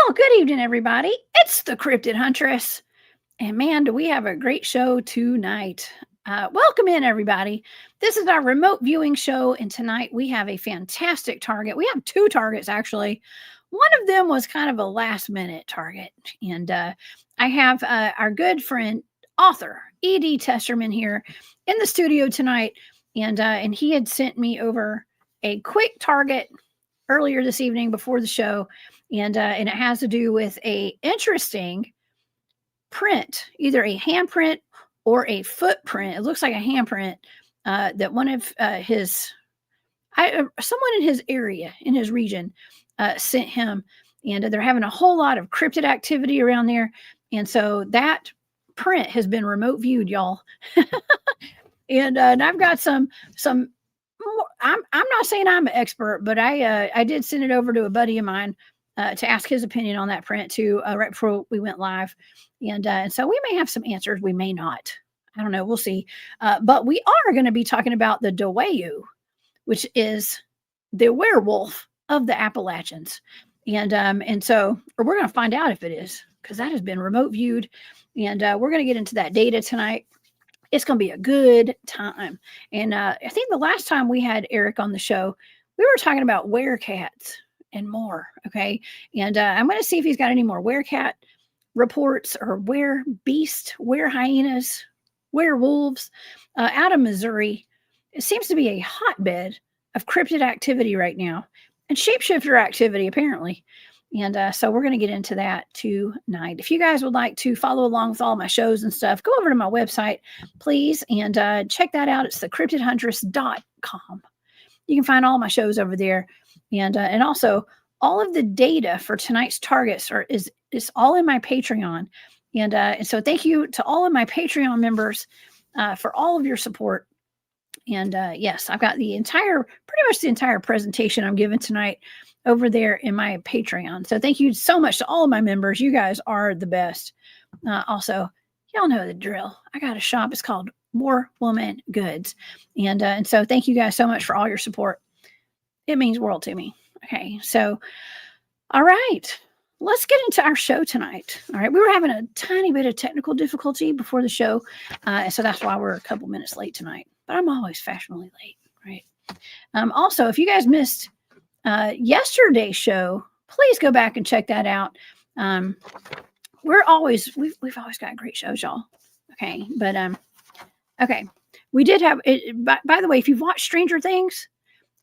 Well, good evening, everybody. It's the Cryptid Huntress. And man, do we have a great show tonight. Welcome in, everybody. This is our remote viewing show. And tonight we have a fantastic target. We have two targets, actually. One of them was kind of a last minute target. And I have our good friend, author, E.D. Testerman here in the studio tonight. And he had sent me over a quick target earlier this evening before the show. And it has to do with a interesting print, either a handprint or a footprint. It looks like a handprint that one of someone in his area, in his region, sent him. And they're having a whole lot of cryptid activity around there. And so that print has been remote viewed, y'all. And I've got some more. I'm not saying I'm an expert, but I did send it over to a buddy of mine to ask his opinion on that print too, right before we went live. And so we may have some answers. We may not. I don't know. We'll see. But we are going to be talking about the Dwayyo, which is the werewolf of the Appalachians. And so we're going to find out if it is, because that has been remote viewed. And we're going to get into that data tonight. It's going to be a good time. And I think the last time we had Eric on the show, we were talking about werecats and more. Okay. And I'm going to see if he's got any more werecat reports or werebeast, werehyenas, werewolves out of Missouri. It seems to be a hotbed of cryptid activity right now and shapeshifter activity, apparently. And so we're going to get into that tonight. If you guys would like to follow along with all my shows and stuff, go over to my website, please, and check that out. It's thecryptidhuntress.com. You can find all my shows over there. And also all of the data for tonight's targets is all in my Patreon. And so thank you to all of my Patreon members for all of your support. And yes, I've got pretty much the entire presentation I'm giving tonight over there in my Patreon. So thank you so much to all of my members. You guys are the best. Also, y'all know the drill. I got a shop. It's called More Woman Goods. And so thank you guys so much for all your support. It means world to me. Okay. So, all right, let's get into our show tonight. All right. We were having a tiny bit of technical difficulty before the show. So that's why we're a couple minutes late tonight, but I'm always fashionably late. Right. Also, if you guys missed yesterday's show, please go back and check that out. We've always got great shows, y'all. Okay. But, okay. We did have it. By the way, if you've watched Stranger Things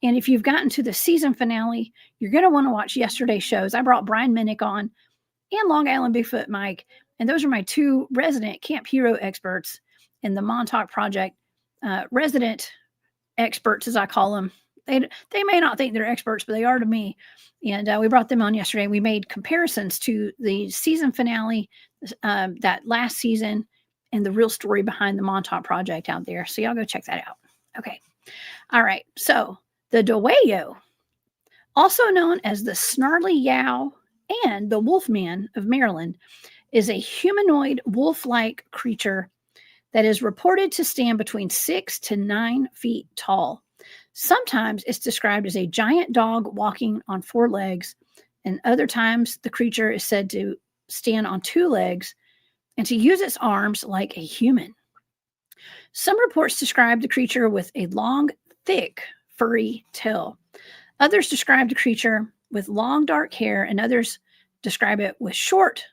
and if you've gotten to the season finale, you're going to want to watch yesterday's shows. I brought Brian Minnick on and Long Island Bigfoot Mike. And those are my two resident Camp Hero experts in the Montauk Project. Resident experts, as I call them. They may not think they're experts, but they are to me. And we brought them on yesterday. We made comparisons to the season finale, that last season, and the real story behind the Montauk Project out there. So y'all go check that out. Okay. All right. So the Dwayyo, also known as the Snarly Yow and the Wolfman of Maryland, is a humanoid wolf-like creature that is reported to stand between 6 to 9 feet tall. Sometimes it's described as a giant dog walking on 4 legs, and other times the creature is said to stand on 2 legs and to use its arms like a human. Some reports describe the creature with a long, thick, furry tail. Others describe the creature with long, dark hair, and others describe it with short,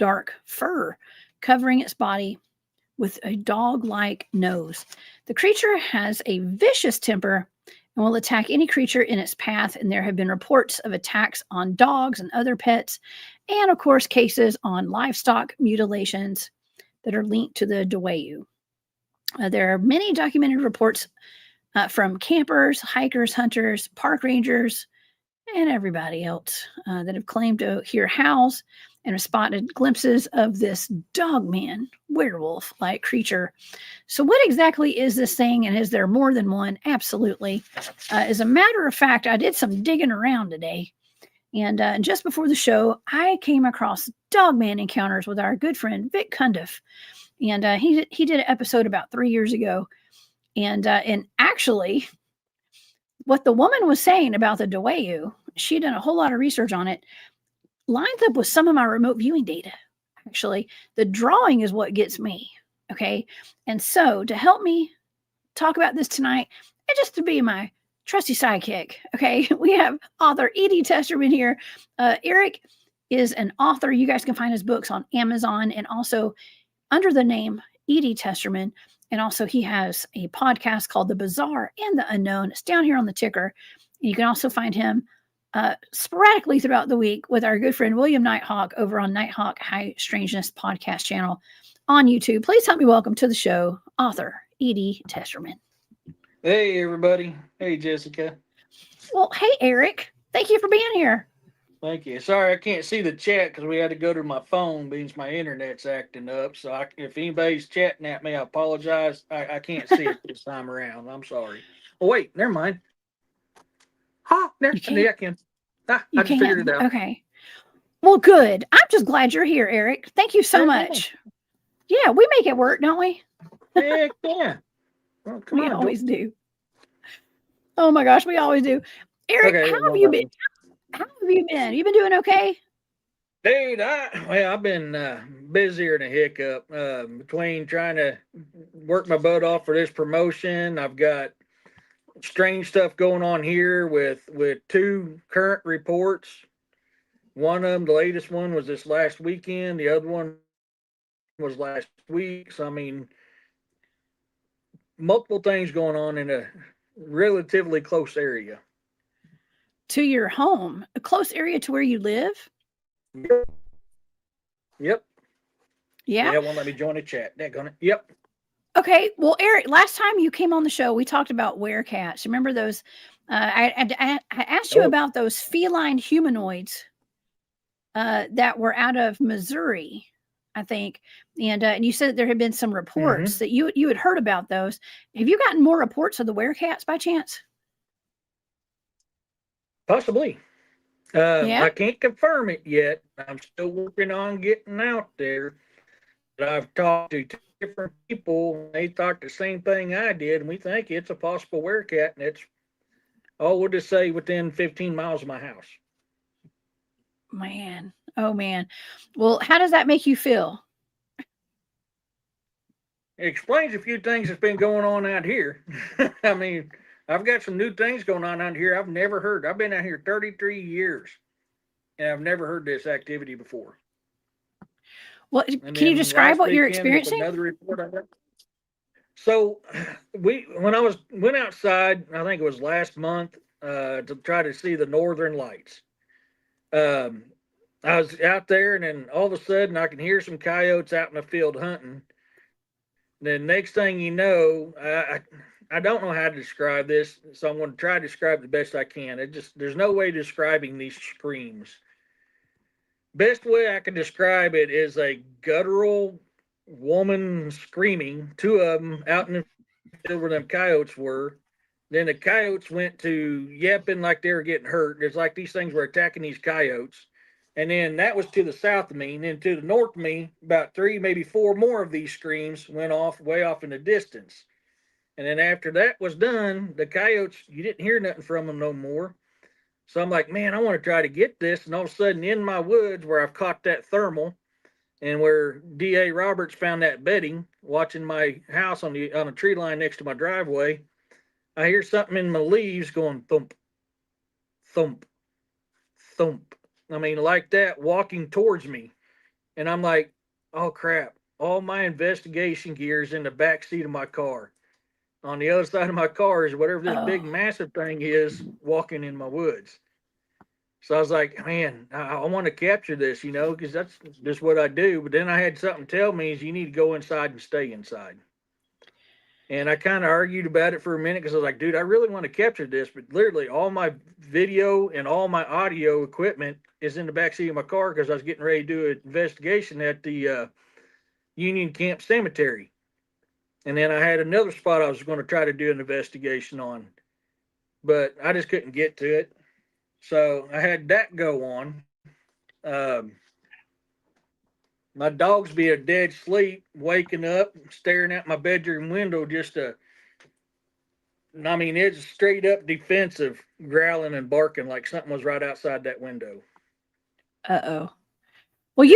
dark fur covering its body with a dog-like nose. The creature has a vicious temper and will attack any creature in its path, and there have been reports of attacks on dogs and other pets, and of course cases on livestock mutilations that are linked to the Dwayyo. There are many documented reports from campers, hikers, hunters, park rangers, and everybody else that have claimed to hear howls and have spotted glimpses of this Dogman werewolf-like creature. So what exactly is this thing, and is there more than one? Absolutely. As a matter of fact, I did some digging around today, and just before the show, I came across Dogman encounters with our good friend Vic Cundiff, and he did an episode about 3 years ago, and actually, what the woman was saying about the Dwayyo, she'd done a whole lot of research on it, lines up with some of my remote viewing data. Actually, the drawing is what gets me. Okay. And so to help me talk about this tonight, and just to be my trusty sidekick, okay, we have author E.D. Testerman here. Eric is an author. You guys can find his books on Amazon and also under the name E.D. Testerman. And also, he has a podcast called The Bizarre and the Unknown. It's down here on the ticker. You can also find him sporadically throughout the week with our good friend William Nighthawk over on Nighthawk High Strangeness podcast channel on YouTube. Please help me welcome to the show, author E.D. Testerman. Hey, everybody. Hey, Jessica. Well, hey, Eric. Thank you for being here. Thank you. Sorry, I can't see the chat because we had to go to my phone means my internet's acting up. So if anybody's chatting at me, I apologize. I can't see it this time around. I'm sorry. Oh, wait, never mind. There. Yeah, I can. I just figured it out. Okay. Well, good. I'm just glad you're here, Eric. Thank you so much. Yeah, we make it work, don't we? Heck yeah. Well, we always do. Oh my gosh, we always do. Eric, okay, how have you been? How have you been? You been doing okay? Dude, I've been busier than a hiccup. Between trying to work my butt off for this promotion, I've got strange stuff going on here with 2 current reports. One of them, the latest one, was this last weekend. The other one was last week. So, I mean, multiple things going on in a relatively close area. To your home? A close area to where you live? Yep. Yeah? Yeah, won't let me join the chat. Yep. Okay. Well, Eric, last time you came on the show, we talked about werecats. Remember those? I asked you about those feline humanoids that were out of Missouri, I think. And you said there had been some reports that you had heard about those. Have you gotten more reports of the werecats by chance? Possibly. I can't confirm it yet. I'm still working on getting out there. But I've talked to 2 different people. They thought the same thing I did, and we think it's a possible werecat, and it's, we'll just say within 15 miles of my house. Man. Oh, man. Well, how does that make you feel? It explains a few things that's been going on out here. I mean, I've got some new things going on out here I've never heard. I've been out here 33 years, and I've never heard this activity before. Well, can you describe what you're experiencing? Another report I got. So when I went outside, I think it was last month, to try to see the northern lights. I was out there, and then all of a sudden I can hear some coyotes out in the field hunting. Then next thing you know, I don't know how to describe this, so I'm going to try to describe the best I can. There's no way describing these screams. Best way I can describe it is a guttural woman screaming, 2 of them out in the field where them coyotes were. Then the coyotes went to yapping like they were getting hurt. It's like these things were attacking these coyotes. And then that was to the south of me. And then to the north of me, about 3, maybe 4 more of these screams went off way off in the distance. And then after that was done, the coyotes, you didn't hear nothing from them no more. So I'm like, man, I want to try to get this. And all of a sudden in my woods where I've caught that thermal and where D.A. Roberts found that bedding, watching my house on a tree line next to my driveway, I hear something in my leaves going thump, thump, thump. I mean, like that, walking towards me. And I'm like, oh, crap. All my investigation gear is in the back seat of my car. On the other side of my car is whatever this big, massive thing is walking in my woods. So I was like, man, I want to capture this, because that's just what I do. But then I had something tell me is you need to go inside and stay inside. And I kind of argued about it for a minute because I was like, dude, I really want to capture this. But literally all my video and all my audio equipment is in the backseat of my car because I was getting ready to do an investigation at the Union Camp Cemetery. And then I had another spot I was going to try to do an investigation on. But I just couldn't get to it. So I had that go on. My dogs be a dead sleep, waking up, staring at my bedroom window it's straight up defensive, growling and barking like something was right outside that window. Uh-oh. Well,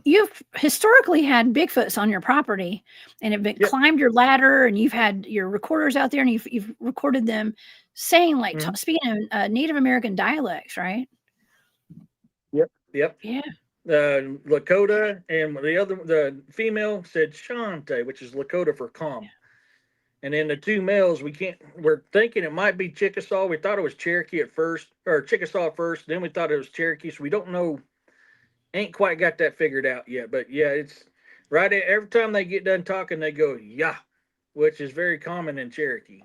you've historically had Bigfoots on your property and have been Yep. climbed your ladder, and you've had your recorders out there, and you've recorded them saying like speaking in Native American dialects, right? Yep. Yeah. Lakota, and the female said Shante, which is Lakota for calm. And then the two males, we're thinking it might be Chickasaw. We thought it was Cherokee at first, or Chickasaw first. Then we thought it was Cherokee. So we don't know, ain't quite got that figured out yet. But yeah, it's right. Every time they get done talking, they go, yeah, which is very common in Cherokee.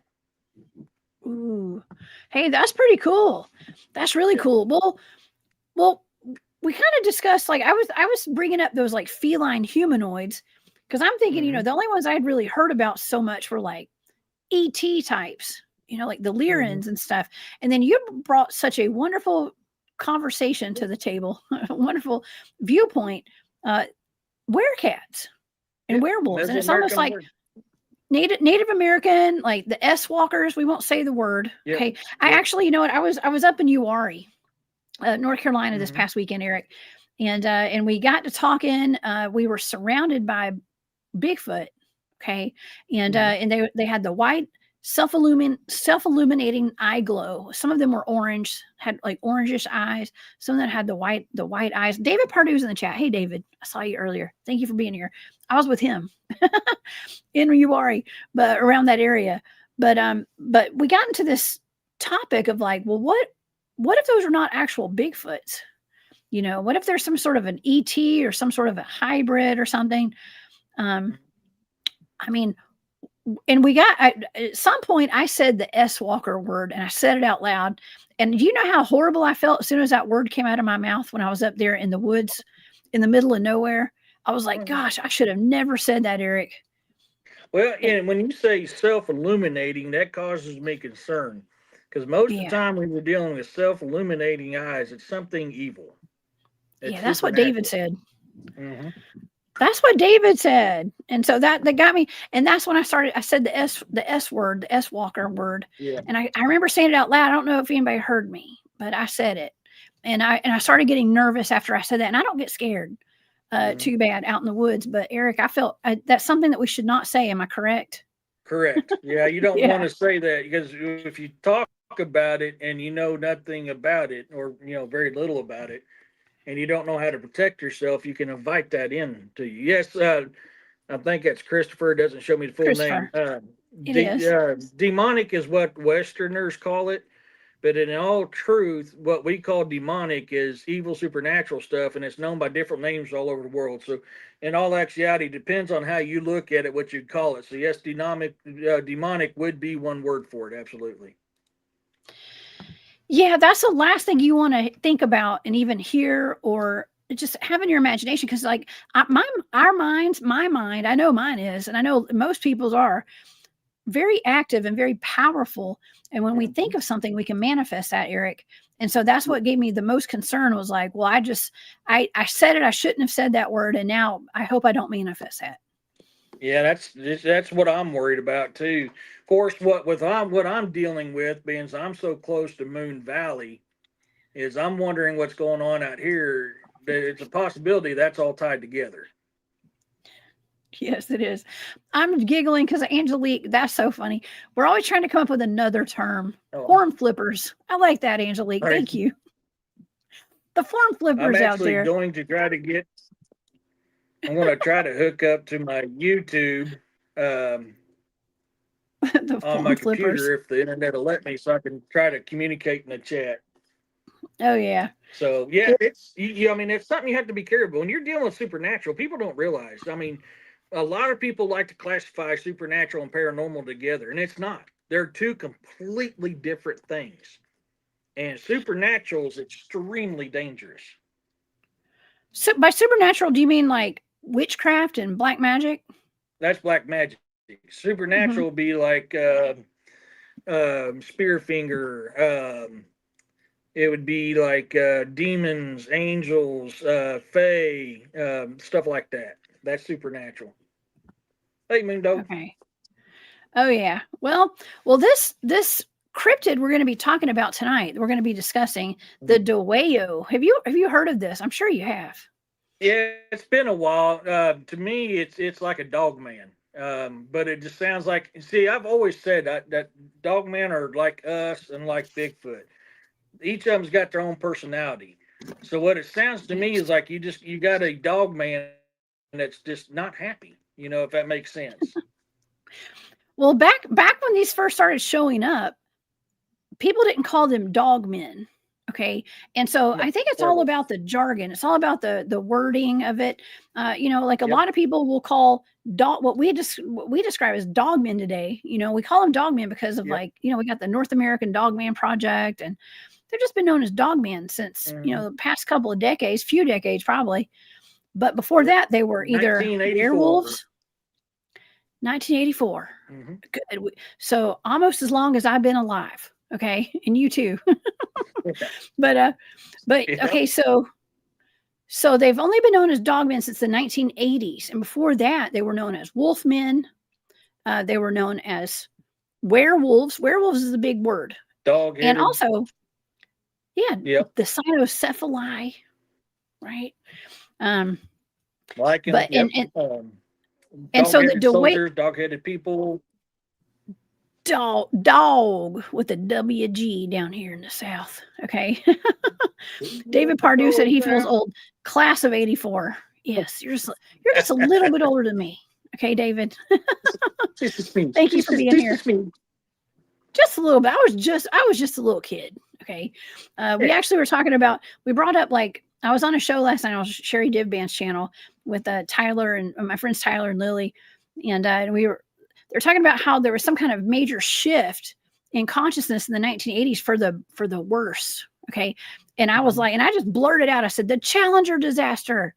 Ooh. Hey, that's pretty cool. That's really cool. Well, we kind of discussed, like, I was bringing up those like feline humanoids because I'm thinking, the only ones I'd really heard about so much were like ET types, like the Lyrans and stuff. And then you brought such a wonderful conversation to the table, a wonderful viewpoint, werecats and werewolves. And it's almost like Native American, like the S walkers. We won't say the word. Yep. Okay. I actually, I was up in Uwharrie, North Carolina this past weekend, Eric. And we got to talking. We were surrounded by Bigfoot. Okay. And they had the white self-illuminating eye glow. Some of them were orange, had like orangish eyes. Some of them had the white eyes. David Pardue's in the chat. Hey, David, I saw you earlier. Thank you for being here. I was with him in Uwharrie, but around that area. But we got into this topic of like, well, what if those are not actual Bigfoots? What if there's some sort of an ET or some sort of a hybrid or something? I mean, and we got at some point I said the S walker word, and I said it out loud. And do you know how horrible I felt as soon as that word came out of my mouth when I was up there in the woods in the middle of nowhere? I was like, gosh, I should have never said that, Eric. Well, and when you say self-illuminating, that causes me concern because most of the time when we're dealing with self-illuminating eyes, it's something evil. It's that's what David said. That's what David said. And so that got me. And that's when I said the S word, the S walker word. Yeah. And I remember saying it out loud. I don't know if anybody heard me, but I said it. And I started getting nervous after I said that. And I don't get scared too bad out in the woods. But Eric, I felt that's something that we should not say. Am I correct? Correct. Yeah. You don't want to say that because if you talk about it and you know nothing about it or, very little about it, and you don't know how to protect yourself, you can invite that in to you. Yes, I think that's Christopher. It doesn't show me the full name. It is. Demonic is what Westerners call it, but in all truth, what we call demonic is evil supernatural stuff, and it's known by different names all over the world. So, in all actuality, depends on how you look at it, what you'd call it. So, yes, demonic would be one word for it, absolutely. Yeah, that's the last thing you want to think about and even hear or just have in your imagination. Because like my mind, I know mine is, and I know most people's are very active and very powerful. And when we think of something, we can manifest that, Eric. And so that's what gave me the most concern was like, well, I said it. I shouldn't have said that word. And now I hope I don't manifest that. Yeah, that's what I'm worried about too. Of course, what I'm dealing with, being I'm so close to Moon Valley, is I'm wondering what's going on out here. It's a possibility that's all tied together. Yes, it is. I'm giggling because Angelique, that's so funny. We're always trying to come up with another term. Form flippers. I like that, Angelique. Right. Thank you. The form flippers out there. I'm actually going to try to hook up to my YouTube on my computer if the internet will let me, so I can try to communicate in the chat. Oh yeah. So yeah, it's it's something you have to be careful when you're dealing with supernatural. People don't realize. I mean, a lot of people like to classify supernatural and paranormal together, and it's not. They're two completely different things. And supernatural is extremely dangerous. So by supernatural, do you mean like witchcraft and black magic? That's black magic. Supernatural would be like Spearfinger. It would be like demons, angels, fae, stuff like that. That's supernatural. Hey, Moondog. Okay. Oh yeah. Well, this cryptid we're going to be talking about tonight. We're going to be discussing the Dwayyo. Have you heard of this? I'm sure you have. Yeah, it's been a while. To me, it's like a Dogman. But it just sounds like. See, I've always said that Dogmen are like us and like Bigfoot. Each of them's got their own personality. So what it sounds to me is like you got a Dogman that's just not happy. If that makes sense. Well, back when these first started showing up, people didn't call them dogmen. Okay. And so I think it's all about the jargon. It's all about the wording of it. Like a lot of people will call what we describe as dogmen today. We call them dogmen because of we got the North American Dogman Project, and they've just been known as dogmen since, the past couple of decades, few decades probably. But before that, they were either werewolves. 1984. Good. So almost as long as I've been alive. Okay. And you too. but okay. So they've only been known as dogmen since the 1980s. And before that, they were known as wolfmen. They were known as werewolves. Werewolves is a big word. Dog. And also, the cynocephali, right? And so the soldiers, dog-headed people. Dog with a WG down here in the South. Okay. David Pardue said he feels old. Class of 84. Yes, you're just a little bit older than me. Okay, David. Thank you for being here. Just a little bit. I was just a little kid. Okay. We actually were talking about, we brought up, like, I was on a show last night on Sherry Divband's channel with Tyler and my friends Tyler and Lily. And they're talking about how there was some kind of major shift in consciousness in the 1980s for the worse. Okay. And I was like, and I just blurted out, I said, the Challenger disaster,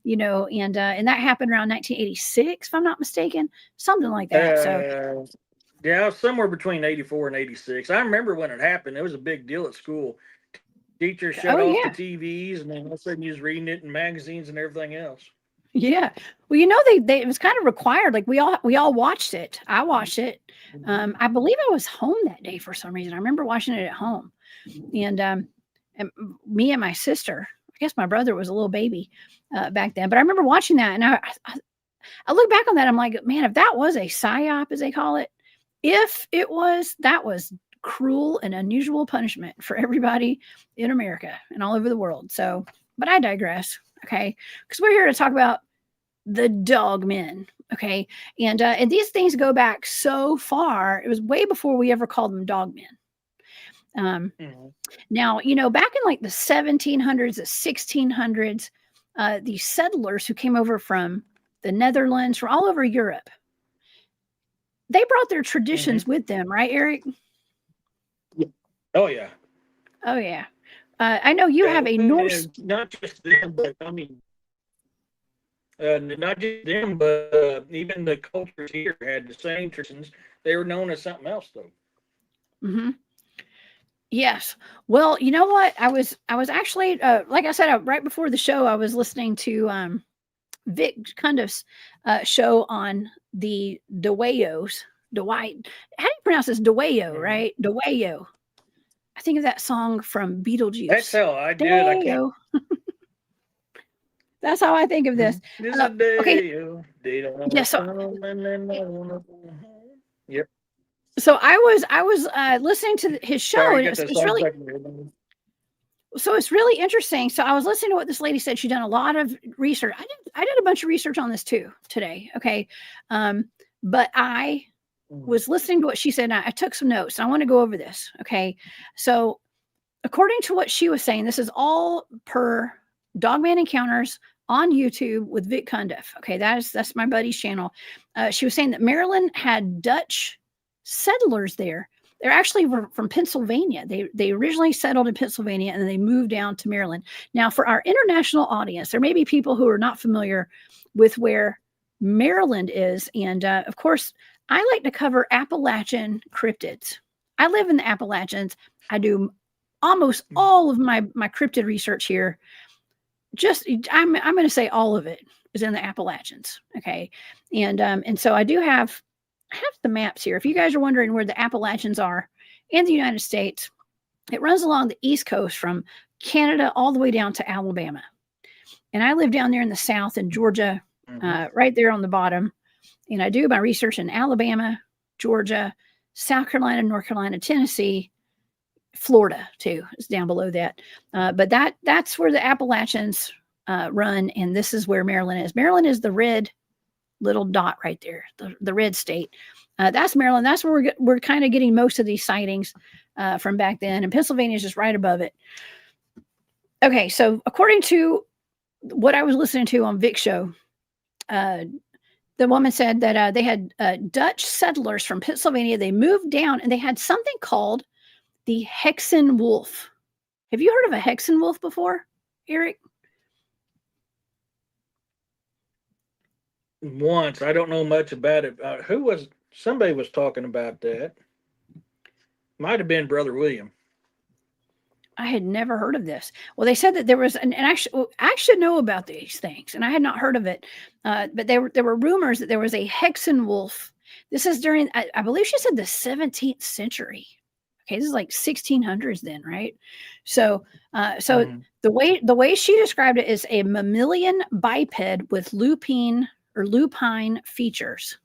and that happened around 1986, if I'm not mistaken, something like that. So yeah, somewhere between 84 and 86. I remember when it happened. It was a big deal at school. Teachers shut off the TVs, and then all of a sudden you was reading it in magazines and everything else. Yeah. Well, they it was kind of required. Like we all watched it. I watched it. I believe I was home that day for some reason. I remember watching it at home, and me and my sister. I guess my brother was a little baby back then, but I remember watching that, and I look back on that. I'm like, man, if that was a psyop, as they call it, that was cruel and unusual punishment for everybody in America and all over the world. So, but I digress. Okay. Because we're here to talk about the Dogmen. Okay. And these things go back so far. It was way before we ever called them Dogmen. Now, back in like the 1700s, the 1600s, these settlers who came over from the Netherlands, from all over Europe, they brought their traditions with them, right, Eric? Oh, yeah. Oh, yeah. I know you have a Norse. Not just them, but I mean, not just them, but even the cultures here had the same traditions. They were known as something else, though. Mm-hmm. Yes. Well, you know what? I was actually, like I said, right before the show, I was listening to Vic Cundiff's show on the Dwayyos. How do you pronounce this? Dwayyo, right? Dwayyo. I think of that song from Beetlejuice. That's how I do it. I can't. That's how I think of this. Okay. Yeah. Yep. So I was listening to his show, and it's really. So it's really interesting. So I was listening to what this lady said. She'd done a lot of research. I did a bunch of research on this too today. Okay. But I was listening to what she said, and I took some notes. And I want to go over this. Okay. So according to what she was saying, this is all per Dogman Encounters on YouTube with Vic Cundiff. Okay. That's my buddy's channel. She was saying that Maryland had Dutch settlers there. They're actually from Pennsylvania. They originally settled in Pennsylvania, and then they moved down to Maryland. Now, for our international audience, there may be people who are not familiar with where Maryland is. And of course, I like to cover Appalachian cryptids. I live in the Appalachians. I do almost all of my cryptid research here. I'm going to say all of it is in the Appalachians. Okay. And so I do have the maps here. If you guys are wondering where the Appalachians are in the United States. It runs along the East Coast from Canada all the way down to Alabama. And I live down there in the South in Georgia, right there on the bottom. And I do my research in Alabama, Georgia, South Carolina, North Carolina, Tennessee, Florida too. It's down below that. But that's where the Appalachians run, and this is where Maryland is. Maryland is the red little dot right there, the red state. That's Maryland. That's where we're kind of getting most of these sightings from back then, and Pennsylvania is just right above it. Okay, so according to what I was listening to on Vic's show, the woman said that they had Dutch settlers from Pennsylvania. They moved down, and they had something called the Hexen wolf. Have you heard of a Hexen wolf before, Eric? Once. I don't know much about it. Somebody was talking about that. Might have been Brother William. I had never heard of this. Well, they said that there was, and I should know about these things, and I had not heard of it. But there were rumors that there was a Hexen wolf. This is during, I believe she said the 17th century. Okay, this is like 1600s then, right? So, the way she described it is a mammalian biped with lupine features.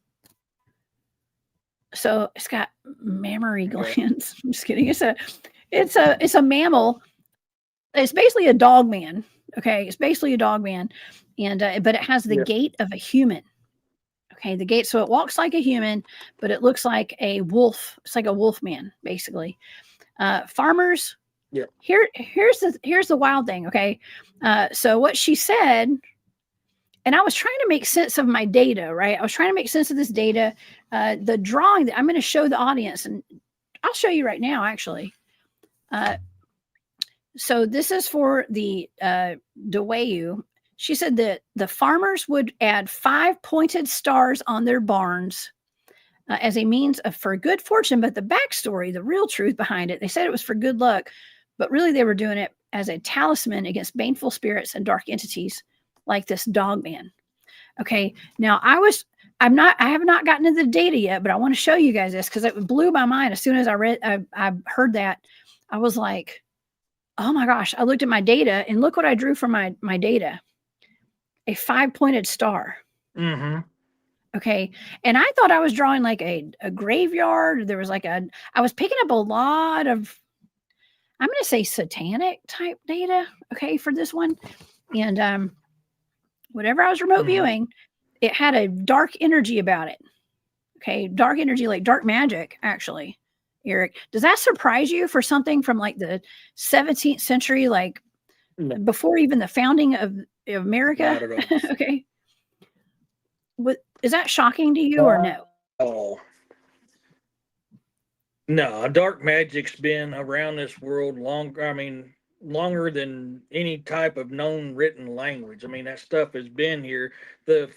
So it's got mammary glands. I'm just kidding. It's a mammal. It's basically a dogman. Okay, it's basically a dogman, and but it has the gait of a human. Okay, the gait. So it walks like a human, but it looks like a wolf. It's like a wolf man, basically. Farmers. Yeah. Here's the wild thing. Okay, so what she said. And I was trying to make sense of my data, right? I was trying to make sense of this data. The drawing that I'm going to show the audience, and I'll show you right now, actually. So this is for the Dwayyo. She said that the farmers would add 5 pointed stars on their barns as a means for good fortune. But the backstory, the real truth behind it, they said it was for good luck, but really they were doing it as a talisman against baneful spirits and dark entities like this Dogman. Okay, now I have not gotten into the data yet, but I want to show you guys this because it blew my mind. As soon as I heard that, I was like, oh my gosh. I looked at my data and look what I drew from my data. A 5-pointed star. Mm-hmm. Okay. And I thought I was drawing like a graveyard. There was I was picking up a lot of, I'm going to say satanic type data. Okay. For this one. And, whatever I was remote viewing, it had a dark energy about it. Okay. Dark energy, like dark magic, actually. Eric, does that surprise you for something from like the 17th century, like before even the founding of America? Okay. Is that shocking to you or no? Oh. No, dark magic's been around this world longer than any type of known written language. I mean, that stuff has been here. The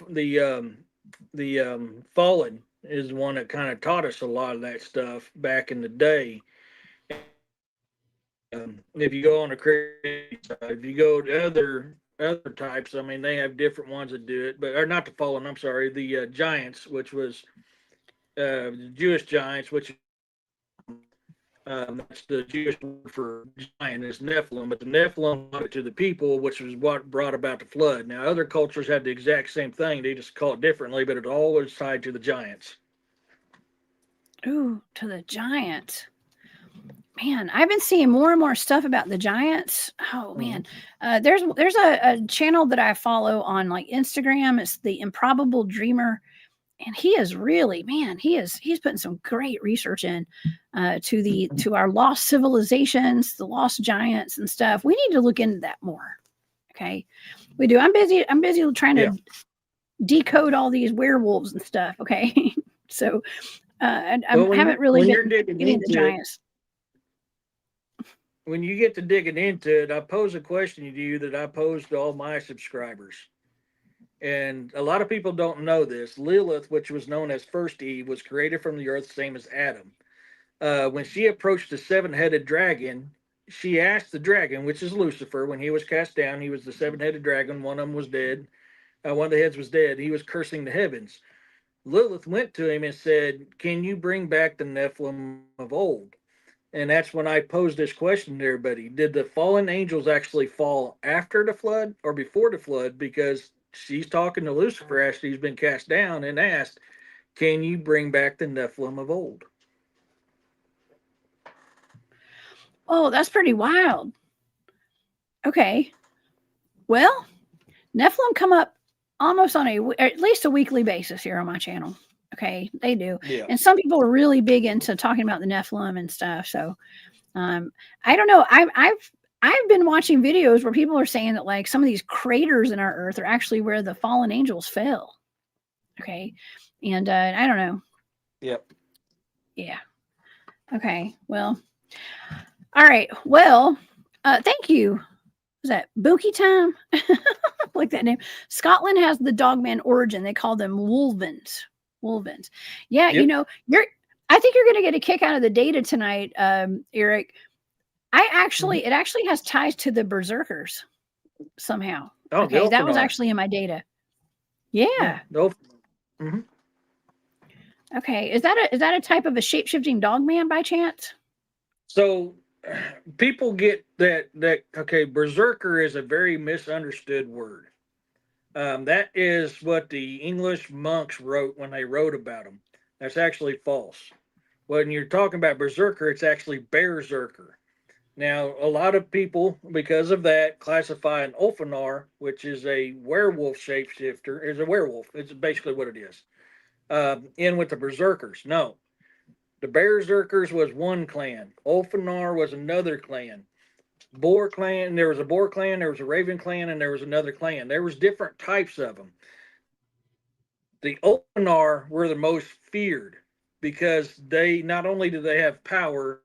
Fallen is the one that kind of taught us a lot of that stuff back in the day. If you go on the Cryptid side, if you go to other types, I mean, they have different ones that do it, or not the Fallen. I'm sorry, the Giants, which was the Jewish Giants, which that's the Jewish word for giant is Nephilim, but the Nephilim brought it to the people, which was what brought about the flood. Now, other cultures have the exact same thing. They just call it differently, but it's always tied to the giants. Ooh, to the giants. Man, I've been seeing more and more stuff about the giants. Oh, man. There's a channel that I follow on like Instagram. It's the Improbable Dreamer. And he is really, man, he's putting some great research in to our lost civilizations, the lost giants and stuff. We need to look into that more. Okay. We do. I'm busy trying to decode all these werewolves and stuff. Okay. So I haven't really been getting into the giants. When you get to digging into it, I pose a question to you that I pose to all my subscribers. And a lot of people don't know this. Lilith, which was known as First Eve, was created from the earth, same as Adam. When she approached the 7-headed dragon, she asked the dragon, which is Lucifer, when he was cast down, he was the 7-headed dragon. One of them was dead. One of the heads was dead. He was cursing the heavens. Lilith went to him and said, can you bring back the Nephilim of old? And that's when I posed this question to everybody: did the fallen angels actually fall after the flood or before the flood? Because she's talking to Lucifer after he's been cast down and asked, "Can you bring back the Nephilim of old?" Oh, that's pretty wild. Okay. Well, Nephilim come up almost on at least a weekly basis here on my channel. Okay, they do. Yeah. And some people are really big into talking about the Nephilim and stuff. So I don't know. I've been watching videos where people are saying that like some of these craters in our earth are actually where the fallen angels fell. Okay. And I don't know. Yep. Yeah. Okay. Well, all right. Well, thank you. Was that Bookie time? Like that name. Scotland has the Dogman origin. They call them Wolvens. Wolvens. Yeah, Yep. you know, I think you're gonna get a kick out of the data tonight, Eric. It actually has ties to the berserkers somehow. Oh, Okay, that was Delphinar. actually in my data. Yeah. Mm-hmm. Okay. Is that a type of a shape-shifting dogman by chance? So people get that okay, berserker is a very misunderstood word. That is what the English monks wrote when they wrote about them. That's actually false. When you're talking about berserker, it's actually berserker. Now, a lot of people, because of that, classify an Ulfanar, which is a werewolf shapeshifter, is a werewolf. It's basically what it is. In with the berserkers. No, the berserkers was one clan. Ulfanar was another clan. Boar clan. There was a Boar clan. There was a Raven clan, and there was another clan. There was different types of them. The Ulfanar were the most feared because they not only did they have power,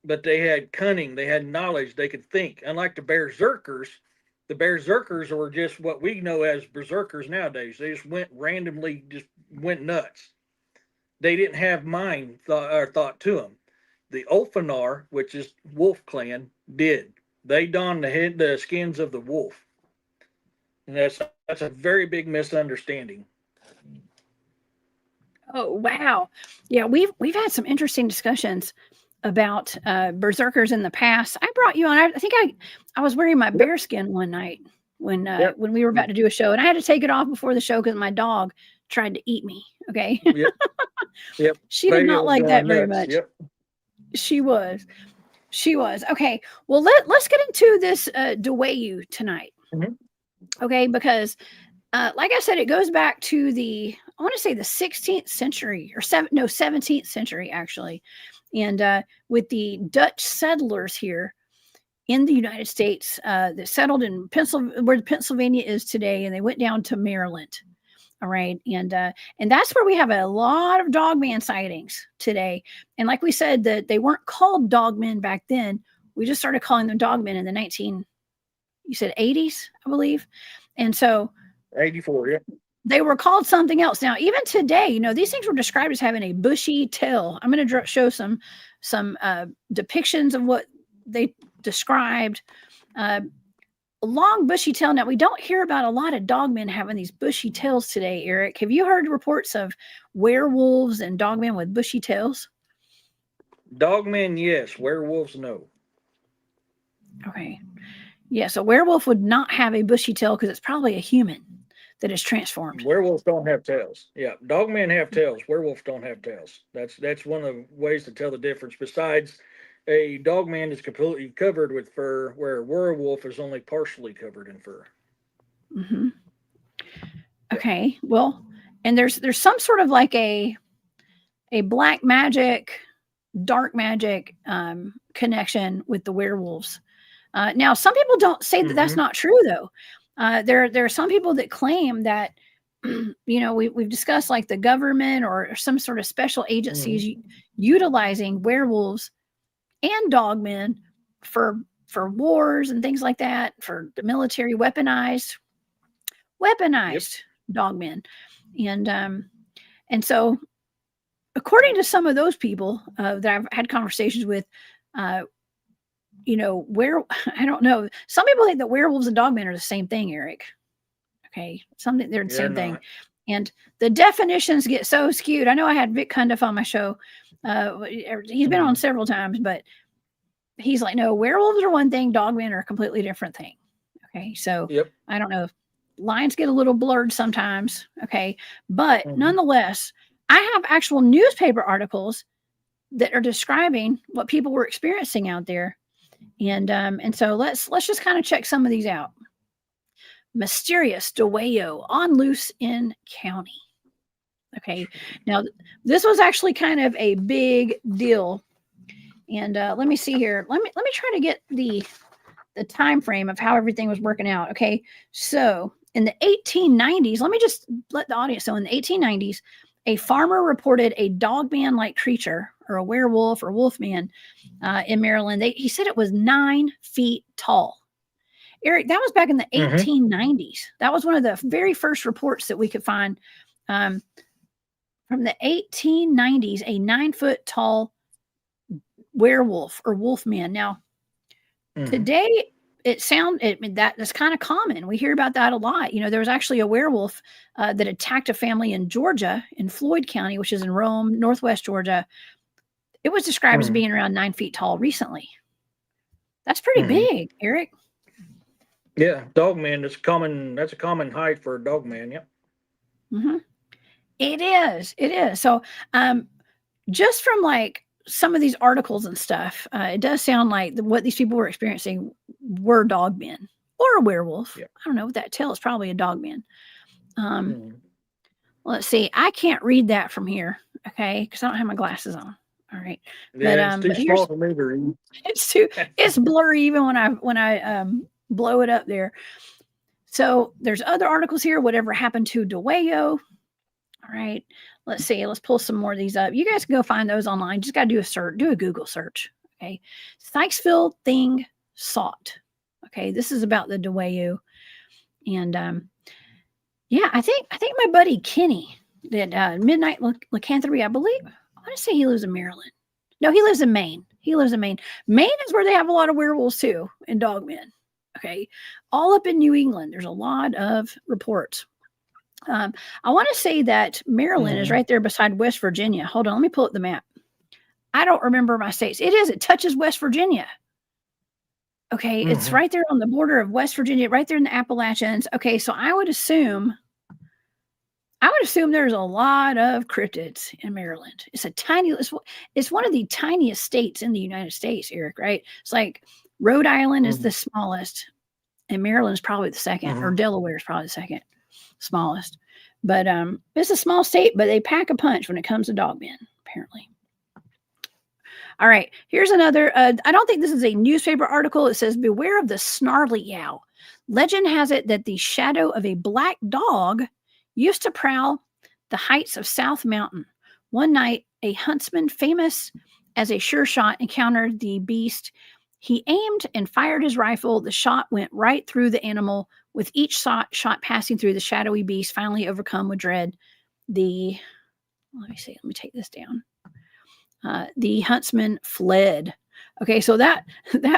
but they had cunning, they had knowledge, they could think. Unlike the berserkers were just what we know as berserkers nowadays. They just just went nuts. They didn't have thought to them. The Ulfanar, which is Wolf Clan, did. They donned the skins of the wolf, and that's a very big misunderstanding. Oh wow. Yeah, we've had some interesting discussions about berserkers in the past. I brought you on. I think I was wearing my bear skin one night when we were about to do a show, and I had to take it off before the show because my dog tried to eat me. Okay. Yep. Yep. She did not like that very much. Yep. She was. Okay. Well, let's get into this Dwayyo tonight. Mm-hmm. Okay, because like I said, it goes back to I want to say the 16th century or 17th century actually. And with the Dutch settlers here in the United States that settled in where Pennsylvania is today, and they went down to Maryland. All right, and that's where we have a lot of dogman sightings today. And like we said, that they weren't called dogmen back then. We just started calling them dogmen in the 80s, I believe. And so 84, yeah. They were called something else. Now, even today, you know, these things were described as having a bushy tail. I'm going to show some depictions of what they described. A long bushy tail. Now, we don't hear about a lot of dogmen having these bushy tails today, Eric. Have you heard reports of werewolves and dogmen with bushy tails? Dogmen, yes. Werewolves, no. Okay. Yeah, so werewolf would not have a bushy tail because it's probably a human that is transformed. Werewolves don't have tails. Yeah, dogmen have tails. Werewolves don't have tails. That's one of the ways to tell the difference. Besides, a dogman is completely covered with fur, where a werewolf is only partially covered in fur. Mm-hmm. Okay, well, and there's some sort of like a black magic, dark magic connection with the werewolves. Now, some people don't say that that's not true, though. There are some people that claim that, you know, we've discussed like the government or some sort of special agencies utilizing werewolves and dogmen for wars and things like that, for the military, weaponized dogmen. And so according to some of those people that I've had conversations with, you know, I don't know. Some people think that werewolves and dogmen are the same thing, Eric. Okay. They're the same thing. And the definitions get so skewed. I know I had Vic Cundiff on my show. He's been on several times, but he's like, no, werewolves are one thing, dogmen are a completely different thing. Okay, so Yep. I don't know. Lines get a little blurred sometimes. Okay, but nonetheless, I have actual newspaper articles that are describing what people were experiencing out there, and so let's just kind of check some of these out. Mysterious Dwayyo on loose in county. Okay, now this was actually kind of a big deal, and let me see here. Let me try to get the time frame of how everything was working out. Okay, so in the 1890s, let me just let the audience know, in the 1890s, a farmer reported a dogman like creature, or a werewolf or wolfman, in Maryland. He said it was 9 feet tall. Eric, that was back in the 1890s. That was one of the very first reports that we could find, from the 1890s, a 9-foot tall werewolf or wolfman. Now, today, that's kind of common. We hear about that a lot. You know, there was actually a werewolf that attacked a family in Georgia, in Floyd County, which is in Rome, Northwest Georgia. It was described as being around 9 feet tall recently. That's pretty big, Eric. Yeah, dogman is common. That's a common height for a dogman. Yep. It is. It is. So, just from like some of these articles and stuff, it does sound like what these people were experiencing were dogmen or a werewolf. I don't know what that tells. Probably a dogman. Let's see. I can't read that from here, okay, because I don't have my glasses on. All right. Yeah, it's too small for me to read. It's blurry even when I blow it up there. So there's other articles here. Whatever happened to Dwayyo? All right. Let's see. Let's pull some more of these up. You guys can go find those online. Just got to do a search. Do a Google search. Okay. Sykesville thing sought. Okay. This is about the Dwayyo. And yeah, I think my buddy Kenny that Midnight Lycanthropy, I believe. I want to say he lives in Maryland. No, he lives in Maine. Maine is where they have a lot of werewolves too, and dogmen. Okay. All up in New England, there's a lot of reports. I want to say that Maryland is right there beside West Virginia. Hold on, let me pull up the map. I don't remember my states. It touches West Virginia. Okay, it's right there on the border of West Virginia, right there in the Appalachians. Okay, so I would assume there's a lot of cryptids in Maryland. It's one of the tiniest states in the United States, Eric, right? It's like Rhode Island is the smallest, and Maryland is probably the second, or Delaware is probably the second smallest. But it's a small state, but they pack a punch when it comes to dogmen, apparently. All right, here's another. I don't think this is a newspaper article. It says, beware of the Snarly Yow. Legend has it that the shadow of a black dog used to prowl the heights of South Mountain. One night, a huntsman famous as a sure shot encountered the beast. He aimed and fired his rifle. The shot went right through the animal, with each shot passing through the shadowy beast. Finally overcome with dread, let me take this down. The huntsman fled. Okay, so that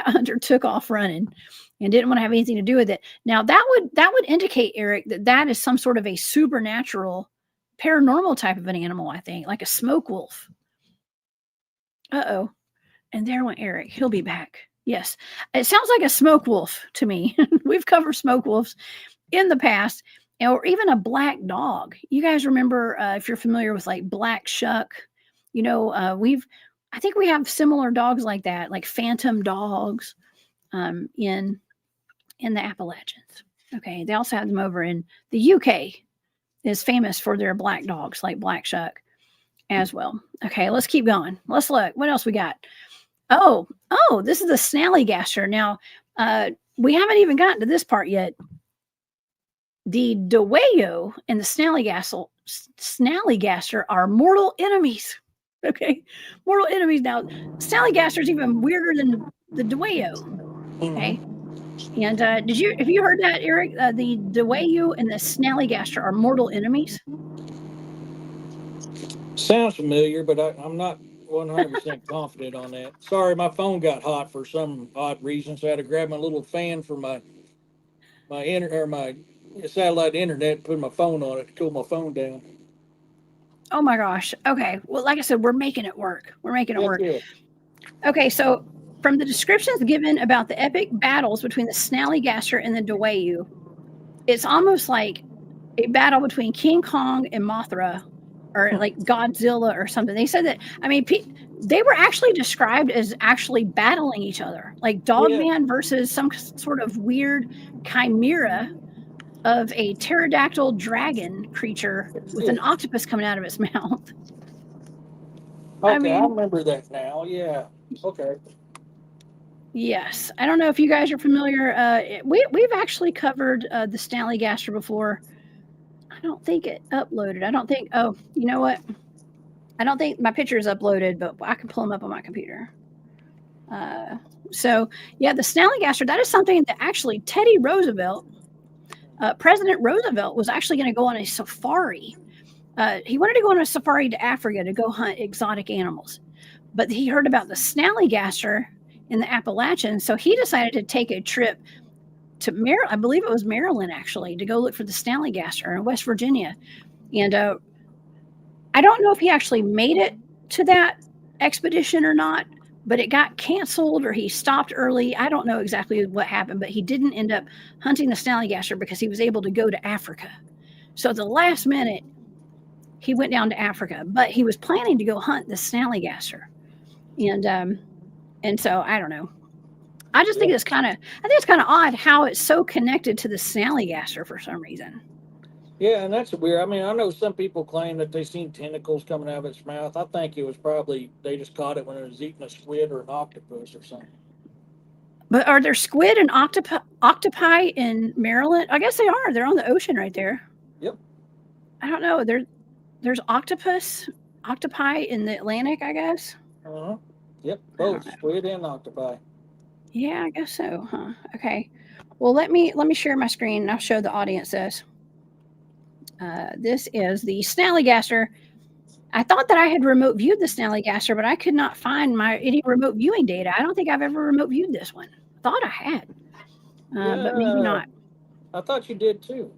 hunter took off running and didn't want to have anything to do with it. Now that would indicate, Eric, that is some sort of a supernatural, paranormal type of an animal. I think, like a smoke wolf. Uh-oh. And there went Eric. He'll be back. Yes. It sounds like a smoke wolf to me. We've covered smoke wolves in the past, or even a black dog. You guys remember, if you're familiar with like black shuck, I think we have similar dogs like that, like phantom dogs, in the Appalachians. Okay. They also have them over in the UK, is famous for their black dogs, like black shuck as well. Okay. Let's keep going. Let's look. What else we got? Oh, this is the snallygaster. Now, we haven't even gotten to this part yet. The Dwayyo and the snallygaster are mortal enemies. Okay, mortal enemies. Now, snallygaster is even weirder than the Dwayyo. Okay, and have you heard that, Eric? The Dwayyo and the snallygaster are mortal enemies. Sounds familiar, but I'm not 100% confident on that. Sorry, my phone got hot for some odd reason, so I had to grab my little fan for my satellite internet, put my phone on it to cool my phone down. Oh my gosh. Okay. Well, like I said, we're making it work. We're making it Heck work. yeah. Okay, so from the descriptions given about the epic battles between the Snallygaster and the Dwayyo, it's almost like a battle between King Kong and Mothra, or like Godzilla or something. They said that, I mean, they were actually described as actually battling each other, like Dogman versus some sort of weird chimera of a pterodactyl dragon creature with an octopus coming out of its mouth. Okay, I mean, I remember that now. Yeah. Okay. yes, I don't know if you guys are familiar. We've actually covered the Snallygaster before. I don't think it uploaded. I don't think. Oh, you know what? I don't think my picture is uploaded, but I can pull them up on my computer. So yeah, the Snallygaster. That is something that actually Teddy Roosevelt, President Roosevelt, was actually going to go on a safari. He wanted to go on a safari to Africa to go hunt exotic animals, but he heard about the Snallygaster in the Appalachians, so he decided to take a trip to Maryland. I believe it was Maryland actually, to go look for the Snallygaster in West Virginia. And I don't know if he actually made it to that expedition or not, but it got canceled or he stopped early. I don't know exactly what happened, but he didn't end up hunting the Snallygaster because he was able to go to Africa. So at the last minute, he went down to Africa, but he was planning to go hunt the Snallygaster. And so I don't know. I just think it's kind of, I think it's kind of odd how it's so connected to the Snallygaster for some reason. Yeah, and that's weird. I mean, I know some people claim that they seen tentacles coming out of its mouth. I think it was probably they just caught it when it was eating a squid or an octopus or something. But are there squid and octopi in Maryland? I guess they are. They're on the ocean right there. Yep. I don't know. There's octopi in the Atlantic, I guess. Uh-huh. Yep, both squid and octopi. Yeah, I guess so. Huh. Okay. Well, let me share my screen and I'll show the audience this. This is the Snallygaster. I thought that I had remote viewed the Snallygaster, but I could not find any remote viewing data. I don't think I've ever remote viewed this one. Thought I had, but maybe not. I thought you did too.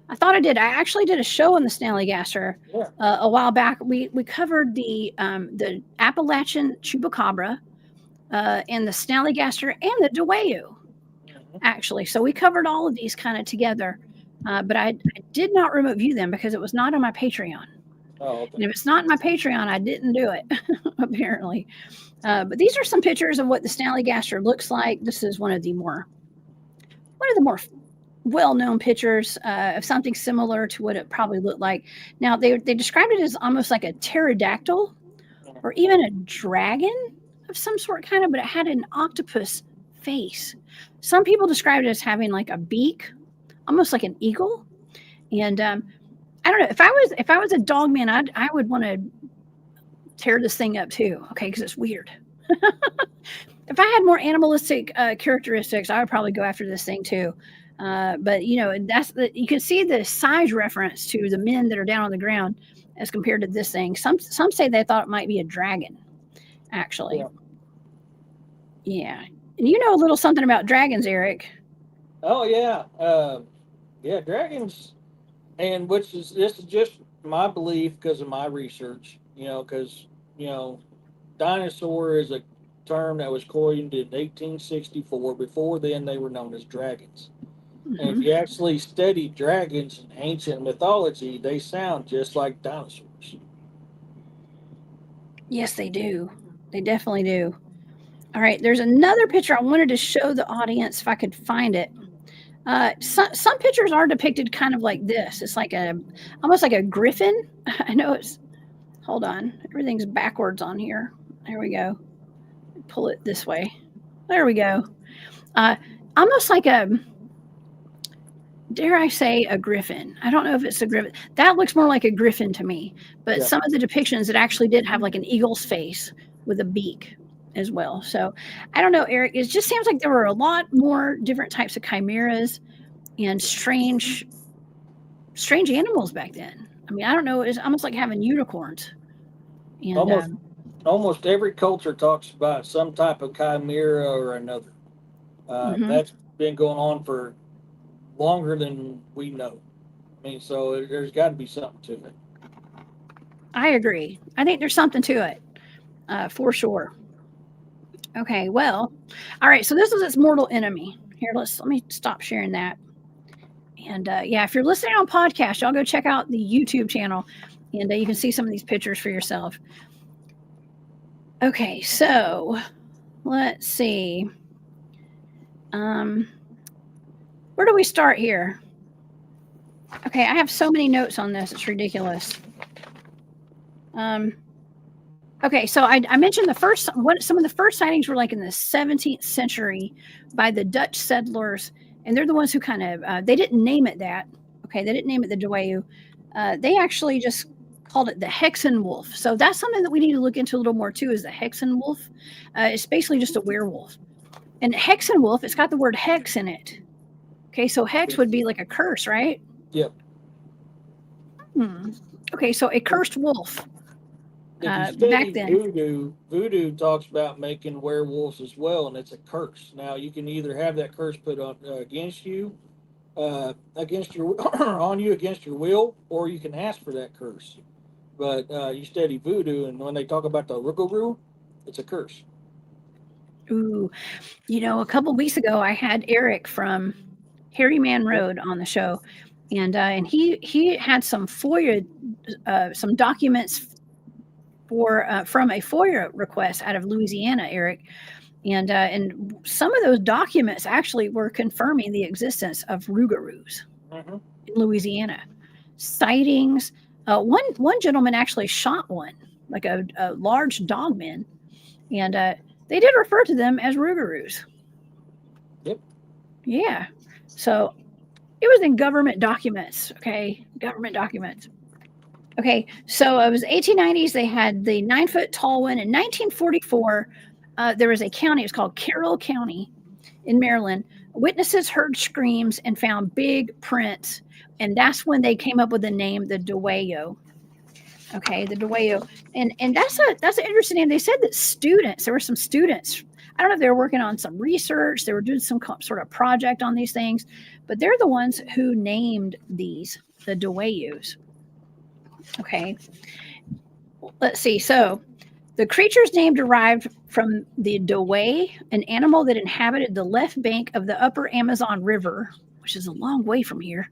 I thought I did. I actually did a show on the Snallygaster a while back. We covered the Appalachian chupacabra and the Snallygaster and the Dwayyo, actually. So we covered all of these kind of together. But I did not remote view them because it was not on my Patreon. Oh, okay. And if it's not in my Patreon, I didn't do it, apparently. But these are some pictures of what the Snallygaster looks like. This is one of the more well-known pictures of something similar to what it probably looked like. Now, they described it as almost like a pterodactyl or even a dragon of some sort, kind of, but it had an octopus face. Some people described it as having like a beak, almost like an eagle. And I don't know, if I was a Dogman, I would want to tear this thing up too. Okay, because it's weird. If I had more animalistic characteristics, I would probably go after this thing too. But you know, you can see the size reference to the men that are down on the ground as compared to this thing. Some say they thought it might be a dragon, actually. Yeah. And you know a little something about dragons, Eric. Oh yeah. Yeah, dragons, and this is just my belief because of my research. Because dinosaur is a term that was coined in 1864. Before then, they were known as dragons. Mm-hmm. And if you actually study dragons in ancient mythology, they sound just like dinosaurs. Yes, they do. They definitely do. All right, there's another picture I wanted to show the audience if I could find it. Some pictures are depicted kind of like this. It's like almost like a griffin. I know it's, hold on, everything's backwards on here. There we go. Pull it this way. There we go. Almost like dare I say, a griffin. I don't know if it's a griffin. That looks more like a griffin to me. But some of the depictions, it actually did have like an eagle's face with a beak as well. So I don't know, Eric, it just seems like there were a lot more different types of chimeras and strange animals back then. I mean, I don't know, it's almost like having unicorns. And almost every culture talks about some type of chimera or another. That's been going on for longer than we know. I mean, so there's got to be something to it. I agree. I think there's something to it, for sure. Okay, well, all right. So this is its mortal enemy. Here, let me stop sharing that. And yeah, if you're listening on podcast, y'all go check out the YouTube channel, and you can see some of these pictures for yourself. Okay, so let's see. Where do we start here? Okay, I have so many notes on this; it's ridiculous. Okay, so I mentioned some of the first sightings were like in the 17th century by the Dutch settlers, and they're the ones who kind of they didn't name it that. Okay, they didn't name it the Dwayyo. They actually just called it the Hexen wolf. So that's something that we need to look into a little more too. Is the Hexen wolf? It's basically just a werewolf, and Hexen wolf. It's got the word hex in it. Okay, so hex would be like a curse, right? Yep. Okay, so a cursed wolf. If you Back study then, voodoo talks about making werewolves as well, and it's a curse. Now you can either have that curse put on against you, against your on you against your will, or you can ask for that curse. But you study voodoo, and when they talk about the Rougarou, it's a curse. ooh, a couple weeks ago, I had Eric from Harry Man Road on the show, and he had some FOIA, some documents from a FOIA request out of Louisiana, Eric, and some of those documents actually were confirming the existence of Rougarous in Louisiana. Sightings. One gentleman actually shot one, like a large Dogman, and they did refer to them as Rougarous. Yep. Yeah. So it was in government documents. Okay, government documents. Okay, so it was 1890s. They had the 9-foot tall one. In 1944, there was a county. It was called Carroll County in Maryland. Witnesses heard screams and found big prints, and that's when they came up with the name the Dwayyo. Okay, the Dwayyo, and that's an interesting name. They said that there were some students. I don't know if they were working on some research. They were doing some sort of project on these things, but they're the ones who named these the Dwayyos. Okay, let's see. So the creature's name derived from the Dway, an animal that inhabited the left bank of the upper Amazon River, which is a long way from here.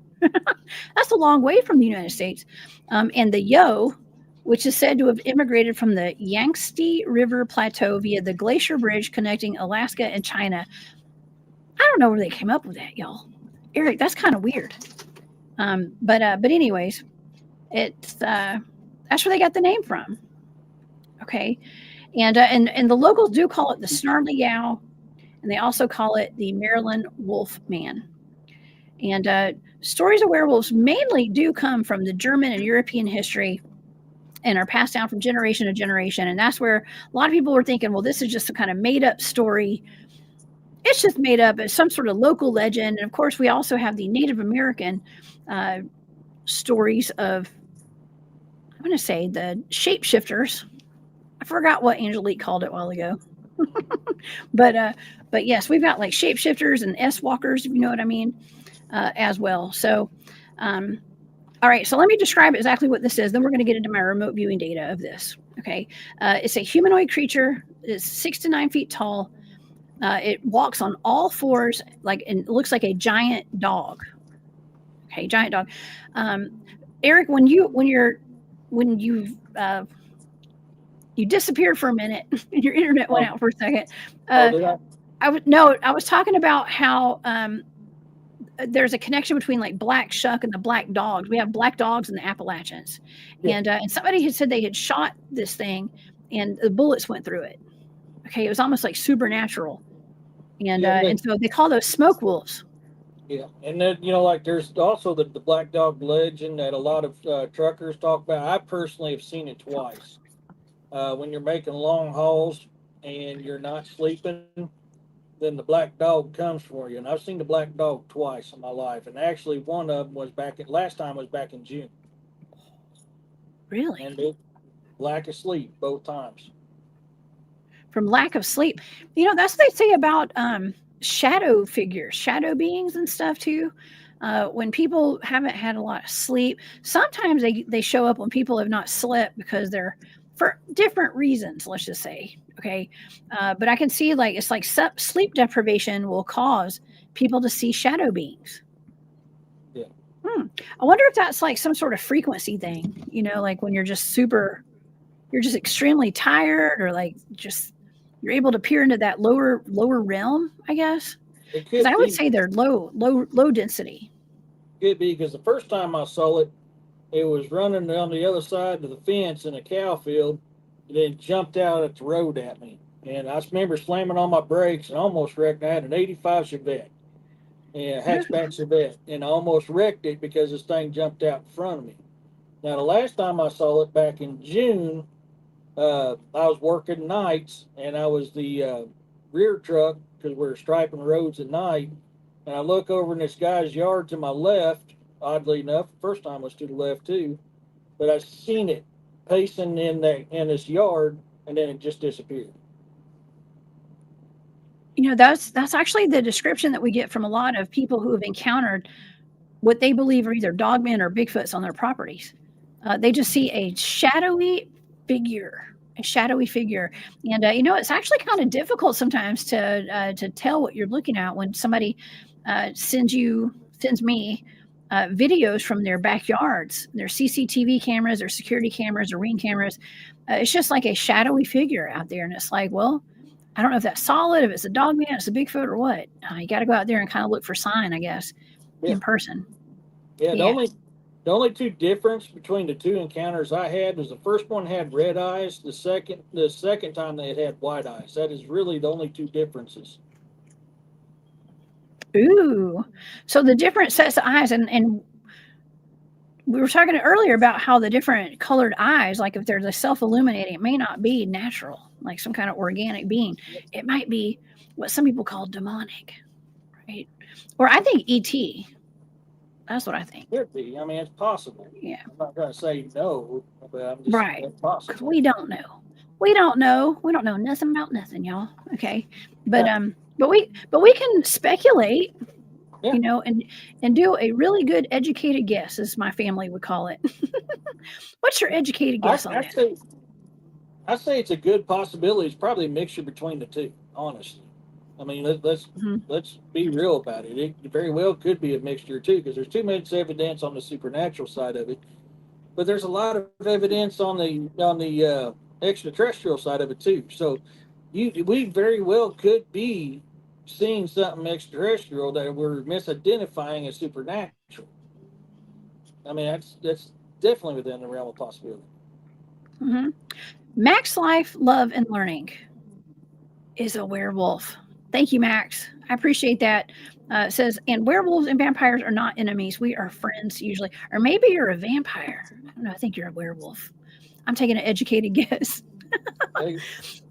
That's a long way from the United States. And the Yo, which is said to have immigrated from the Yangtze River Plateau via the glacier bridge connecting Alaska and China. I don't know where they came up with that, y'all. Eric, that's kind of weird. But anyways, it's that's where they got the name from. Okay, and the locals do call it the Snarly Yow, and they also call it the Maryland Wolfman. And stories of werewolves mainly do come from the German and European history and are passed down from generation to generation. And that's where a lot of people were thinking, well, this is just a kind of made up story. It's just made up as some sort of local legend. And of course, we also have the Native American stories of, I'm going to say, the shapeshifters. I forgot what Angelique called it a while ago. But yes, we've got like shapeshifters and S-walkers, if you know what I mean, as well. So, all right, so let me describe exactly what this is. Then we're going to get into my remote viewing data of this. Okay, it's a humanoid creature. It's 6 to 9 feet tall. It walks on all fours, and it looks like a giant dog. Okay, giant dog. Eric, when you disappeared for a minute and your internet went out for a second. I was talking about how there's a connection between like black shuck and the black dogs. We have black dogs in the Appalachians, and somebody had said they had shot this thing, and the bullets went through it. Okay, it was almost like supernatural, and so they call those smoke wolves. Yeah, and then like there's also the black dog legend that a lot of truckers talk about. I personally have seen it twice. When you're making long hauls and you're not sleeping, then the black dog comes for you. And I've seen the black dog twice in my life. And actually one of them was last time was back in June. Really? And it lack of sleep both times. From lack of sleep. That's what they say about shadow figures, shadow beings and stuff too. when people haven't had a lot of sleep. Sometimes they show up when people have not slept because they're for different reasons, let's just say. Okay. But I can see like it's like sleep deprivation will cause people to see shadow beings. Yeah. I wonder if that's like some sort of frequency thing, like when you're just extremely tired, or like just you're able to peer into that lower realm, I guess. It Because could I would be. say they're low density. Could be because the first time I saw it, it was running on the other side of the fence in a cow field, and then jumped out at the road at me. And I remember slamming on my brakes and almost wrecked. I had an '85 Chevette, and hatchback Chevette, and I almost wrecked it because this thing jumped out in front of me. Now, the last time I saw it back in June, I was working nights, and I was the rear truck because we were striping roads at night. And I look over in this guy's yard to my left. Oddly enough, the first time was to the left too, but I seen it pacing in this yard, and then it just disappeared. That's actually the description that we get from a lot of people who have encountered what they believe are either dogmen or Bigfoots on their properties. They just see a shadowy figure, and it's actually kind of difficult sometimes to tell what you're looking at when somebody sends me videos from their backyards, their CCTV cameras, or security cameras, or ring cameras. It's just like a shadowy figure out there, and it's like, well, I don't know if that's solid, if it's a dogman, it's a Bigfoot, or what. You got to go out there and kind of look for sign, I guess, in person. Yeah, the only two difference between the two encounters I had was the first one had red eyes. The second time they had white eyes. That is really the only two differences. Ooh, so the different sets of eyes, and we were talking earlier about how the different colored eyes, like if they're the self-illuminating, it may not be natural, like some kind of organic being. It might be what some people call demonic, right? Or I think ET. That's what I think. Could be. I mean, it's possible. Yeah. I'm not going to say no, but I'm just right. it's possible. Because we don't know. We don't know nothing about nothing, y'all. Okay. But we can speculate, Yeah. and do a really good educated guess, as my family would call it. What's your educated guess on that? I say it's a good possibility. It's probably a mixture between the two, honestly. I mean, let's be real about it. It very well could be a mixture too, because there's too much evidence on the supernatural side of it, but there's a lot of evidence on the extraterrestrial side of it too. So we very well could be seeing something extraterrestrial that we're misidentifying as supernatural. I mean, that's definitely within the realm of possibility. Mm-hmm. Max Life, Love, and Learning is a werewolf. Thank you, Max. I appreciate that. It says, and werewolves and vampires are not enemies. We are friends usually. Or maybe you're a vampire. I don't know. I think you're a werewolf. I'm taking an educated guess.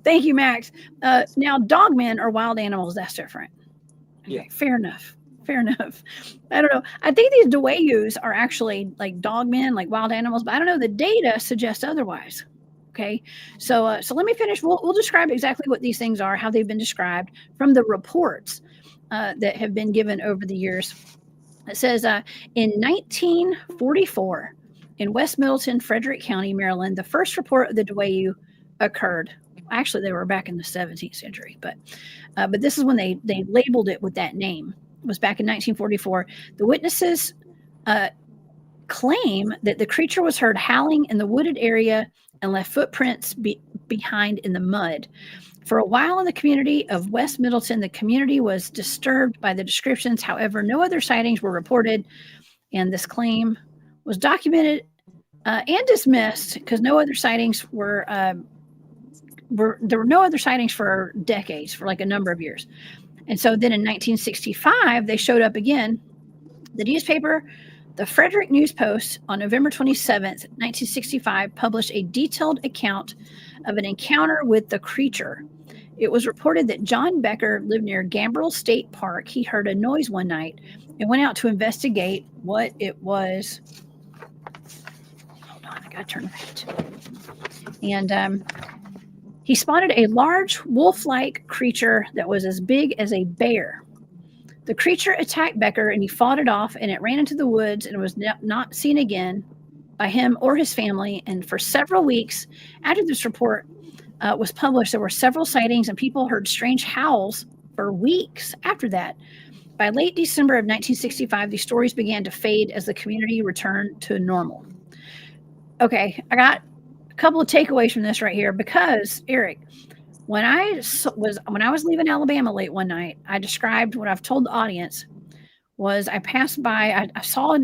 Thank you, Max. Now, dogmen are wild animals. That's different. Okay, yeah. Fair enough. I don't know. I think these Dwayyos are actually like dogmen, like wild animals, but I don't know. The data suggests otherwise. Okay, so let me finish. We'll describe exactly what these things are, how they've been described from the reports that have been given over the years. It says in 1944, in West Middleton, Frederick County, Maryland, the first report of the Dwayyo occurred. Actually, they were back in the 17th century, but this is when they labeled it with that name. It was back in 1944. The witnesses claim that the creature was heard howling in the wooded area and left footprints behind in the mud. For a while in the community of West Middleton, the community was disturbed by the descriptions. However, no other sightings were reported, and this claim was documented and dismissed because no other sightings were there were no other sightings for decades, for like a number of years. And so then in 1965, they showed up again. The newspaper, the Frederick News Post, on November 27th, 1965, published a detailed account of an encounter with the creature. It was reported that John Becker lived near Gambrel State Park. He heard a noise one night and went out to investigate what it was. Hold on, I got to turn right. And he spotted a large wolf-like creature that was as big as a bear. The creature attacked Becker and he fought it off, and it ran into the woods and was not seen again by him or his family. And for several weeks after this report was published, there were several sightings and people heard strange howls for weeks after that. By late December of 1965, these stories began to fade as the community returned to normal. Okay, I got a couple of takeaways from this right here because, Eric, when I was leaving Alabama late one night, I described what I've told the audience was I passed by, I saw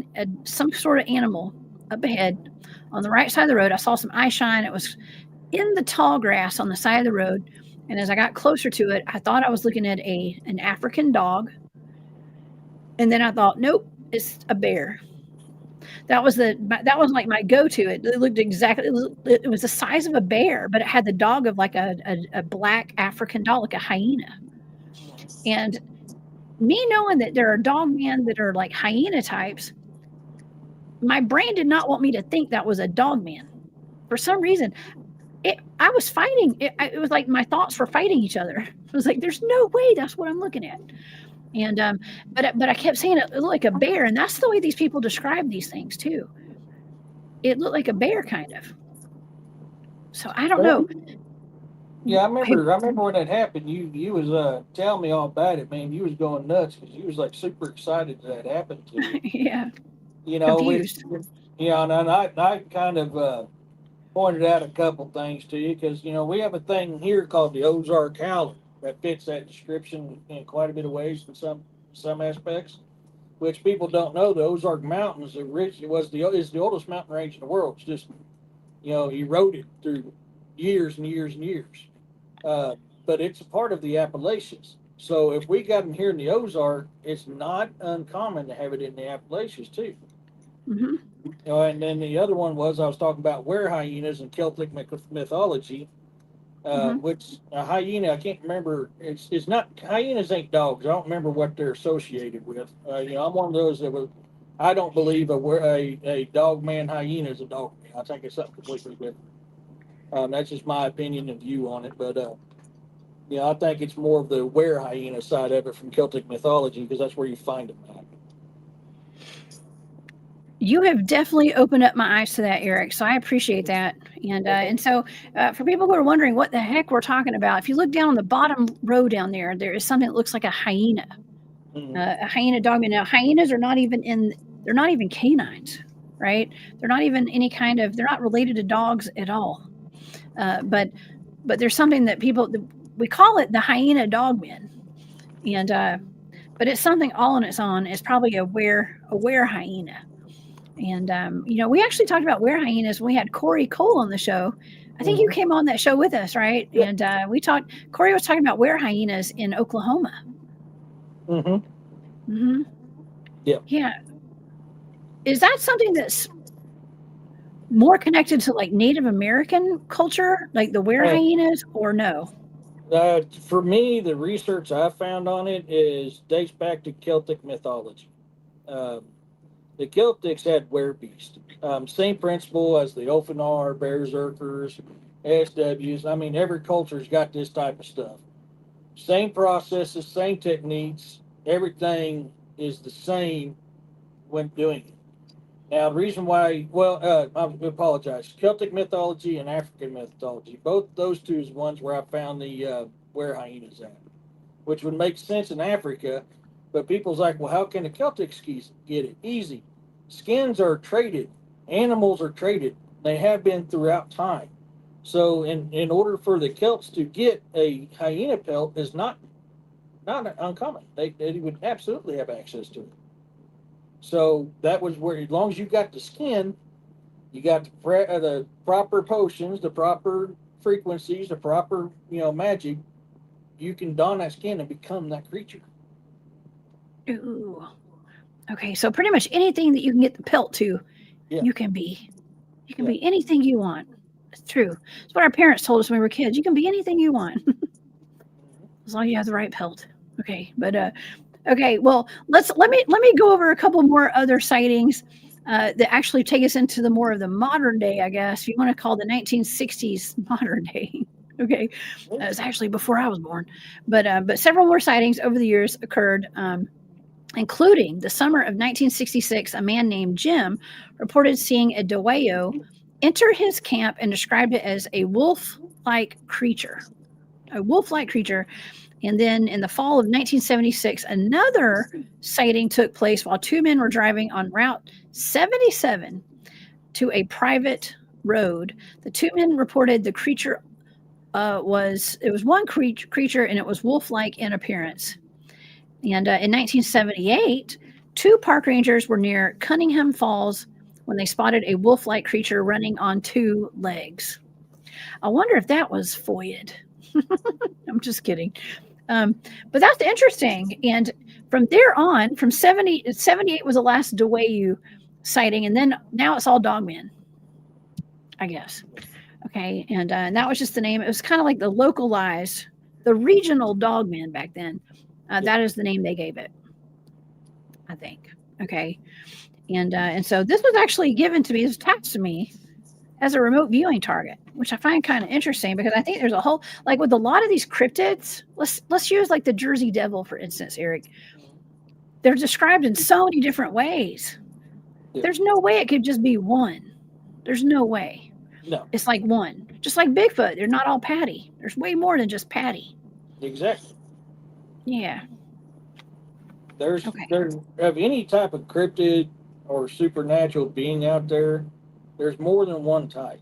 some sort of animal up ahead on the right side of the road. I saw some eye shine. It was in the tall grass on the side of the road. And as I got closer to it, I thought I was looking at an African dog. And then I thought, nope, it's a bear. That was like my go-to. It looked exactly, it was the size of a bear, but it had the dog of like a black African dog, like a hyena. And me knowing that there are dogmen that are like hyena types, my brain did not want me to think that was a dogman. For some reason, I was fighting. It was like my thoughts were fighting each other. It was like, there's no way that's what I'm looking at. And but I kept saying it looked like a bear, and that's the way these people describe these things too. It looked like a bear, kind of. So I don't know. Yeah, I remember when that happened. You was telling me all about it, man. You was going nuts because you was like super excited that happened to you. Yeah. You know, Confused. and I kind of pointed out a couple things to you because we have a thing here called the Ozark Howler that fits that description in quite a bit of ways in some aspects, which people don't know. The Ozark Mountains is the oldest mountain range in the world. It's just eroded through years and years and years, but it's a part of the Appalachians. So if we got them here in the Ozark, it's not uncommon to have it in the Appalachians too. Mm-hmm. And then the other one was I was talking about were hyenas in Celtic mythology. Which a hyena, I can't remember. It's not, hyenas ain't dogs. I don't remember what they're associated with. I'm one of those that I don't believe a dog man hyena is a dog man. I think it's something completely different. That's just my opinion and view on it. But I think it's more of the were hyena side of it from Celtic mythology because that's where you find them at. You have definitely opened up my eyes to that, Eric. So I appreciate that. And so for people who are wondering what the heck we're talking about, if you look down on the bottom row down there, there is something that looks like a hyena, a hyena dogman. Now, hyenas are they're not even canines, right? They're not even they're not related to dogs at all. But there's something that we call it the hyena dogman. And, but it's something all on its own. It's probably a were hyena. And, we actually talked about were hyenas when we had Corey Cole on the show. I think you came on that show with us, right? Yeah. And Corey was talking about were hyenas in Oklahoma. Mm-hmm. Mm-hmm. Yeah. Yeah. Is that something that's more connected to like Native American culture, like the were hyenas, or no? For me, the research I found on it dates back to Celtic mythology. The Celtics had werebeast. Same principle as the Ofanar, Berserkers, SWs. I mean, every culture's got this type of stuff. Same processes, same techniques. Everything is the same when doing it. Now, the reason why, I apologize. Celtic mythology and African mythology, both those two is ones where I found the were hyenas at, which would make sense in Africa. But people's like, well, how can the Celtics get it? Easy. Skins are traded. Animals are traded. They have been throughout time. So in order for the Celts to get a hyena pelt is not uncommon. They would absolutely have access to it. So that was where, as long as you got the skin, you got the proper potions, the proper frequencies, the proper magic, you can don that skin and become that creature. Ooh. Okay, so pretty much anything that you can get the pelt to, you can be. You can be anything you want. It's true. It's what our parents told us when we were kids. You can be anything you want, as long as you have the right pelt. Okay, but okay. Well, let me go over a couple more other sightings that actually take us into the more of the modern day, I guess, if you want to call the 1960s modern day. Okay, it was actually before I was born, but several more sightings over the years occurred. including the summer of 1966. A man named Jim reported seeing a Dwayyo enter his camp and described it as a wolf-like creature. A wolf-like creature. And then in the fall of 1976, another sighting took place while two men were driving on Route 77 to a private road. The two men reported the creature was one creature, and it was wolf-like in appearance. And in 1978, two park rangers were near Cunningham Falls when they spotted a wolf-like creature running on two legs. I wonder if that was foyed. I'm just kidding. But that's interesting. And from there on, from 78 was the last Dwayyo sighting, and then now it's all Dogman, I guess. Okay, and that was just the name. It was kind of like the localized, the regional Dogman back then. That is the name they gave it, I think. Okay, and so this was actually given to me, it was attached to me as a remote viewing target, which I find kind of interesting because I think there's a whole, like with a lot of these cryptids, let's use like the Jersey Devil, for instance, Eric. They're described in so many different ways. Yeah. There's no way it could just be one. There's no way. No. It's like one. Just like Bigfoot, they're not all Patty. There's way more than just Patty. Exactly. Yeah. There's of any type of cryptid or supernatural being out there, there's more than one type.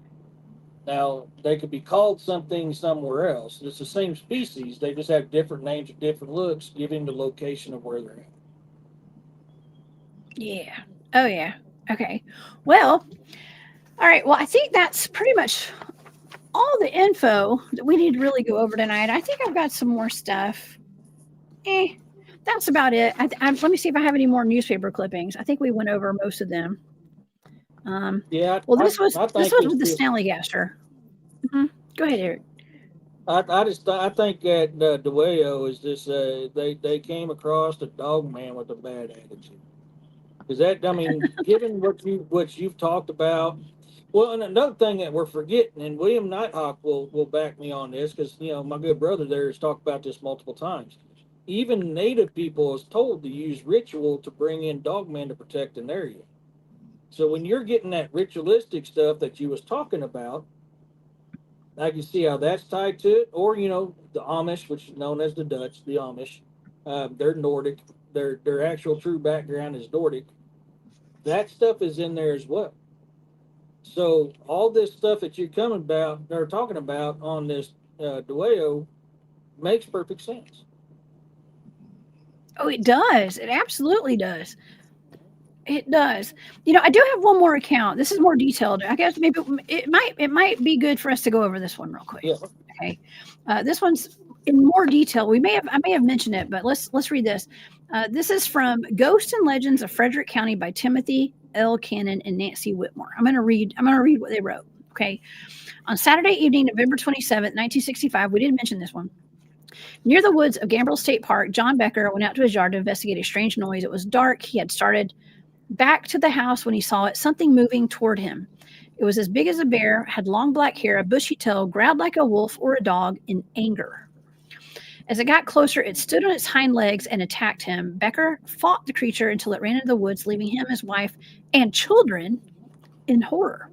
Now, they could be called something somewhere else. It's the same species. They just have different names or different looks, giving the location of where they're at. Yeah. Oh, yeah. Okay. Well, all right. Well, I think that's pretty much all the info that we need to really go over tonight. I think I've got some more stuff. That's about it. Let me see if I have any more newspaper clippings. I think we went over most of them. Yeah. Well, this was with the Snarly Yow. Mm-hmm. Go ahead, Eric. I think that Dwayyo is this. They came across the Dogman with a bad attitude. Is that? I mean, given what you've talked about. Well, and another thing that we're forgetting, and William Nighthawk will back me on this because my good brother there has talked about this multiple times. Even Native people is told to use ritual to bring in Dogmen to protect an area. So when you're getting that ritualistic stuff that you was talking about, I can see how that's tied to it. Or the Amish, which is known as the Dutch, the Amish, they're Nordic. Their actual true background is Nordic. That stuff is in there as well. So all this stuff that you're talking about on this Dwayyo makes perfect sense. Oh, it does. It absolutely does. It does. I do have one more account. This is more detailed. I guess maybe it might be good for us to go over this one real quick. Yeah. Okay. This one's in more detail. I may have mentioned it, but let's read this. This is from Ghosts and Legends of Frederick County by Timothy L. Cannon and Nancy Whitmore. I'm gonna read what they wrote. Okay. On Saturday evening, November 27th, 1965, we didn't mention this one. Near the woods of Gambrill State Park, John Becker went out to his yard to investigate a strange noise. It was dark. He had started back to the house when he saw it, something moving toward him. It was as big as a bear, had long black hair, a bushy tail, growled like a wolf or a dog in anger. As it got closer, it stood on its hind legs and attacked him. Becker fought the creature until it ran into the woods, leaving him, his wife, and children in horror.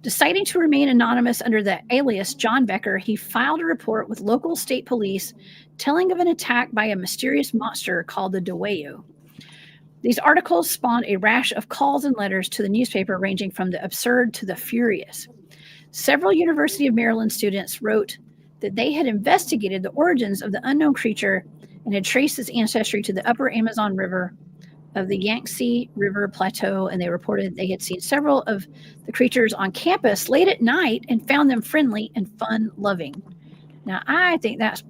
Deciding to remain anonymous under the alias John Becker, he filed a report with local state police telling of an attack by a mysterious monster called the Dwayyo. These articles spawned a rash of calls and letters to the newspaper ranging from the absurd to the furious. Several University of Maryland students wrote that they had investigated the origins of the unknown creature and had traced its ancestry to the upper Amazon River of the Yangtze River Plateau, and they reported they had seen several of the creatures on campus late at night and found them friendly and fun-loving. Now, I think that's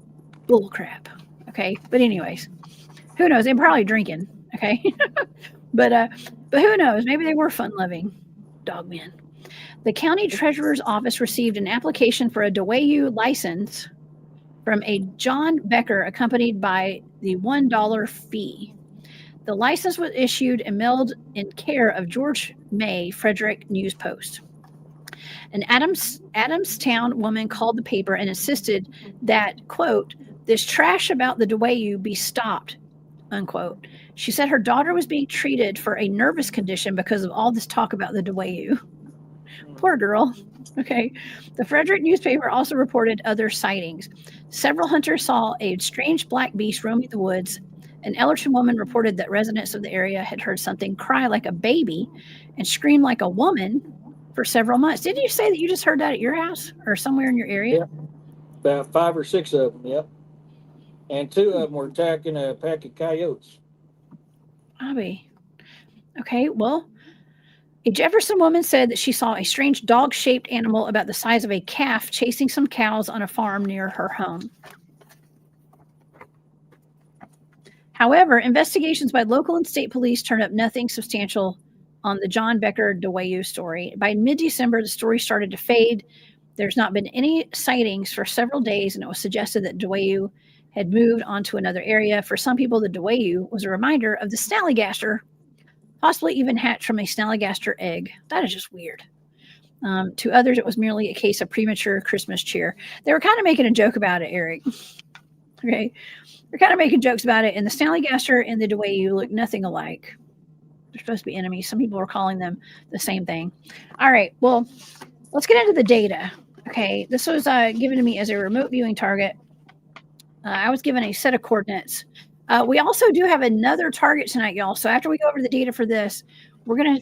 bullcrap, okay? But anyways, who knows? They're probably drinking, okay? but who knows? Maybe they were fun-loving dogmen. The county treasurer's office received an application for a Dwayyo license from a John Becker accompanied by the $1 fee. The license was issued and mailed in care of George May, Frederick News Post. An Adamstown woman called the paper and insisted that, quote, this trash about the Dwayyo be stopped, unquote. She said her daughter was being treated for a nervous condition because of all this talk about the Dwayyo. Poor girl. Okay. The Frederick newspaper also reported other sightings. Several hunters saw a strange black beast roaming the woods. An Ellerton woman reported that residents of the area had heard something cry like a baby and scream like a woman for several months. Didn't you say that you just heard that at your house or somewhere in your area? Yeah. About 5 or 6 of them, yep. And 2 of them were attacking a pack of coyotes. Abby. Okay, well, a Jefferson woman said that she saw a strange dog-shaped animal about the size of a calf chasing some cows on a farm near her home. However, investigations by local and state police turned up nothing substantial on the John Becker Dwayyo story. By mid-December, the story started to fade. There's not been any sightings for several days, and it was suggested that Dwayyo had moved on to another area. For some people, the Dwayyo was a reminder of the snallygaster, possibly even hatched from a snallygaster egg. That is just weird. To others, it was merely a case of premature Christmas cheer. They were kind of making a joke about it, Eric. Okay. They're kind of making jokes about it, and the snallygaster and the Dwayyo look nothing alike. They're supposed to be enemies. Some people are calling them the same thing. All right. Well, let's get into the data. Okay. This was given to me as a remote viewing target. I was given a set of coordinates. We also do have another target tonight, y'all. So after we go over the data for this, we're gonna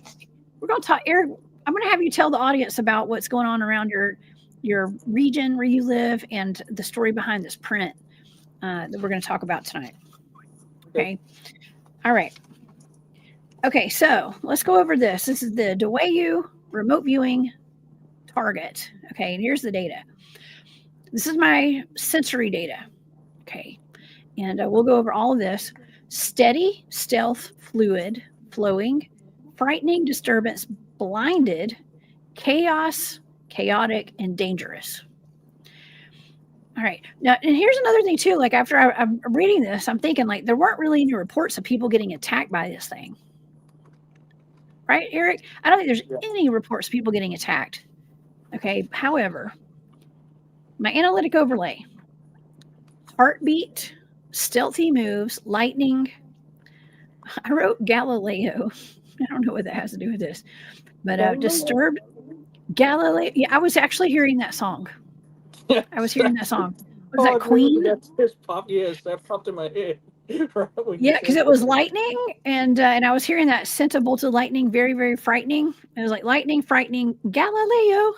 talk. Eric, I'm gonna have you tell the audience about what's going on around your region where you live and the story behind this print that we're going to talk about tonight. Okay. All right. Okay. So let's go over this. This is the Dwayyo remote viewing target. Okay. And here's the data. This is my sensory data. Okay. And we'll go over all of this. Steady, stealth, fluid, flowing, frightening, disturbance, blinded, chaos, chaotic, and dangerous. All right. Now, and here's another thing too. Like after I'm reading this, I'm thinking like there weren't really any reports of people getting attacked by this thing. Right, Eric? I don't think there's any reports of people getting attacked. Okay. However, my analytic overlay, heartbeat, stealthy moves, lightning. I wrote Galileo. I don't know what that has to do with this, but disturbed Galileo. Yeah, I was actually hearing that song. I was hearing that song. Was that Queen? Yes, that popped in my head. Yeah, because it was lightning, and I was hearing that scent of bolted lightning, very, very frightening. It was like lightning, frightening, Galileo.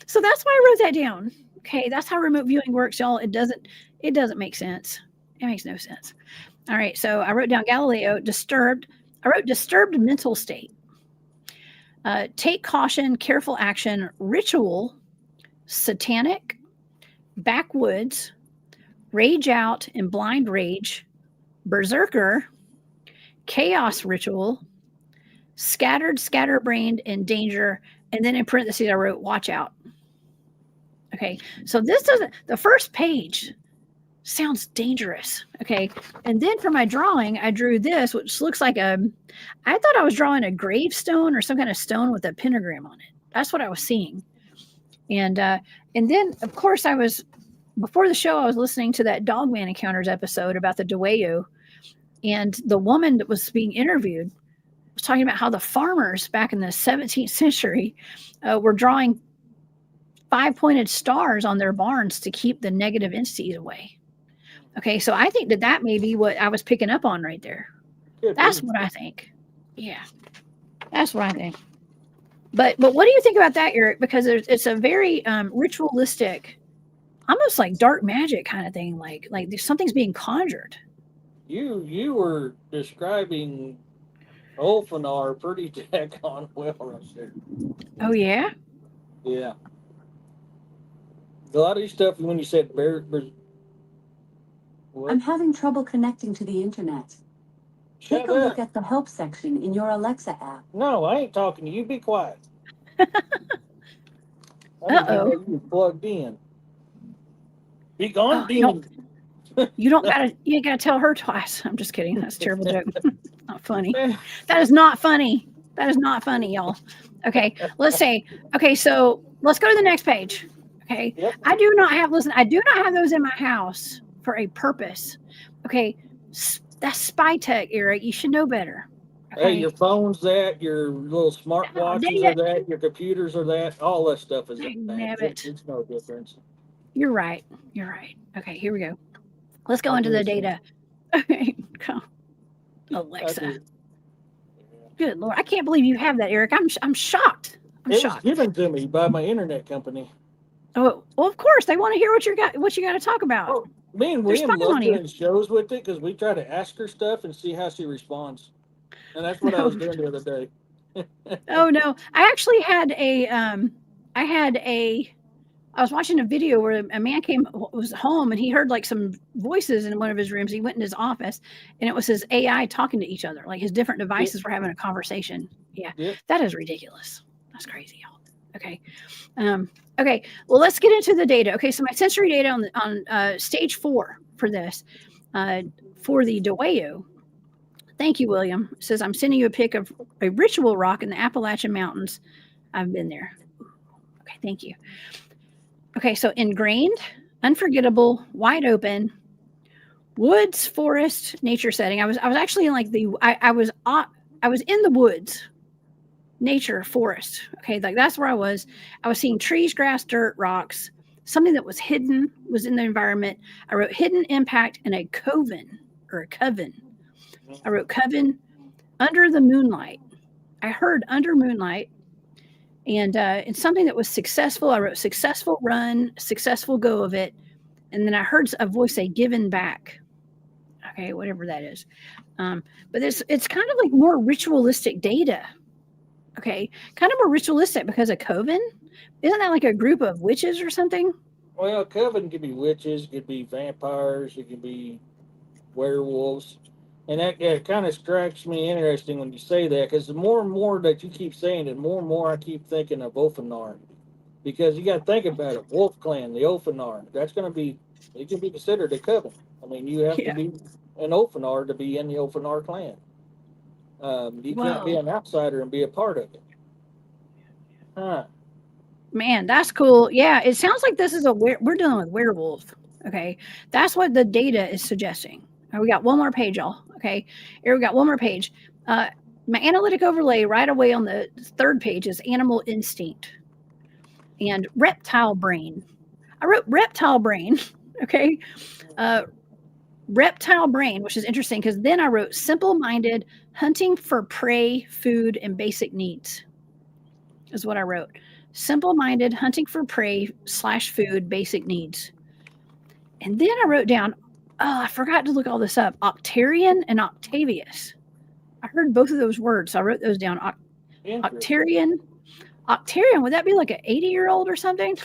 So that's why I wrote that down. Okay, that's how remote viewing works, y'all. It doesn't make sense. It makes no sense. All right, so I wrote down Galileo, disturbed. I wrote disturbed mental state. Take caution, careful action, ritual, satanic, backwoods, rage out and blind rage, berserker, chaos ritual, scattered, scatterbrained, and danger. And then in parentheses, I wrote watch out. Okay, so this doesn't, the first page sounds dangerous. Okay, and then for my drawing, I drew this, which looks like I thought I was drawing a gravestone or some kind of stone with a pentagram on it. That's what I was seeing. And then, of course, before the show, I was listening to that Dogman Encounters episode about the Dwayyo, and the woman that was being interviewed was talking about how the farmers back in the 17th century were drawing 5-pointed stars on their barns to keep the negative entities away. Okay, so I think that may be what I was picking up on right there. That's what I think. Yeah, that's what I think. But what do you think about that, Eric? Because it's a very ritualistic, almost like dark magic kind of thing. Like something's being conjured. You were describing Ulfanar pretty daggone well right there. Oh yeah. Yeah. A lot of these stuff when you said I'm having trouble connecting to the internet. Take a look at the help section in your Alexa app. No, I ain't talking to you. Be quiet. Uh-oh. You plugged in. Be gone, demon. You ain't gotta tell her twice. I'm just kidding. That's a terrible joke. Not funny. That is not funny. That is not funny, y'all. Okay, let's say. Okay, so let's go to the next page. Okay, yep. I do not have those in my house for a purpose. Okay, That's spy tech, Eric. You should know better. Hey, your phone's that, your little smartwatches dang are that, your computers are that, all that stuff is that. Damn it. It's no difference. You're right. You're right. Okay, here we go. Let's go into the data. Okay, go. Alexa. Good Lord. I can't believe you have that, Eric. I'm shocked. It was given to me by my internet company. Oh, well, of course. They want to hear what you got to talk about. Oh, me and William love doing shows with it because we try to ask her stuff and see how she responds. And that's what I was doing the other day. Oh no. I actually had I was watching a video where a man was home and he heard like some voices in one of his rooms. He went in his office and it was his AI talking to each other. Like his different devices were having a conversation. Yeah. That is ridiculous. That's crazy, y'all. Okay. Okay. Well, let's get into the data. Okay. So my sensory data on stage 4 for this, for the Dwayyo. Thank you, William. It says, I'm sending you a pic of a ritual rock in the Appalachian Mountains. I've been there. Okay. Thank you. Okay. So ingrained, unforgettable, wide open, woods, forest, nature setting. I was actually in like I was in the woods, nature, forest. Okay. Like that's where I was seeing trees, grass, dirt, rocks, something that was hidden was in the environment. I wrote hidden impact in a coven or a coven. I wrote coven under the moonlight. I heard under moonlight and something that was successful. I wrote successful run, successful go of it. And then I heard a voice say given back. Okay. Whatever that is. But it's kind of like more ritualistic data. Okay. Kind of more ritualistic because a coven, isn't that like a group of witches or something? Well, a coven could be witches, it could be vampires, it could be werewolves. And that kind of strikes me interesting when you say that, because the more and more that you keep saying it, more and more I keep thinking of Wolfenar. Because you got to think about it, Wolf Clan, the Wolfenar, that's going to be, it can be considered a coven. I mean, you have to be an Wolfenar to be in the Wolfenar clan. You can't be an outsider and be a part of it. Huh. Man, that's cool. Yeah, it sounds like this is we're dealing with werewolf. Okay, that's what the data is suggesting. Right, we got one more page, y'all. Okay, here we got one more page. My analytic overlay right away on the 3rd page is animal instinct and reptile brain. I wrote reptile brain. Okay, reptile brain, which is interesting because then I wrote simple-minded, hunting for prey, food, and basic needs. Is what I wrote. Simple-minded, hunting for prey / food, basic needs. And then I wrote down, I forgot to look all this up, Octarian and Octavius. I heard both of those words, so I wrote those down. Octarian, would that be like an 80-year-old or something?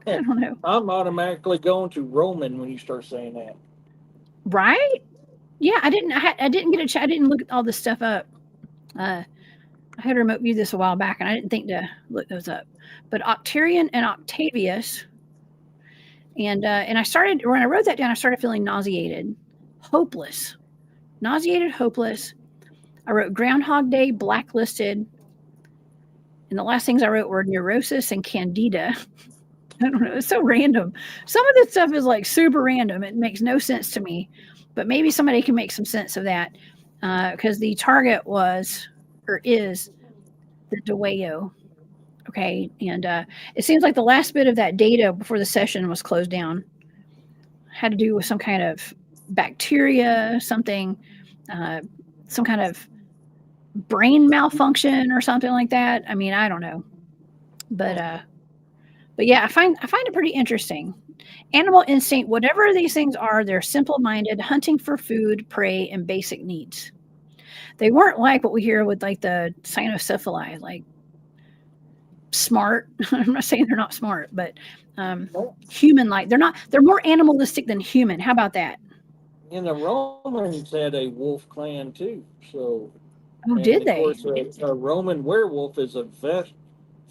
I don't know. I'm automatically going to Roman when you start saying that. Right? Yeah, I didn't get a chance. I didn't look all this stuff up. I had remote viewed this a while back, and I didn't think to look those up. But Octarian and Octavius, and I started, when I wrote that down, I started feeling nauseated, hopeless. Nauseated, hopeless. I wrote Groundhog Day, blacklisted. And the last things I wrote were neurosis and candida. I don't know. It's so random. Some of this stuff is like super random. It makes no sense to me. But maybe somebody can make some sense of that. Because the target was, or is, the Dwayyo. Okay. And it seems like the last bit of that data before the session was closed down had to do with some kind of bacteria, something, some kind of brain malfunction or something like that. I mean, I don't know. But yeah, I find it pretty interesting. Animal instinct, whatever these things are, they're simple-minded, hunting for food, prey, and basic needs. They weren't like what we hear with like the cynocephali, like smart. I'm not saying they're not smart, but human-like. They're more animalistic than human. How about that? And the Romans had a wolf clan too. So, did they? Of course, a Roman werewolf is a Varselpi,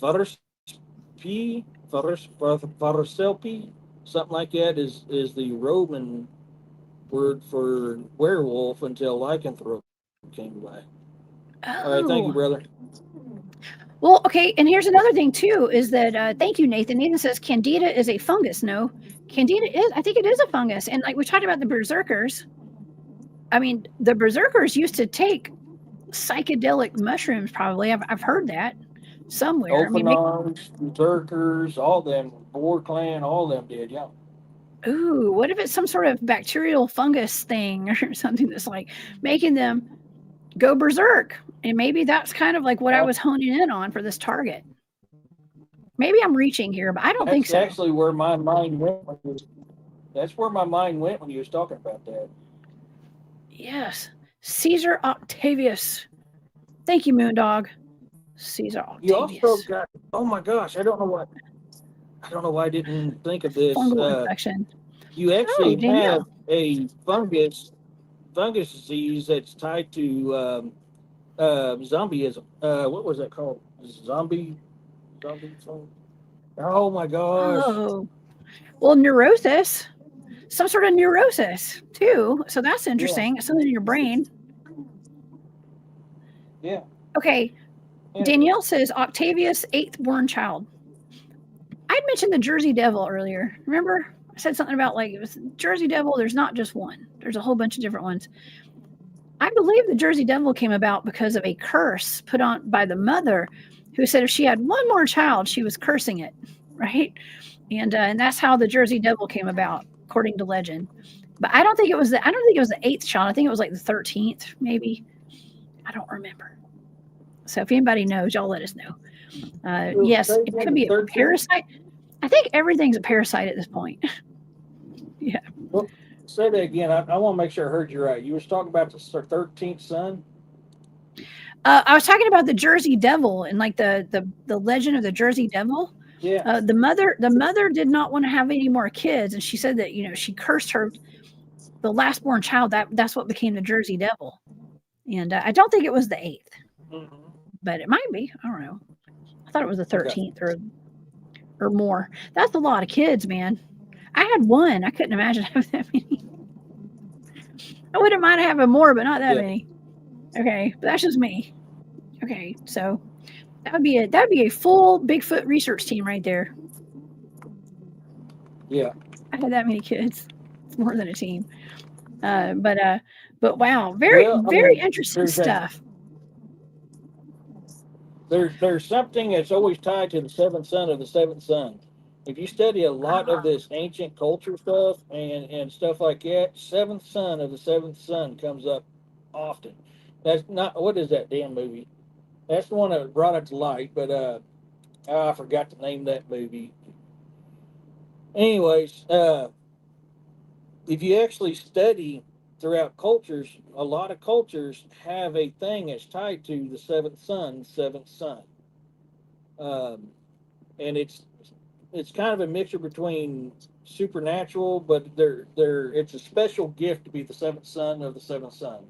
something like that is the Roman word for werewolf until lycanthrope came by. All right, thank you, brother. Well, okay, and here's another thing too, is that thank you, Nathan. Nathan says Candida is a fungus. No, Candida is, I think it is a fungus. And like we talked about the berserkers, I mean, the berserkers used to take psychedelic mushrooms. Probably, I've heard that somewhere. I Open mean, arms, berserkers, all them, Boar Clan, all them did, yeah. ooh, what if it's some sort of bacterial fungus thing or something that's like making them go berserk? And maybe that's kind of like what I was honing in on for this target. Maybe I'm reaching here, but I don't think That's so. actually where my mind went. That's where my mind went when you was talking about that. Yes. Caesar Octavius. Thank you, Moondog. Caesar You Octavius. also got, oh my gosh, I don't know why I didn't think of this. Fungal infection. You actually Danielle. have a fungus disease that's tied to zombieism. What was that called? Zombie. Oh my gosh. Oh. Well, neurosis. Some sort of neurosis, too. So that's interesting. It's something in your brain. Yeah. Okay. Yeah. Danielle says Octavius' eighth born child. I'd mentioned the Jersey Devil earlier. Remember? I said something about like it was Jersey Devil. There's not just one. There's a whole bunch of different ones. I believe the Jersey Devil came about because of a curse put on by the mother, who said if she had one more child, she was cursing it, right? And that's how the Jersey Devil came about, according to legend. But I don't think it was the eighth child. I think it was like the 13th, maybe. I don't remember. So if anybody knows, y'all let us know. Yes, it could be a parasite. I think everything's a parasite at this point. Yeah. Well, say that again. I want to make sure I heard you right. You was talking about the 13th son? I was talking about the Jersey Devil and like the legend of the Jersey Devil. Yeah. The mother did not want to have any more kids, and she said that she cursed the last born child. That's what became the Jersey Devil. And I don't think it was the 8th, but it might be. I don't know. I thought it was the 13th or more. That's a lot of kids, man. I had one. I couldn't imagine having that many. I wouldn't mind having more, but not that many. Okay, but that's just me. Okay, so that would be a full Bigfoot research team right there. Yeah. I had that many kids. It's more than a team. But wow, very interesting stuff. There's something that's always tied to the seventh son of the seventh son. If you study a lot of this ancient culture stuff and stuff like that, seventh son of the seventh son comes up often. That's not, what is that damn movie? That's the one that brought it to light, but I forgot to name that movie. Anyways, if you actually study throughout cultures, a lot of cultures have a thing that's tied to the seventh son, and it's kind of a mixture between supernatural, but it's a special gift to be the seventh son of the seventh son.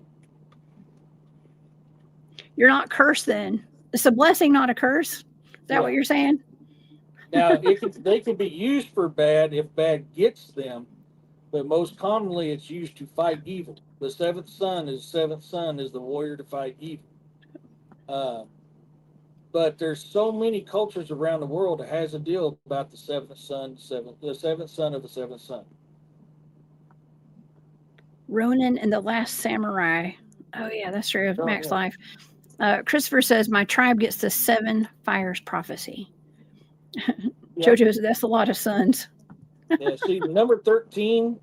You're not cursed then. It's a blessing, not a curse. Is that what you're saying? Now, they can be used for bad if bad gets them, but most commonly it's used to fight evil. The seventh son is the warrior to fight evil. But there's so many cultures around the world that has a deal about the seventh son of the seventh son. Ronan and the Last Samurai. Oh yeah, that's true. Of Max Life. Christopher says my tribe gets the 7 fires prophecy. JoJo's, that's a lot of sons. Yeah, see, number 13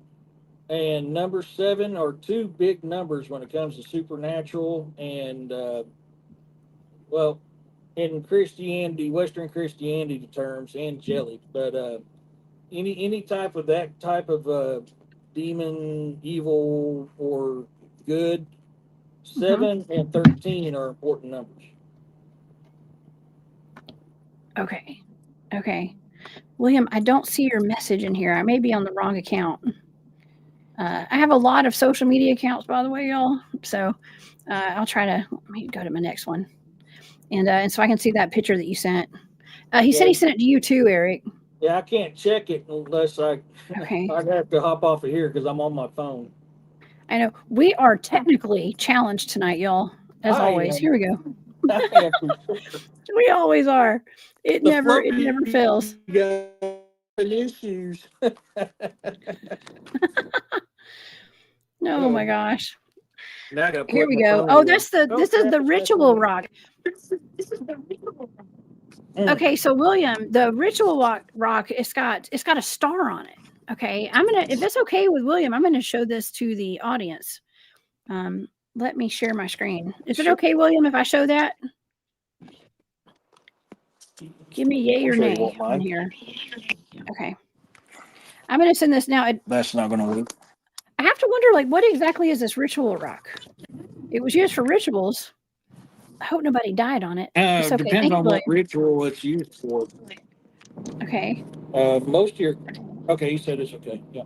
and number 7 are two big numbers when it comes to supernatural and well, in Christianity, Western Christianity terms, angelic, but any type of that type of demon, evil, or good, 7 and 13 are important numbers. Okay. William, I don't see your message in here. I may be on the wrong account. I have a lot of social media accounts, by the way, y'all. So I'll try to let me go to my next one. And so I can see that picture that you sent. He said he sent it to you too, Eric. Yeah, I can't check it unless I'd have to hop off of here because I'm on my phone. I know. We are technically challenged tonight, y'all. As always. Here we go. We always are. It never fails. Issues. Oh my gosh. Now I gotta Here put we my go. phone Oh, away. this is the That's ritual it. rock. Mm. Okay, so William, the ritual rock, it's got a star on it. Okay, if it's okay with William, I'm gonna show this to the audience. Let me share my screen. Is it Sure. okay, William, if I show that? Give me yay or I'm sure you nay won't on mind. here. Okay, I'm gonna send this now. That's not gonna work. I have to wonder, like, what exactly is this ritual rock? It was used for rituals. I hope nobody died on it. It's okay. Depends Thank you, on William. what ritual it's used for. Okay. Most of your. Okay, he said it's okay. Yeah,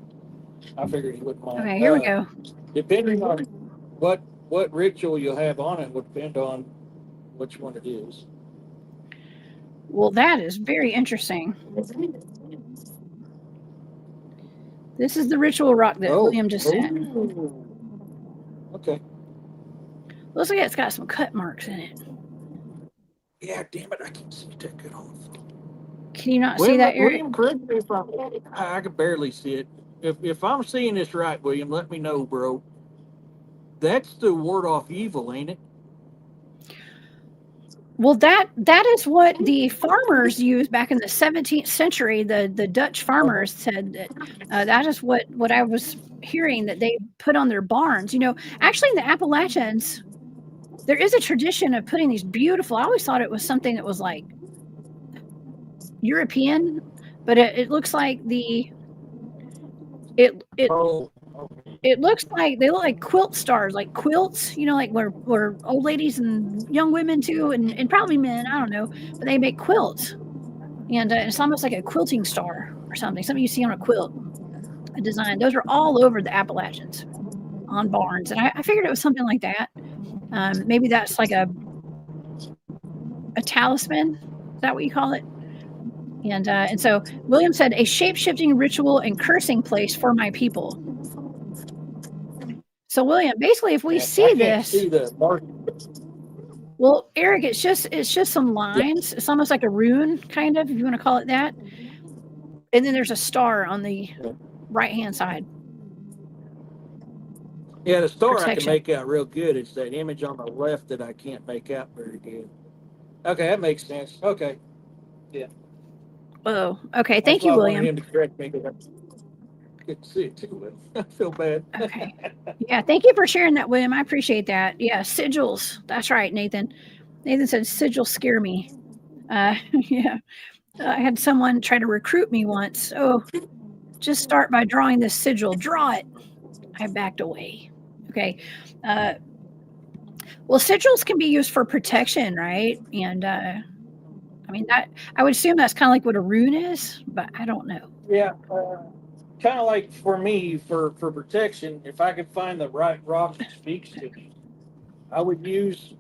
I figured he wouldn't mind. Okay, here we go. Depending on what ritual you have on it would depend on which one it is. Well, that is very interesting. This is the ritual rock that William just sent. Okay. Looks like it's got some cut marks in it. Yeah, damn it, I can't see it that good off. Can you not see that, Eric? William, correct me if I can barely see it. If I'm seeing this right, William, let me know, bro. That's to ward off evil, ain't it? Well, that is what the farmers used back in the 17th century. The Dutch farmers said that that is what I was hearing that they put on their barns. You know, actually in the Appalachians, there is a tradition of putting these beautiful. I always thought it was something that was like European, but it looks like it looks like they look like quilt stars, like quilts, you know, like where old ladies and young women too, and probably men, I don't know, but they make quilts, and it's almost like a quilting star or something you see on a quilt, a design. Those are all over the Appalachians on barns, and I figured it was something like that. Maybe that's like a talisman. Is that what you call it? And so William said, a shape-shifting ritual and cursing place for my people. So William, basically, if we see this, see the mark. Well, Eric, it's just some lines. Yeah. It's almost like a rune, kind of, if you want to call it that. And then there's a star on the right-hand side. Yeah, the star Protection. I can make out real good. It's that image on the left that I can't make out very good. Okay, that makes sense. Okay. Yeah. Oh, okay. Thank you, William. I wanted him to correct me because I couldn't see it too well. I feel bad. Okay. Yeah, thank you for sharing that, William. I appreciate that. Yeah, sigils. That's right, Nathan. Nathan said sigils scare me. Yeah. I had someone try to recruit me once. Oh, just start by drawing this sigil. Draw it. I backed away. Okay. Well, sigils can be used for protection, right? And I mean, that I would assume that's kind of like what a rune is, but I don't know. Yeah. Kind of like for me, for protection, if I could find the right rock that speaks to me, I would use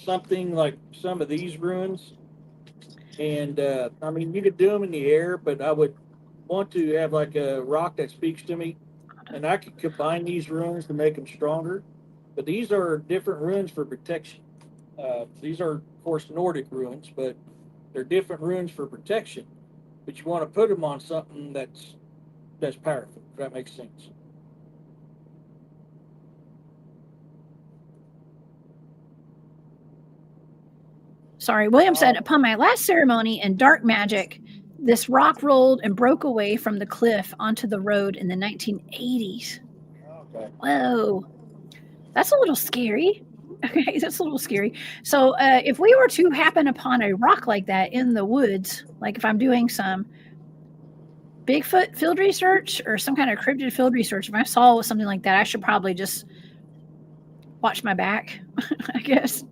something like some of these runes. And I mean, you could do them in the air, but I would want to have like a rock that speaks to me. And I could combine these runes to make them stronger. But these are different runes for protection. These are, of course, Nordic runes, but they're different runes for protection. But you want to put them on something that's powerful, if that makes sense. Sorry, William said, upon my last ceremony in dark magic, this rock rolled and broke away from the cliff onto the road in the 1980s. Okay. Whoa. That's a little scary. Okay, that's a little scary. So if we were to happen upon a rock like that in the woods, like if I'm doing some Bigfoot field research or some kind of cryptid field research, if I saw something like that, I should probably just watch my back, I guess.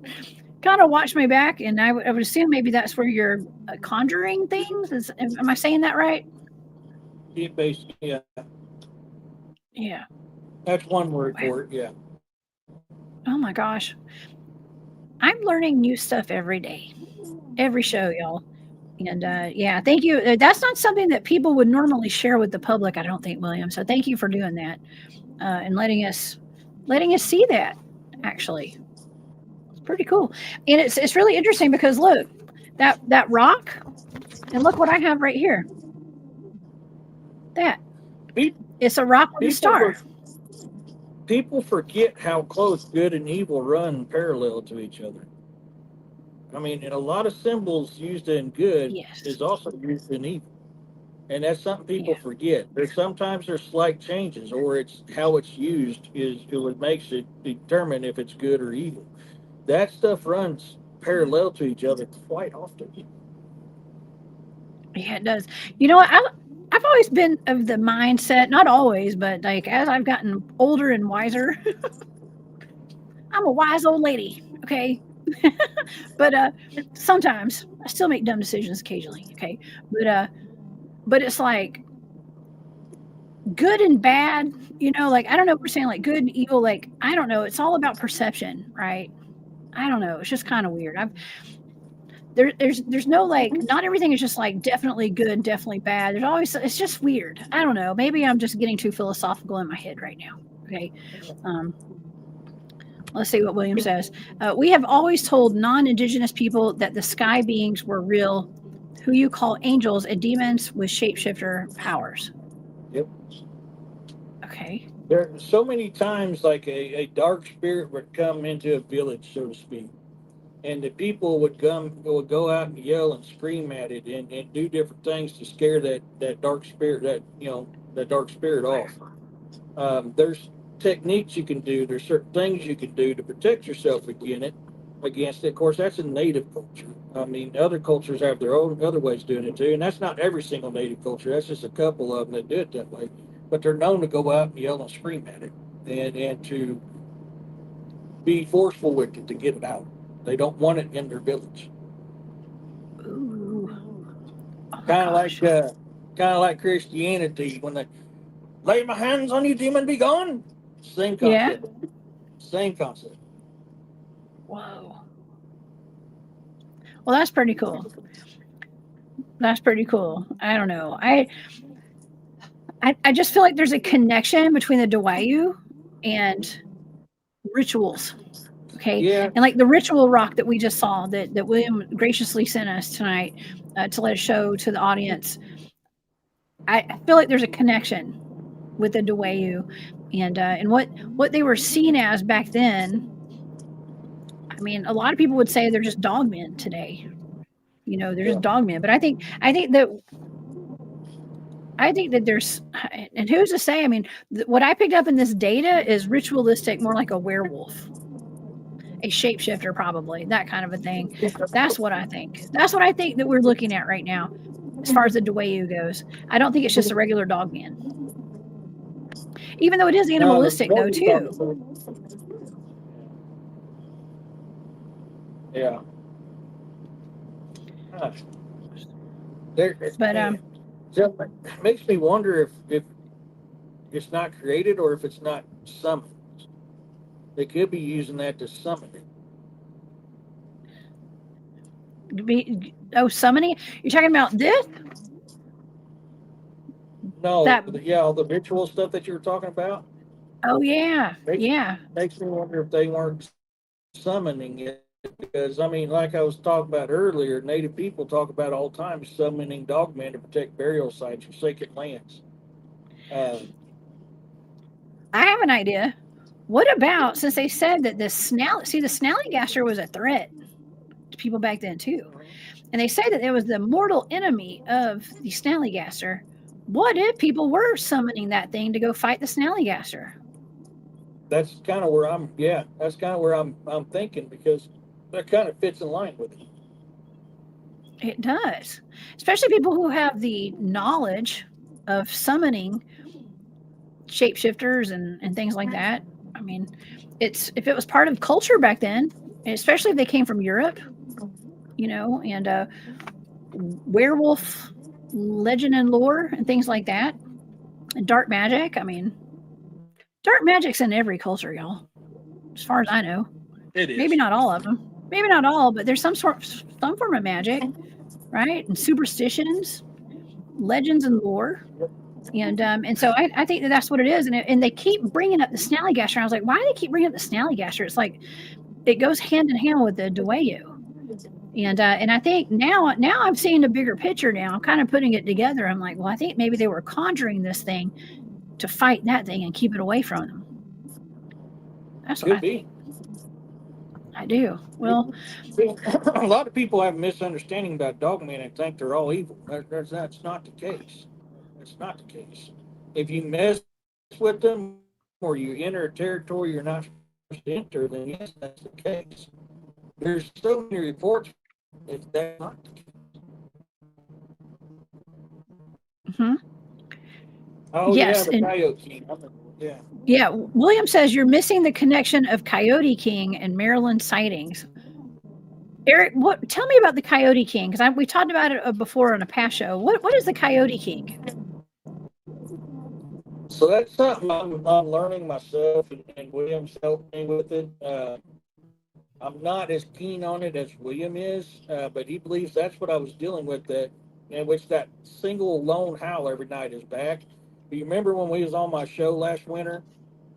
Kind of watch my back, and I would assume maybe that's where you're conjuring things. Am I saying that right? Yeah, basically, yeah. Yeah. That's one word for it, yeah. Oh my gosh. I'm learning new stuff every day, every show, y'all. And yeah, thank you. That's not something that people would normally share with the public, I don't think, William. So thank you for doing that and letting us see that, actually. It's pretty cool. And it's really interesting because look, that rock, and look what I have right here. That. It's a rock with a star. people forget how close good and evil run parallel to each other. I mean, and a lot of symbols used in good Yes. is also used in evil. And that's something people Yeah. forget. There's slight changes, or it's how it's used is what makes it determine if it's good or evil. That stuff runs parallel to each other quite often. Yeah, it does. You know what? I've always been of the mindset, not always, but like as I've gotten older and wiser, I'm a wise old lady. Okay. But sometimes I still make dumb decisions occasionally. Okay. But it's like good and bad, like I don't know if we're saying like good and evil, like I don't know. It's all about perception, right? I don't know. It's just kind of weird. There's no like not everything is just like definitely good, definitely bad. There's always it's just weird. I don't know. Maybe I'm just getting too philosophical in my head right now. Okay. Let's see what William says. We have always told non-indigenous people that the sky beings were real, who you call angels and demons with shapeshifter powers. Yep. Okay. There are so many times like a dark spirit would come into a village, so to speak, and the people would go out and yell and scream at it and do different things to scare that dark spirit that dark spirit off. There's techniques you can do. There's certain things you can do to protect yourself against it. Of course, that's a native culture. I mean, other cultures have their own other ways of doing it too, and that's not every single native culture. That's just a couple of them that do it that way. But they're known to go out and yell and scream at it, and to be forceful with it to get it out. They don't want it in their village. Ooh. Oh Kind of like Christianity when they lay my hands on you, demon, be gone. Same Yeah. concept. Same concept. Whoa. Well, that's pretty cool. That's pretty cool. I don't know. I just feel like there's a connection between the Dwayyo and rituals. Okay. Yeah. And like the ritual rock that we just saw that William graciously sent us tonight to let us show to the audience. I feel like there's a connection with the Dwayyo and what they were seen as back then. I mean, a lot of people would say they're just dogmen today. They're just dogmen. But I think that there's, and who's to say? I mean, what I picked up in this data is ritualistic, more like a werewolf, a shapeshifter, probably that kind of a thing. That's what I think. That's what I think that we're looking at right now, as far as the Dwayyo goes. I don't think it's just a regular dogman, even though it is animalistic, though, too. Yeah. But So it makes me wonder if it's not created or if it's not summoned. They could be using that to summon it. Summoning. You're talking about this? No, all the ritual stuff that you were talking about. Oh yeah, Makes me wonder if they weren't summoning it. Because, I mean, like I was talking about earlier, Native people talk about all the time summoning dogmen to protect burial sites or sacred lands. I have an idea. What about, since they said that the Snallygaster was a threat to people back then too, and they say that it was the mortal enemy of the Snallygaster. What if people were summoning that thing to go fight the Snallygaster? That's kind of where I'm thinking, because that kind of fits in line with it. It does, especially people who have the knowledge of summoning shapeshifters and things like that. I mean, if it was part of culture back then, especially if they came from Europe, and werewolf legend and lore and things like that, and dark magic. I mean, dark magic's in every culture, y'all, as far as I know. It is. Maybe not all of them. Maybe not all, but there's some form of magic, right? And superstitions, legends, and lore. And so I think that's what it is. And they keep bringing up the Snallygaster. I was like, why do they keep bringing up the Snallygaster? It's like it goes hand in hand with the Dwayyo. And I think now I'm seeing a bigger picture now. I'm kind of putting it together. I'm like, well, I think maybe they were conjuring this thing to fight that thing and keep it away from them. That's what Could I be. think. I do. Well, A lot of people have a misunderstanding about Dogman and think they're all evil. That's not the case. That's not the case. If you mess with them or you enter a territory you're not supposed to enter, then yes, that's the case. There's so many reports if that's not the case. mhm. Oh Yes, yeah, the and Coyote King. Yeah. yeah, William says you're missing the connection of Coyote King and Maryland sightings. Eric, tell me about the Coyote King, because we talked about it before on a past show. What is the Coyote King? So that's something I'm learning myself, and William's helped me with it. I'm not as keen on it as William is, but he believes that's what I was dealing with, that in which that single lone howl every night is back. Do you remember when we was on my show last winter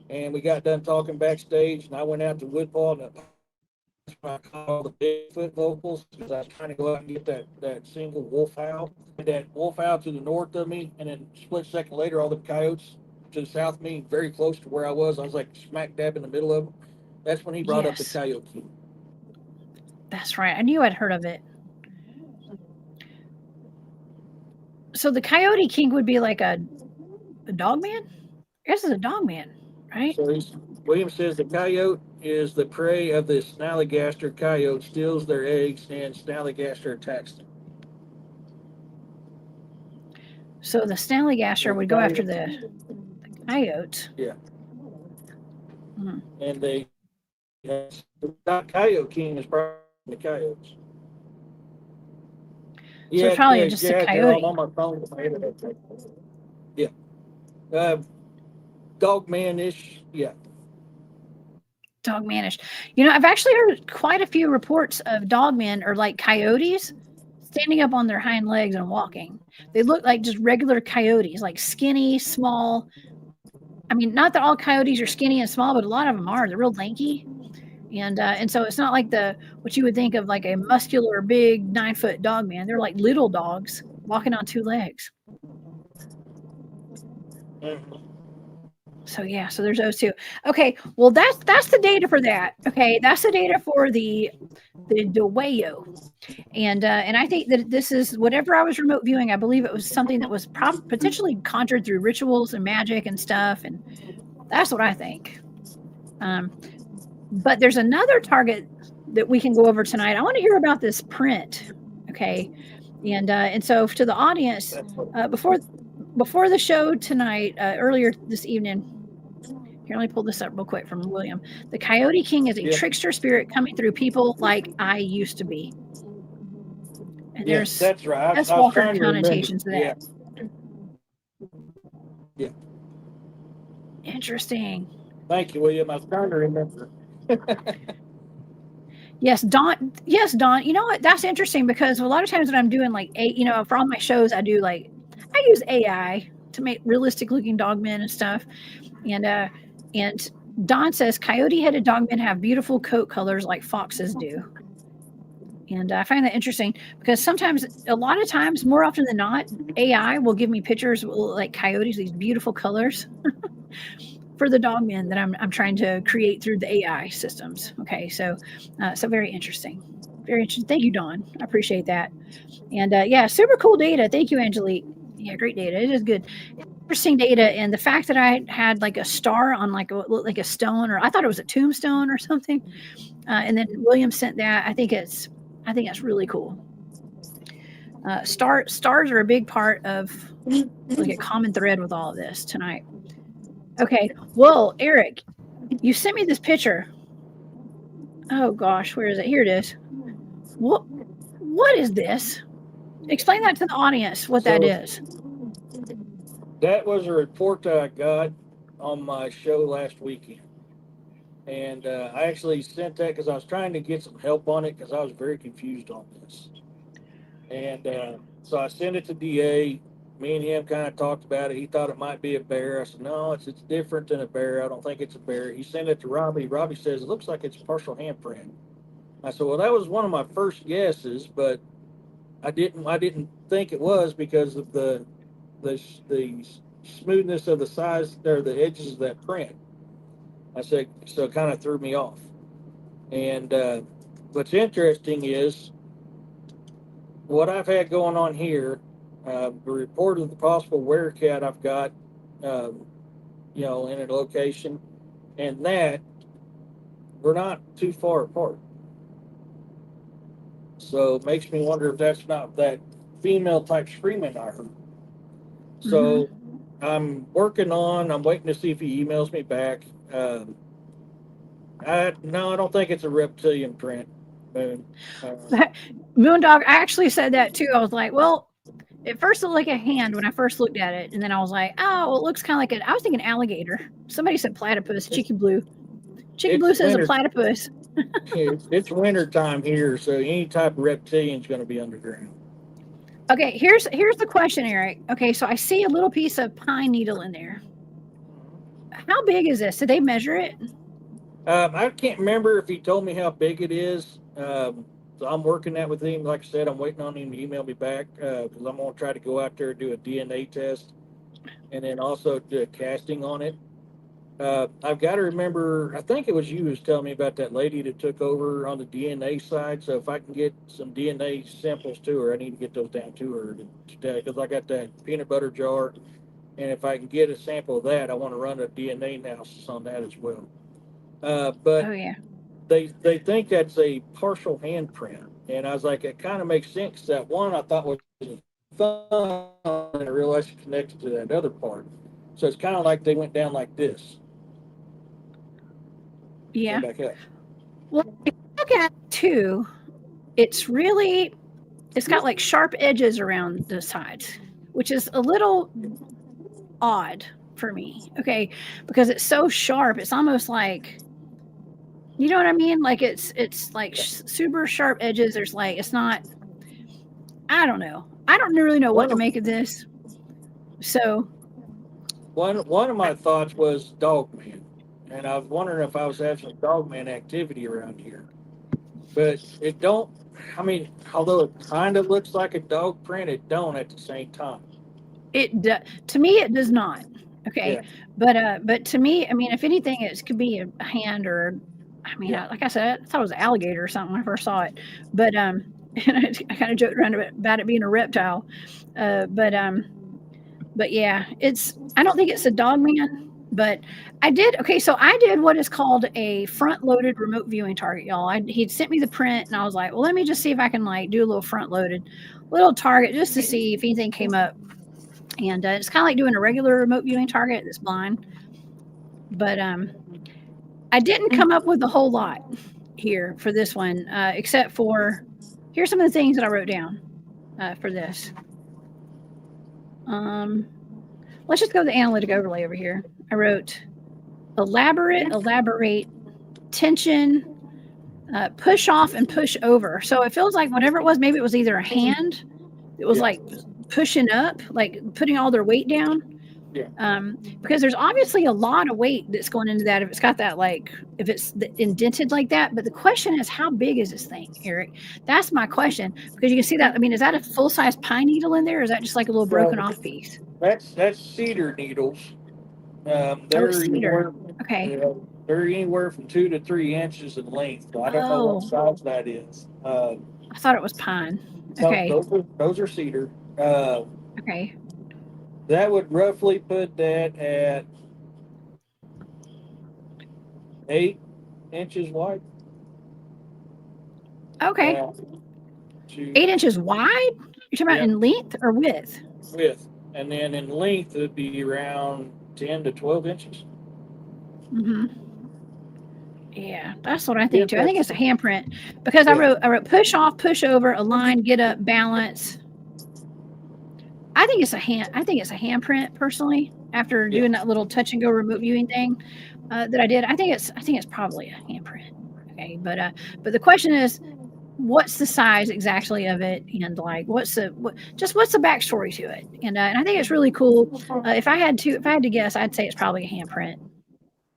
and we got done talking backstage and I went out to Woodball and I caught all the Bigfoot vocals because I was trying to go out and get that single wolf howl. That wolf howl to the north of me, and then a split second later, all the coyotes to the south of me, very close to where I was. I was like smack dab in the middle of them. That's when he brought up the Yes. Coyote. That's right. I knew I'd heard of it. So the Coyote King would be like a dogman? I guess it's a dogman, right? So William says the coyote is the prey of the snallygaster coyote, steals their eggs, and snallygaster attacks them. So the Snallygaster would go after the coyotes. Yeah. Hmm. And they, not Coyote King is probably the coyotes. So Yeah, it's probably just a coyote. on my phone. Yeah. Dogman-ish. Yeah. Dogmanish. You know, I've actually heard quite a few reports of dogmen or like coyotes standing up on their hind legs and walking. They look like just regular coyotes, like skinny, small. I mean, not that all coyotes are skinny and small, but a lot of them are. They're real lanky. And so it's not like what you would think of like a muscular, big 9-foot dog man. They're like little dogs walking on 2 legs. Mm-hmm. So yeah, so there's those two. Okay, well that's the data for that. Okay, that's the data for the Dwayyo, and I think that this is whatever I was remote viewing. I believe it was something that was potentially conjured through rituals and magic and stuff, and that's what I think. But there's another target that we can go over tonight. I want to hear about this print. Okay, and so to the audience, before the show tonight, earlier this evening. Here, let me pull this up real quick from William. The Coyote King is a trickster spirit coming through people like I used to be. And Yes, that's right. That's Walker connotations to that. Yeah. Interesting. Thank you, William. I was trying to remember. Yes, Don. Yes, Don. You know what? That's interesting because a lot of times when I'm doing like for all my shows, I use AI to make realistic looking dogmen and stuff. And Don says coyote-headed dogmen have beautiful coat colors like foxes do. And I find that interesting because a lot of times, more often than not, AI will give me pictures like coyotes, these beautiful colors for the dogmen that I'm trying to create through the AI systems. Okay, so very interesting. Very interesting. Thank you, Don. I appreciate that. And yeah, super cool data. Thank you, Angelique. Yeah, great data. It is good. Interesting data, and the fact that I had like a star on like a stone, or I thought it was a tombstone or something, and then William sent that. I think that's really cool. Stars are a big part of like a common thread with all of this tonight. Okay, well, Eric, you sent me this picture. Oh gosh, where is it? Here it is. What is this? Explain that to the audience what that is. That was a report that I got on my show last weekend. And I actually sent that because I was trying to get some help on it because I was very confused on this. And so I sent it to DA. Me and him kind of talked about it. He thought it might be a bear. I said, no, it's different than a bear. I don't think it's a bear. He sent it to Robbie. Robbie says, it looks like it's partial handprint. I said, well, that was one of my first guesses, but I didn't think it was because of the smoothness of the size or the edges of that print. I said, so it kind of threw me off. And what's interesting is what I've had going on here, the report of the possible werecat I've got, you know, in a location, and that we're not too far apart. So it makes me wonder if that's not that female type screaming I heard. So I'm waiting to see if he emails me back. No, I don't think it's a reptilian print. Moon. Moondog, I actually said that too. I was like, well, at first it looked like a hand when I first looked at it, and then I was like, oh, it looks kind of like I was thinking alligator. Somebody said platypus. Chicky Blue. Chicky Blue says a platypus. It's winter time here, so any type of reptilian is going to be underground. Okay, here's the question, Eric. Okay, so I see a little piece of pine needle in there. How big is this? Did they measure it? I can't remember if he told me how big it is. So I'm working that with him. Like I said, I'm waiting on him to email me back because I'm going to try to go out there and do a DNA test and then also do a casting on it. I've got to remember, I think it was you who was telling me about that lady that took over on the DNA side. So if I can get some DNA samples to her, I need to get those down to her today because I got that peanut butter jar. And if I can get a sample of that, I want to run a DNA analysis on that as well. But oh yeah, they think that's a partial handprint, and I was like, it kind of makes sense. That one I thought was fun, and I realized it connected to that other part. So it's kind of like they went down like this. yeah. Back up. Well, if you look at it too, it's got like sharp edges around the sides, which is a little odd for me. Okay, because it's so sharp, it's almost like, you know what I mean? Like it's like super sharp edges. There's like, it's not. I don't know. I don't really know what to make of this. So one of my thoughts was Dogman, and I was wondering if I was having some Dogman activity around here, but it don't. I mean, although it kind of looks like a dog print, it don't at the same time. to me it does not. Okay, Yeah. but to me, I mean, if anything, it could be a hand or, I mean, Yeah. like I said, I thought it was an alligator or something when I first saw it. But and I kind of joked around about it being a reptile. But yeah, I don't think it's a Dogman. But I did, okay, so I did what is called a front-loaded remote viewing target, y'all. He'd sent me the print, and I was like, well, let me just see if I can like do a little front-loaded little target just to see if anything came up. And it's kind of like doing a regular remote viewing target that's blind. But I didn't come up with a whole lot here for this one, except for, here's some of the things that I wrote down for this. Let's just go to the analytic overlay over here. I wrote elaborate, tension, push off, and push over. So it feels like whatever it was, maybe it was either a hand, it was like pushing up, like putting all their weight down. Yeah. Because there's obviously a lot of weight that's going into that if it's got that, like, if it's indented like that. But the question is, how big is this thing, Eric? That's my question, because you can see that. I mean, is that a full-size pine needle in there, or is that just like a little broken off piece? That's cedar needles. They're cedar. Okay. They're anywhere from 2 to 3 inches in length. So I don't know what size that is. I thought it was pine. Okay. Those are cedar. Okay. That would roughly put that at 8 inches wide. Okay. 8 inches wide? You're talking about in length or width? Width. And then in length, it would be around 10 to 12 inches. Mm-hmm. Yeah, that's what I think too. I think it's a handprint because I wrote push off, push over, align, get up, balance. I think it's a handprint personally. After doing that little touch and go remote viewing thing that I did, I think it's probably a handprint. Okay, but the question is, what's the size exactly of it, and like what's the backstory to it? And I think it's really cool. If I had to guess, I'd say it's probably a handprint.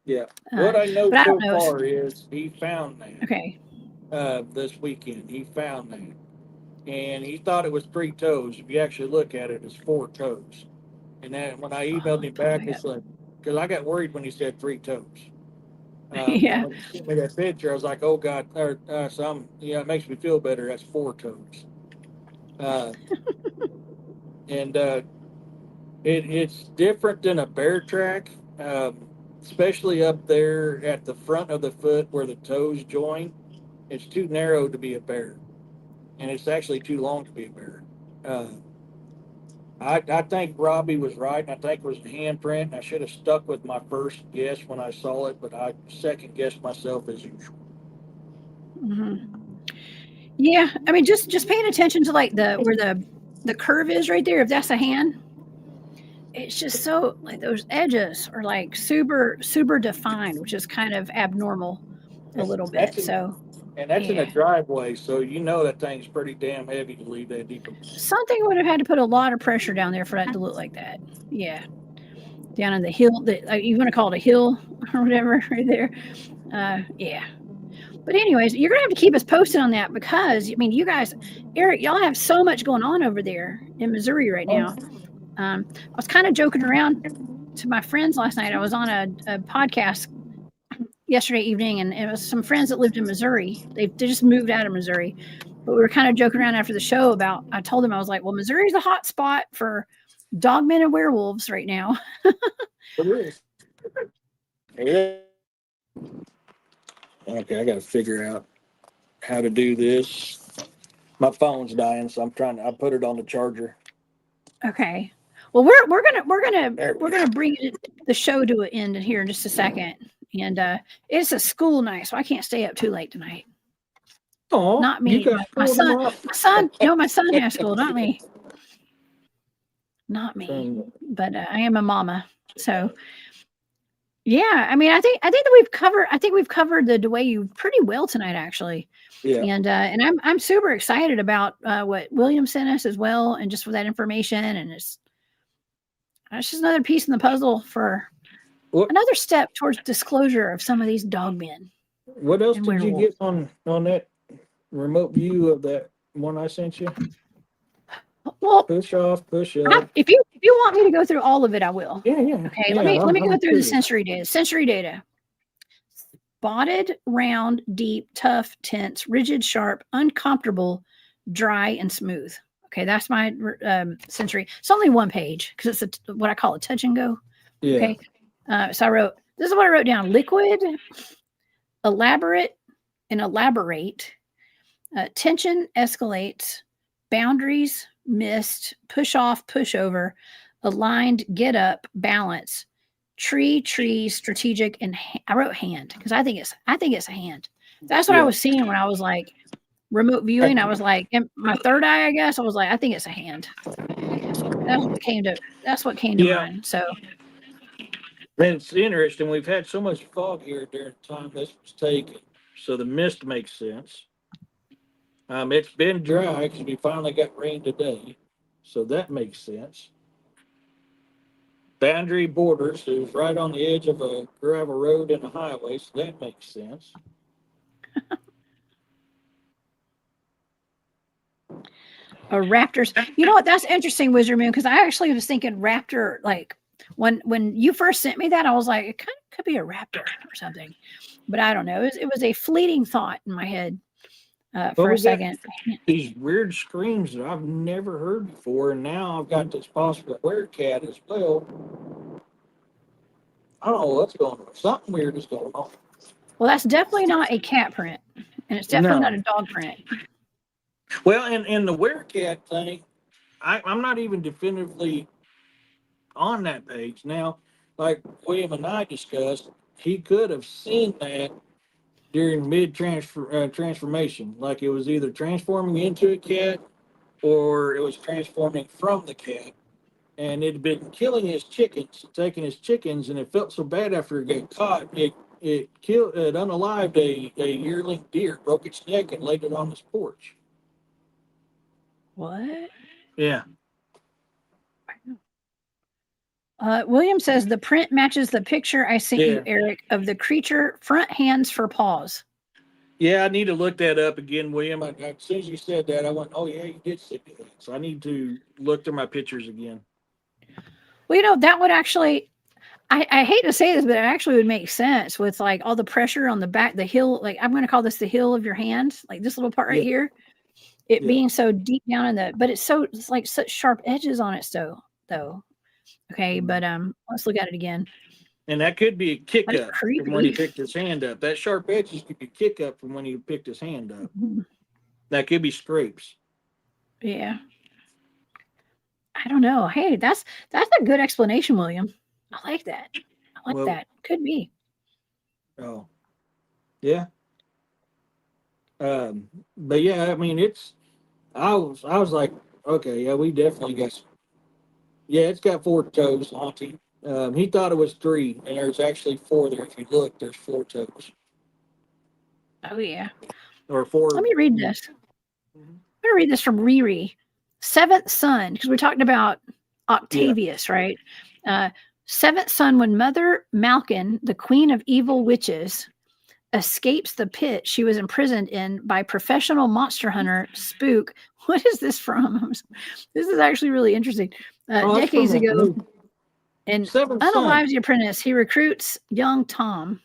Yeah. What I know so far is he found that. Okay. This weekend, he found that. And he thought it was 3 toes. If you actually look at it, it's 4 toes. And then when I emailed him back, it's like, because I got worried when he said 3 toes. Yeah. When you sent me that picture, I was like, oh God, it makes me feel better. That's 4 toes. And it's different than a bear track, especially up there at the front of the foot where the toes join. It's too narrow to be a bear, and it's actually too long to be a bear. Uh, I think Robbie was right, and I think it was a handprint. And I should have stuck with my first guess when I saw it, but I second guessed myself as usual. Hmm. Yeah, I mean, just paying attention to like where the curve is right there. If that's a hand, it's just so like those edges are like super defined, which is kind of abnormal a little bit. So That's in a yeah, driveway, so you know that thing's pretty damn heavy to leave that deep. something would have had to put a lot of pressure down there for that to look like that. Yeah, down in the hill. You want to call it a hill or whatever right there. Yeah. But anyways, you're gonna have to keep us posted on that because I mean, you guys, Eric, y'all have so much going on over there in Missouri right now. I was kind of joking around to my friends last night. I was on a podcast yesterday evening, and it was some friends that lived in Missouri. They just moved out of Missouri, but we were kind of joking around after the show about. I told them I was like, "Well, Missouri's a hot spot for dogmen and werewolves right now." It is. Okay, I got to figure out how to do this. My phone's dying, so I put it on the charger. Okay. Well, we're gonna bring the show to an end here in just a second, and it's a school night, so I can't stay up too late tonight. Oh, Not me. My son. No, my son has school. Not me. Not me. But I am a mama, so yeah. I mean, I think that we've covered the Dwayyo pretty well tonight, actually. Yeah. And I'm super excited about what William sent us as well, and just for that information, and it's just another piece in the puzzle for another step towards disclosure of some of these dogmen. What else did you get on that remote view of that one I sent you? Well, push off, push up. If you want me to go through all of it, I will. Yeah. Okay, yeah, let me go through curious. the sensory data. Sensory data. Spotted, round, deep, tough, tense, rigid, sharp, uncomfortable, dry, and smooth. Okay, that's my sensory. It's only one page because it's what I call a touch and go. Yeah. Okay, so this is what I wrote down: liquid, elaborate, and elaborate. Tension escalates, boundaries, mist, push off, push over, aligned, get up, balance, tree, strategic, and I wrote hand because I think it's a hand. That's what I was seeing when I was like remote viewing. I was like, in my third eye, I guess. I was like, I think it's a hand. That's what came to mind. So it's interesting. We've had so much fog here during the time this was taken, so the mist makes sense. It's been dry because we finally got rain today, so that makes sense. Boundary borders is right on the edge of a gravel road and a highway, so that makes sense. Raptors. You know what? That's interesting, Wizard Moon, because I actually was thinking raptor. Like when you first sent me that, I was like, it kind of could be a raptor or something, but I don't know. It was a fleeting thought in my head for a second. These weird screams that I've never heard before, and now I've got this possible werecat as well. I don't know what's going on. Something weird is going on. Well, that's definitely not a cat print, and it's definitely not a dog print. Well, and the werecat thing, I'm not even definitively on that page. Now, like William and I discussed, he could have seen that during transformation. Like it was either transforming into a cat or it was transforming from the cat. And it had been killing his chickens, taking his chickens, and it felt so bad after it got caught. It unalived a yearling deer, broke its neck, and laid it on his porch. What? Yeah. William says the print matches the picture I sent you, Eric, of the creature, front hands for paws. Yeah, I need to look that up again, William. As soon as you said that, I went, oh, yeah, you did send me that. So I need to look through my pictures again. Well, that would actually, I hate to say this, but it actually would make sense with like all the pressure on the back, the heel. Like I'm going to call this the heel of your hand, like this little part right here. It being so deep down in the, but it's like such sharp edges on it, though. Okay, but let's look at it again. And that could be a kick That's up from when he creepy. picked his hand up. That sharp edges could be kick up from when he picked his hand up. Mhm. That could be scrapes. Yeah. I don't know. Hey, that's a good explanation, William. I like that. I like Well- that. Could be. Oh, yeah. But yeah, I mean, I was like, okay, yeah, we definitely got. Yeah, it's got 4 toes, Auntie. He thought it was 3, and there's actually 4 there. If you look, there's 4 toes Oh yeah. or 4. Let me read this. I'm gonna read this from Riri. Seventh son, because we're talking about Octavius, right? Seventh son, when Mother Malkin, the queen of evil witches, escapes the pit she was imprisoned in by professional monster hunter Spook. What is this from? This is actually really interesting. That's Decades from that ago, movie. and Seventh Son. unalives the apprentice, he recruits young Tom.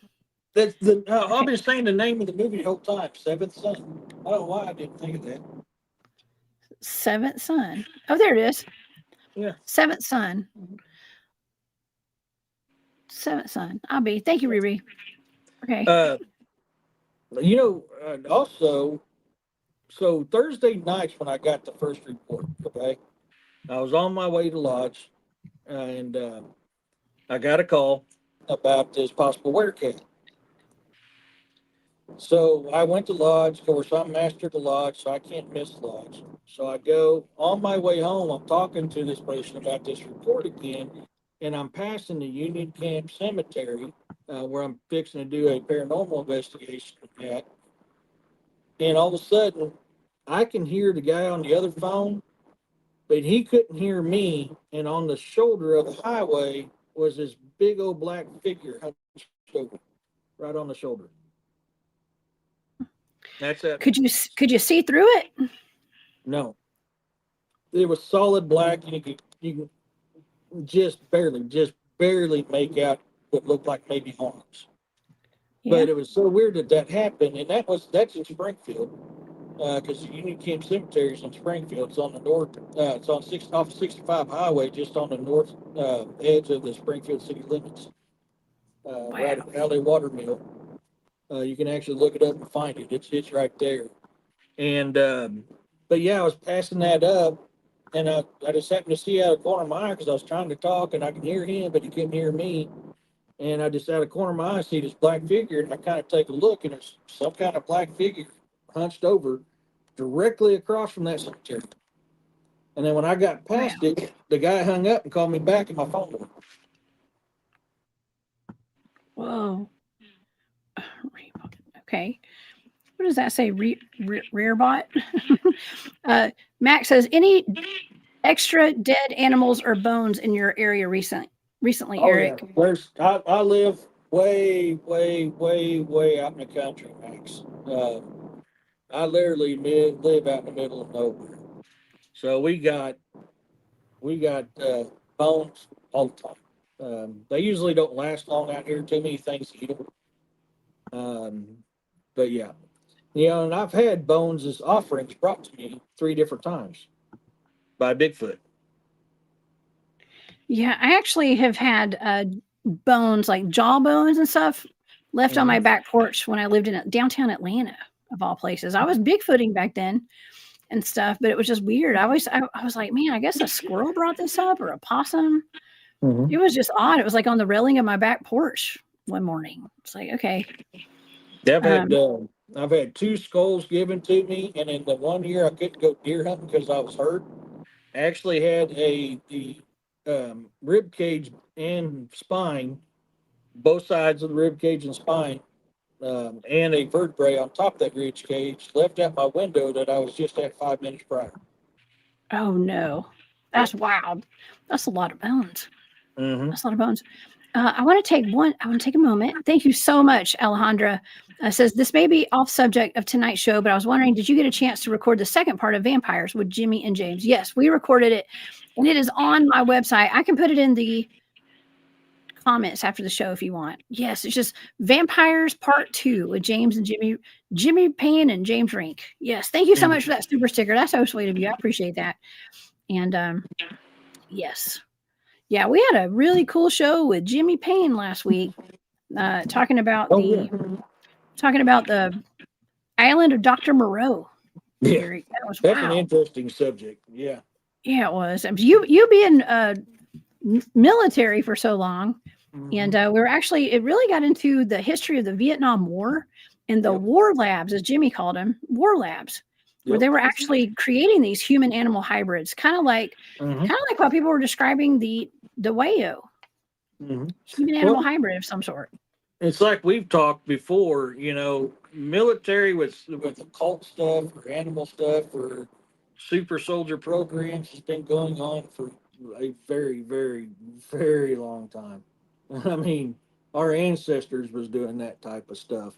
That's the. I've been saying the name of the movie the whole time. Seventh Son. I don't know why I didn't think of that. Seventh son. Oh, there it is. Yeah. Seventh son. Seventh son. I'll be. Thank you, Riri. Okay. You know, also, so Thursday nights when I got the first report, okay, I was on my way to Lodge, and I got a call about this possible werecat. So I went to Lodge. Of course, I'm master at the Lodge, so I can't miss Lodge. So I go on my way home. I'm talking to this person about this report again, and I'm passing the Union Camp Cemetery where I'm fixing to do a paranormal investigation at. And all of a sudden, I can hear the guy on the other phone, but he couldn't hear me. And on the shoulder of the highway was this big old black figure hunched over, right on the shoulder. That's it. Could you see through it? No, it was solid black, and you could just barely make out what looked like maybe horns. Yeah. But it was so weird that happened, and that's in Springfield, because the Union Camp Cemetery is in Springfield. It's on the north. It's on off 65 highway, just on the north edge of the Springfield city limits, right at Valley Watermill. You can actually look it up and find it. It's right there. And but yeah, I was passing that up, and I just happened to see out of the corner of my eye because I was trying to talk and I could hear him, but he couldn't hear me. And I just out of the corner of my eye see this black figure, and I kind of take a look, and there's some kind of black figure hunched over directly across from that cemetery. And then when I got past it, the guy hung up and called me back, and my phone went. Whoa. Okay. What does that say? Rear bot? Max says, any extra dead animals or bones in your area recently, Eric? Yeah. I live way out in the country, Max. I literally live out in the middle of nowhere. So we got bones all the time. They usually don't last long out here. Too many things eat them. But yeah, and I've had bones as offerings brought to me 3 different times by Bigfoot. Yeah, I actually have had bones, like jaw bones and stuff, left on my back porch when I lived in downtown Atlanta, of all places. I was Bigfooting back then and stuff, but it was just weird. I was like, man, I guess a squirrel brought this up, or a possum. It was just odd. It was like on the railing of my back porch one morning. It's like, okay. I've had 2 skulls given to me, and in the one year I couldn't go deer hunting because I was hurt. I actually had the rib cage and spine, both sides of the rib cage and spine, and a vertebrae on top of that rib cage left out my window that I was just at 5 minutes prior. Oh no, that's wild. That's a lot of bones. That's a lot of bones. I want to take a moment. Thank you so much, Alejandra. Says, this may be off subject of tonight's show, but I was wondering, did you get a chance to record the second part of Vampires with Jimmy and James? Yes, we recorded it, and it is on my website. I can put it in the comments after the show if you want. Yes, it's just Vampires Part 2 with James and Jimmy Payne and James Rink. Yes, thank you so much for that super sticker. That's so sweet of you. I appreciate that. And yes. Yeah, we had a really cool show with Jimmy Payne last week, talking about the island of Dr. Moreau. Yeah, Eric. That was that's wow. an interesting subject. Yeah. Yeah, it was. You being military for so long, and we were actually, it really got into the history of the Vietnam War and the war labs, as Jimmy called them, war labs, where they were actually creating these human animal hybrids, kind of like what people were describing the Dwayyo, human animal hybrid of some sort. It's like we've talked before, you know, military with occult stuff or animal stuff or super soldier programs has been going on for a very, very, very long time. I mean, our ancestors was doing that type of stuff.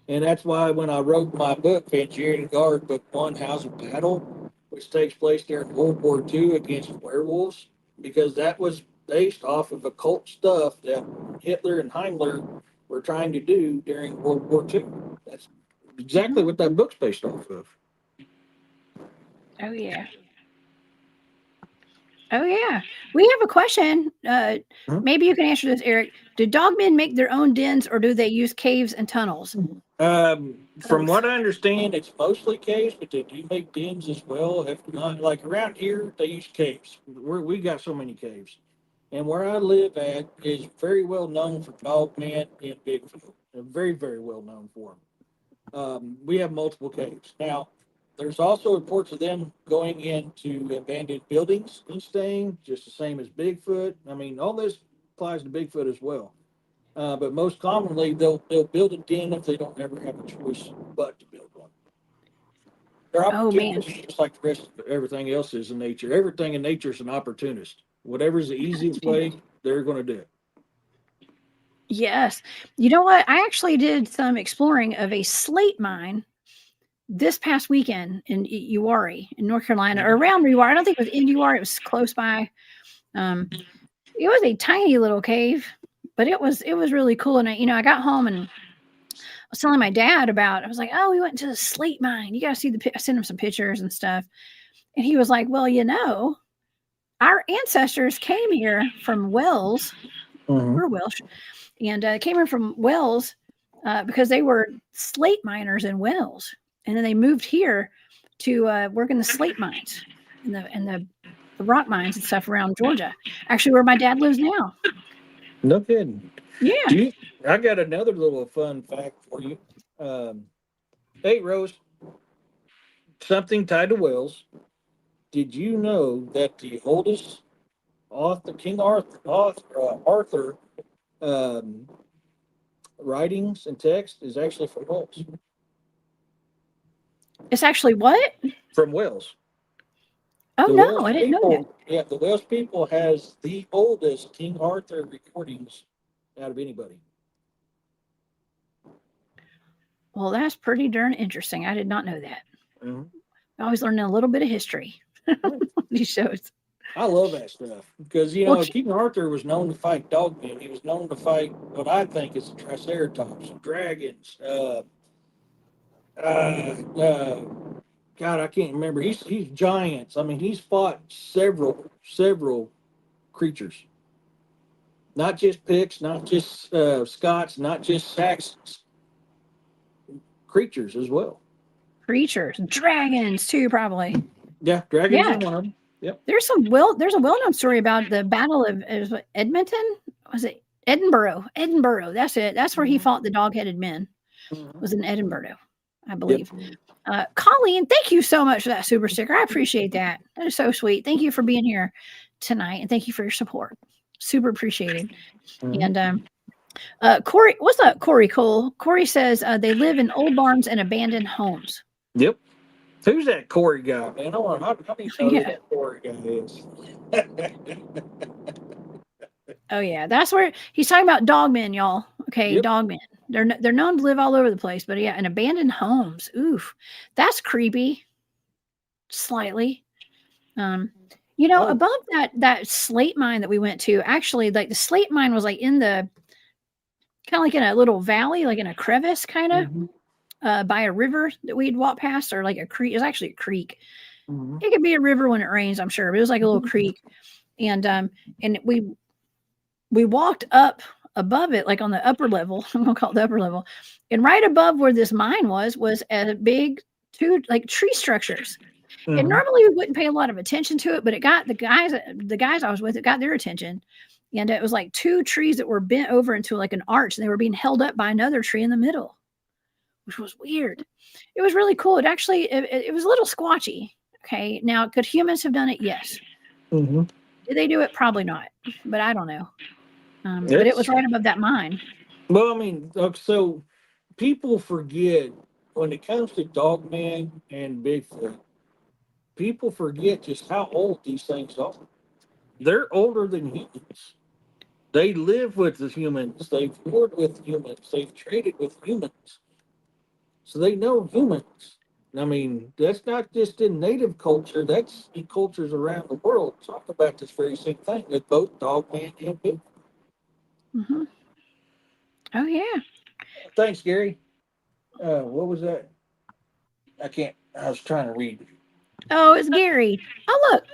And that's why when I wrote my book, Fancharian Guard, Book 1, House of Battle, which takes place during World War II against werewolves, because that was based off of occult stuff that Hitler and Himmler were trying to do during World War II. That's exactly what that book's based off of. Oh, yeah. Oh, yeah. We have a question. Maybe you can answer this, Eric. Do dogmen make their own dens or do they use caves and tunnels? From what I understand, it's mostly caves, but they do make dens as well. If not, like around here, they use caves. We got so many caves. And where I live at is very well known for Dogman and Bigfoot. They're very, very well known for them. We have multiple caves. Now, there's also reports of them going into abandoned buildings and staying, just the same as Bigfoot. I mean, all this applies to Bigfoot as well. But most commonly, they'll build a den if they don't ever have a choice but to build one. They're opportunists, just like the rest of everything else is in nature. Everything in nature is an opportunist. Whatever's the easiest way, they're going to do it. Yes. You know what? I actually did some exploring of a slate mine this past weekend in Uwharrie, in North Carolina, or around Uwharrie. I don't think it was in Uwharrie. It was close by. It was a tiny little cave, but it was really cool. And I got home and I was telling my dad about it. I was like, oh, we went to the slate mine. You got to see I sent him some pictures and stuff. And he was like, well, our ancestors came here from Wales. We're Welsh. And came here from Wales because they were slate miners in Wales. And then they moved here to work in the slate mines and the rock mines and stuff around Georgia. Actually, where my dad lives now. No kidding. Yeah. I got another little fun fact for you. Hey, Rose, something tied to Wales. Did you know that the oldest author, King Arthur writings and text is actually from Wales? It's actually what? From Wales. Oh, no, I didn't know that. Yeah, the Welsh people has the oldest King Arthur recordings out of anybody. Well, that's pretty darn interesting. I did not know that. I always learn a little bit of history on these shows. I love that stuff because, King Arthur was known to fight dogmen. He was known to fight what I think is the Triceratops, dragons. God, I can't remember. He's giants. I mean, he's fought several creatures. Not just Picts, not just Scots, not just Saxons. Creatures as well. Creatures, dragons too, probably. Yeah, dragons are one of them. Yep. There's a well-known story about the Battle of Edmonton. Was it Edinburgh? Edinburgh. That's it. That's where he fought the dog-headed men. It was in Edinburgh, I believe. Yep. Colleen, thank you so much for that super sticker. I appreciate that. That is so sweet. Thank you for being here tonight, and thank you for your support. Super appreciated. And Corey, what's up, Corey Cole? Corey says they live in old barns and abandoned homes. Yep. Who's that Corey guy, man? How do you know who that Corey guy is? Oh yeah, that's where he's talking about dogmen, y'all. Okay, dogmen. They're known to live all over the place, but yeah, in abandoned homes. Oof, that's creepy. Slightly. You know, Oh. above that slate mine that we went to, actually, like the slate mine was like in the kind of like in a little valley, like in a crevice, kind of by a river that we'd walk past, or like a creek. It was actually a creek. Mm-hmm. It could be a river when it rains, I'm sure, but it was like a little creek. And we walked up above it, like on the upper level. I'm gonna call it the upper level. And right above where this mine was a big two like tree structures. And normally we wouldn't pay a lot of attention to it, but it got the guys I was with, it got their attention. And it was like two trees that were bent over into like an arch, and they were being held up by another tree in the middle, which was weird. It was really cool. It was a little squatchy. Okay. Now, could humans have done it? Yes. Mm-hmm. Did they do it? Probably not. But I don't know. But it was right above that mine. Well, I mean, so people forget when it comes to Dogman and Bigfoot, people forget just how old these things are. They're older than humans. They live with the humans. They've warred with humans. They've traded with humans. So they know humans. I mean, that's not just in native culture, that's in cultures around the world. Talk about this very same thing with both Dogman and Bigfoot. Mm-hmm. Oh, yeah. Thanks, Gary. What was that? I was trying to read. Oh, it's Gary. Oh, look.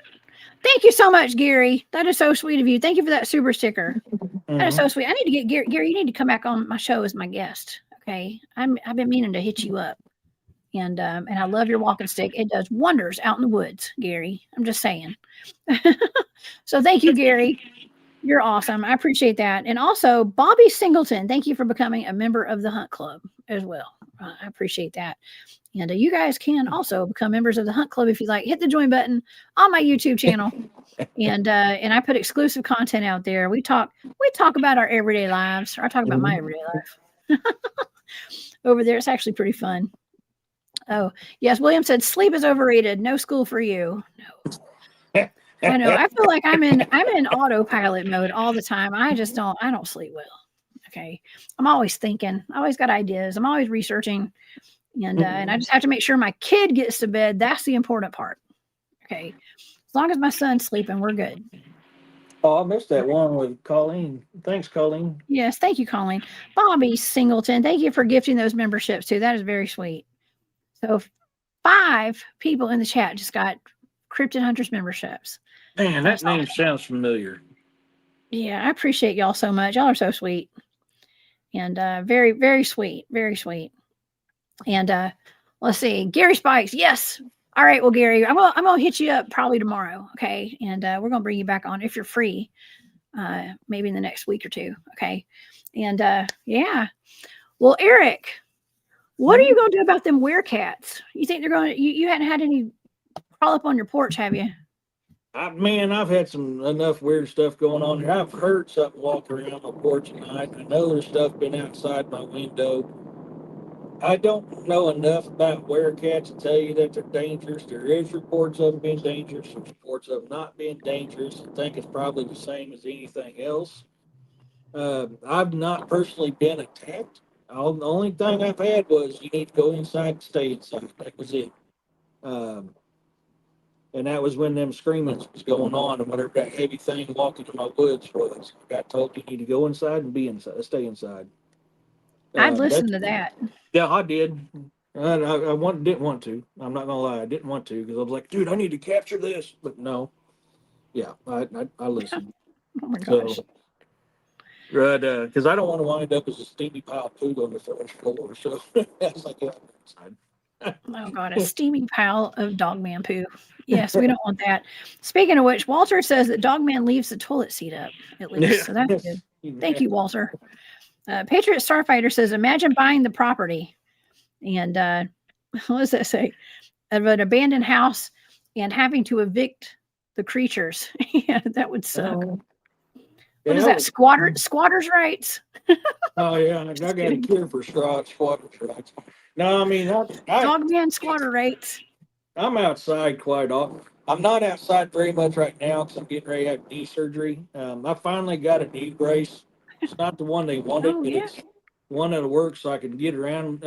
Thank you so much, Gary. That is so sweet of you. Thank you for that super sticker. That is so sweet. I need to get Gary. Gary, you need to come back on my show as my guest. Okay. I've been meaning to hit you up. And I love your walking stick. It does wonders out in the woods, Gary. I'm just saying. So thank you, Gary. You're awesome. I appreciate that. And also, Bobby Singleton, thank you for becoming a member of the Hunt Club as well. I appreciate that. And you guys can also become members of the Hunt Club if you like. Hit the join button on my YouTube channel, and I put exclusive content out there. We talk about our everyday lives. Or I talk about my everyday life over there. It's actually pretty fun. Oh yes, William said sleep is overrated. No school for you. No. I know. I feel like I'm in autopilot mode all the time. I don't sleep well. Okay. I'm always thinking. I always got ideas. I'm always researching. And I just have to make sure my kid gets to bed. That's the important part. Okay. As long as my son's sleeping, we're good. Oh, I missed that one with Colleen. Thanks, Colleen. Yes, thank you, Colleen. Bobby Singleton, thank you for gifting those memberships too. That is very sweet. So 5 people in the chat just got Cryptid Hunters memberships. Man, that name sounds familiar. Yeah, I appreciate y'all so much. Y'all are so sweet. And very, very sweet. Very sweet. And let's see. Gary Spikes. Yes. All right. Well, Gary, I'm gonna hit you up probably tomorrow. Okay. And we're gonna bring you back on if you're free. Maybe in the next week or 2. Okay. And yeah. Well, Eric, what are you gonna do about them werecats? You think they're going to you hadn't had any crawl up on your porch, have you? Man, I've had enough weird stuff going on here. I've heard something walk around my porch at night. I know there's stuff been outside my window. I don't know enough about werecats to tell you that they're dangerous. There is reports of them being dangerous, some reports of them not being dangerous. I think it's probably the same as anything else. I've not personally been attacked. The only thing I've had was you need to go inside and stay inside. That was it. And that was when them screamings was going on and whatever that heavy thing walking in my woods was. I got told you need to go inside and be inside, stay inside. I'd listen to that. Yeah, I did. I didn't want to. I'm not gonna lie, I didn't want to because I was like, dude, I need to capture this. But no, yeah, I listened. Oh my gosh. So, right, because I don't want to wind up as a steamy pile of poo on the first floor. So that's like inside. Oh God, a steaming pile of Dogman poo. Yes, we don't want that. Speaking of which, Walter says that Dogman leaves the toilet seat up at least, Yeah. so that's good. Thank you, Walter. Patriot Starfighter says, imagine buying the property and what does that say? Of an abandoned house and having to evict the creatures. Yeah, that would suck. What is that? Squatters' rights? Oh yeah, I got a cure for squatters' rights. No, I mean, Dogman squatter rights. I'm outside quite often. I'm not outside very much right now because I'm getting ready to have knee surgery. I finally got a knee brace. It's not the one they wanted, but it's one that'll work so I can get around.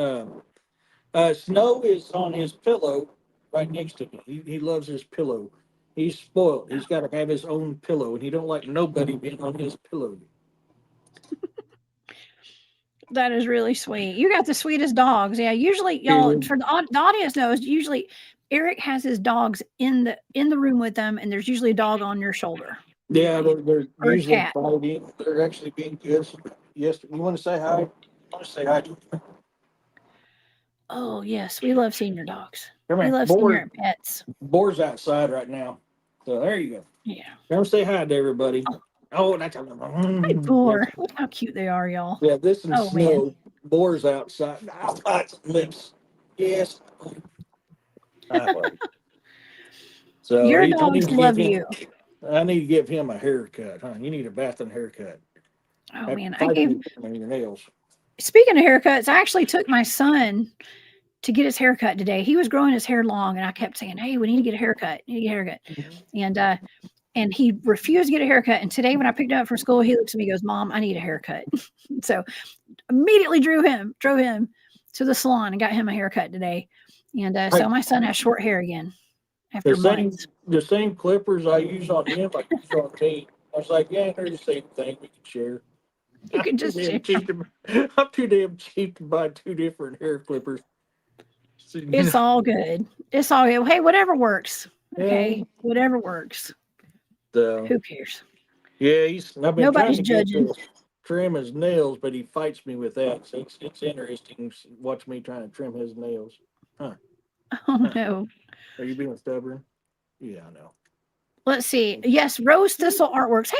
Snow is on his pillow right next to me. He loves his pillow. He's spoiled. He's got to have his own pillow, and he don't like nobody being on his pillow. That is really sweet. You got the sweetest dogs. Yeah, usually y'all for the audience knows usually Eric has his dogs in the room with them, and there's usually a dog on your shoulder. Yeah, they're Or a usually cat. fighting. They're actually being good. Yes, you want to say hi? I want to say hi. Oh yes, we love senior dogs. Come We here. love senior pets. Boar's outside right now. So there you go. Yeah. Come say hi to everybody. Oh, that's Hi, Boar. Look how cute they are, y'all. Yeah, this and Oh, snow. Boar's outside. Lips. Yes. Hi, buddy. So Your I dogs need to love give him- you. I need to give him a haircut, huh? You need a bath and haircut. Oh Have man, to I fight gave. you with your nails. Speaking of haircuts, I actually took my son to get his haircut today. He was growing his hair long, and I kept saying, "Hey, we need to get a haircut. We need to get a haircut." And he refused to get a haircut. And today, when I picked him up from school, he looks at me and goes, "Mom, I need a haircut." So immediately drove him to the salon and got him a haircut today. And so my son has short hair again after months. The same clippers I use on him, I use on me. I was like, yeah, they're the same thing. We can share. You can just share. I'm too damn cheap to buy two different hair clippers. It's all good. It's all good. Hey, whatever works. Okay, Yeah. whatever works. So, Who cares? yeah, I've been Nobody's trying to get judging. to trim his nails, but he fights me with that. So it's interesting to watch me trying to trim his nails. Oh no. Are you being stubborn? Yeah, I know. Let's see. Yes, Rose Thistle Artworks.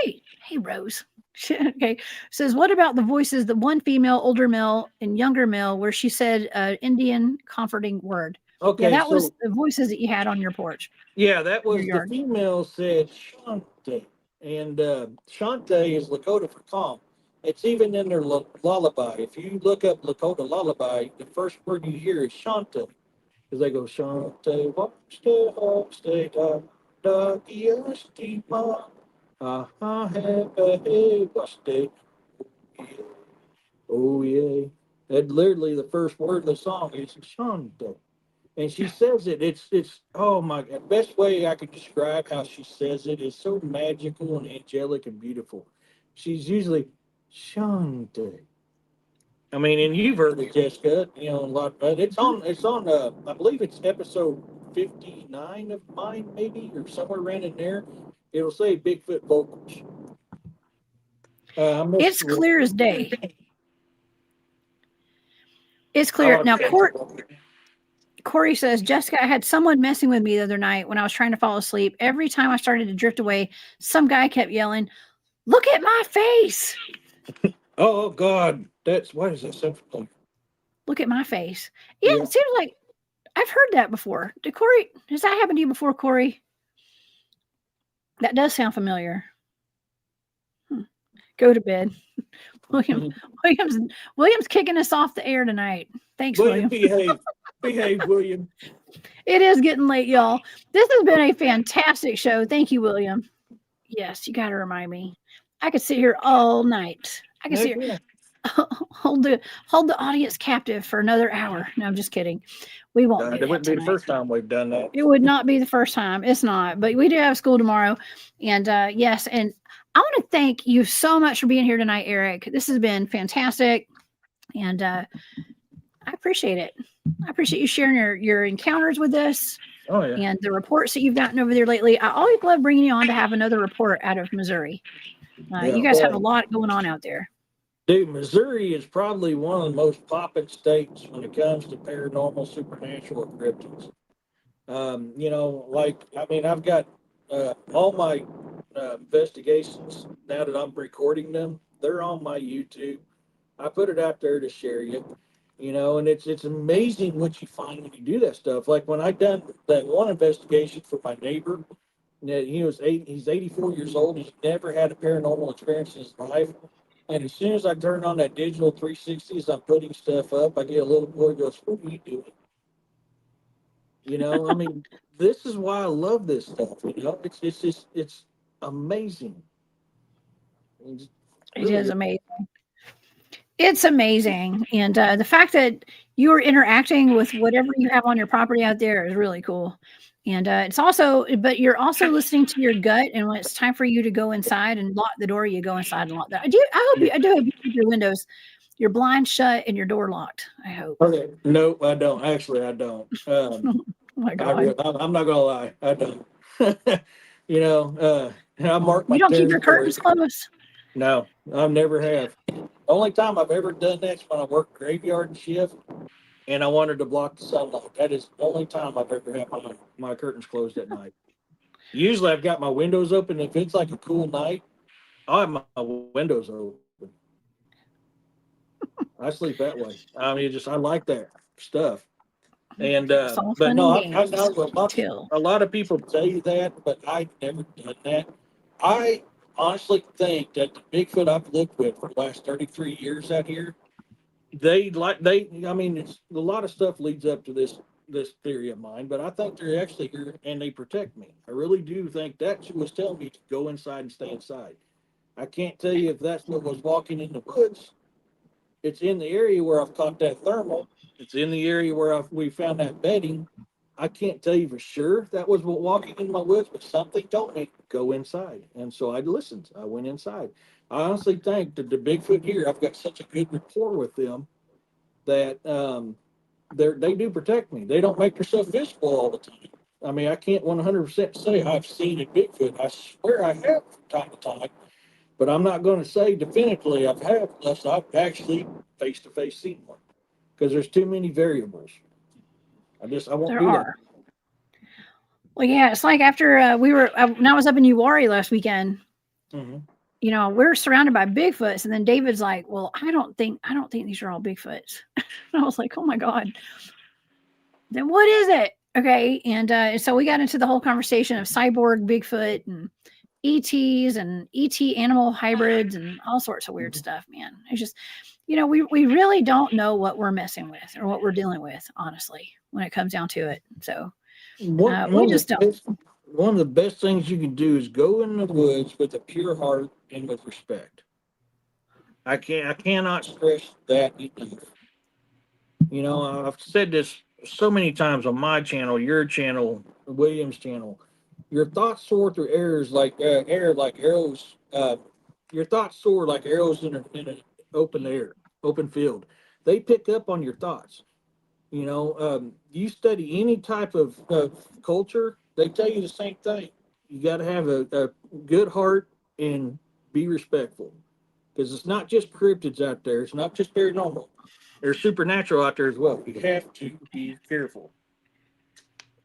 Hey, Rose. Okay. Says, what about the voices, the one female, older male, and younger male, where she said Indian comforting word? Okay, Yeah, that was the voices that you had on your porch. Yeah, that was Your the yard. female said Shante. And Shante is Lakota for calm. It's even in their lullaby. If you look up Lakota lullaby, the first word you hear is Shante. Because they go Shante, Wapste, da, da, Yasti, ma, ha, ha, he, Waste. Oh, yeah. And literally the first word of the song is Shante. And she says it. It's oh my God. Best way I could describe how she says it is so magical and angelic and beautiful. She's usually Shante. I mean, and you've heard it, Jessica, a lot, but it's on I believe it's episode 59 of mine, maybe, or somewhere around in there. It'll say Bigfoot vocals. It's clear as day. It's clear. Now, Corey says, Jessica, I had someone messing with me the other night when I was trying to fall asleep. Every time I started to drift away, some guy kept yelling, "Look at my face." Oh God. What is that something? Look at my face. Yeah, it seems like I've heard that before. Corey, has that happened to you before, Corey? That does sound familiar. Go to bed. William's kicking us off the air tonight. Thanks, William. Behave, William. It is getting late, y'all. This has been a fantastic show. Thank you, William. Yes, you got to remind me. I could sit here all night. I could sit here, hold the audience captive for another hour. No, I'm just kidding. We won't. It wouldn't be the first time we've done that. It would not be the first time. It's not. But we do have school tomorrow, and yes, and I want to thank you so much for being here tonight, Eric. This has been fantastic, and I appreciate it. I appreciate you sharing your encounters with us. Oh, yeah. And the reports that you've gotten over there lately. I always love bringing you on to have another report out of Missouri. You guys have a lot going on out there. Dude, Missouri is probably one of the most popping states when it comes to paranormal, supernatural, and cryptids. I've got all my investigations now that I'm recording them. They're on my YouTube. I put it out there to share you. And it's amazing what you find when you do that stuff. Like when I done that one investigation for my neighbor, he's 84 years old. He's never had a paranormal experience in his life. And as soon as I turn on that digital 360 as I'm putting stuff up, I get a little boy goes, "What are you doing?" I mean, this is why I love this stuff. It's amazing. It is amazing. It's amazing. And the fact that you are interacting with whatever you have on your property out there is really cool. And it's also, but you're also listening to your gut. And when it's time for you to go inside and lock the door, you go inside and lock that. I do hope you keep your windows, your blinds shut and your door locked. I hope. Okay. No, I don't. Actually, I don't. Oh my God. I'm not gonna lie. I don't. You know, and I mark my You don't keep your territory. curtains closed? No, I never have. The only time I've ever done that is when I worked graveyard shift and I wanted to block the sunlight. That is the only time I've ever had my curtains closed at night. Usually I've got my windows open. If it's like a cool night, I'll have my windows open. I sleep that way. I mean, I like that stuff. And It's all but fun no, and I games know till. a lot of people say that, but I've never done that. I honestly think that the Bigfoot I've lived with for the last 33 years out here, I mean, it's a lot of stuff leads up to this theory of mine, but I think they're actually here and they protect me. I really do think that she was telling me to go inside and stay inside. I can't tell you if that's what was walking in the woods. It's in the area where I've caught that thermal. It's in the area where we found that bedding. I can't tell you for sure that was what walking in my woods, but something told me go inside, and so I listened. I went inside. I honestly think that the Bigfoot here, I've got such a good rapport with them that they do protect me. They don't make themselves visible all the time. I mean, I can't 100% say I've seen a Bigfoot. I swear I have from time to time, but I'm not going to say definitively I've had unless I've actually face to face seen one because there's too many variables. I won't There do that. are. Well, yeah, it's like after when I was up in Uwari last weekend, Mm-hmm. you know, we're surrounded by Bigfoots, and then David's like, "Well, I don't think these are all Bigfoots." And I was like, "Oh my God!" Then what is it? Okay, and so we got into the whole conversation of cyborg Bigfoot and ETs and ET animal hybrids and all sorts of weird stuff. Man, it's just, you know, we really don't know what we're messing with or what we're dealing with, honestly, when it comes down to it. So we just don't. One of the best things you can do is go in the woods with a pure heart and with respect. I cannot stress that enough. You know, I've said this so many times on my channel, your channel, William's channel. Your thoughts soar through air like arrows. Your thoughts soar like arrows in an open field. They pick up on your thoughts. You know, you study any type of culture, they tell you the same thing. You got to have a good heart and be respectful because it's not just cryptids out there. It's not just paranormal. There's supernatural out there as well. You have to be careful.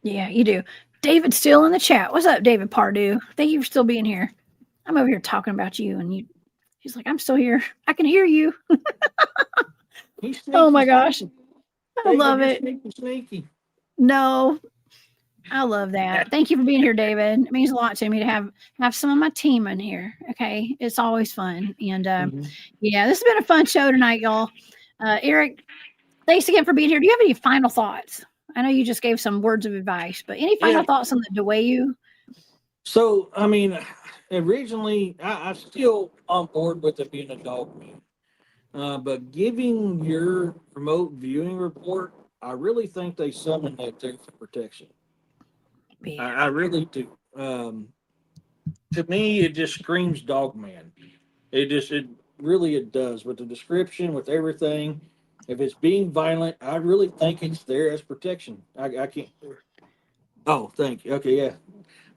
Yeah, you do. David's still in the chat. What's up, David Pardue? Thank you for still being here. I'm over here talking about you, and he's like, I'm still here. I can hear you. Oh my gosh. I love it. Sneaky. No, I love that. Thank you for being here, David. It means a lot to me to have some of my team in here. Okay, it's always fun, and yeah, this has been a fun show tonight, y'all. Eric, thanks again for being here. Do you have any final thoughts? I know you just gave some words of advice, but any final thoughts on the Dwayyo? So, I mean, originally, I'm still on board with it being a Dogman. But giving your remote viewing report, I really think they summoned that there for protection. Yeah. I really do. To me, it just screams Dogman. It really does with the description, with everything. If it's being violent, I really think it's there as protection. I can't. Oh, thank you. Okay, yeah.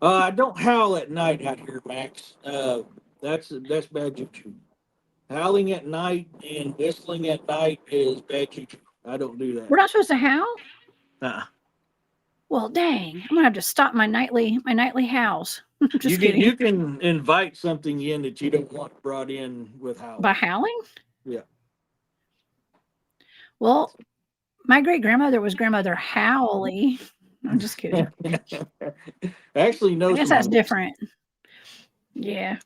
I don't howl at night out here, Max. That's bad juju. Howling at night and whistling at night is bad juju. I don't do that. We're not supposed to howl? Uh-uh. Well, dang, I'm gonna have to stop my nightly howls. Just kidding. You can invite something in that you don't want brought in with howling. By howling? Yeah. Well, my great grandmother was Grandmother Howley. I'm just kidding. Actually, no. I guess that's different. Yeah.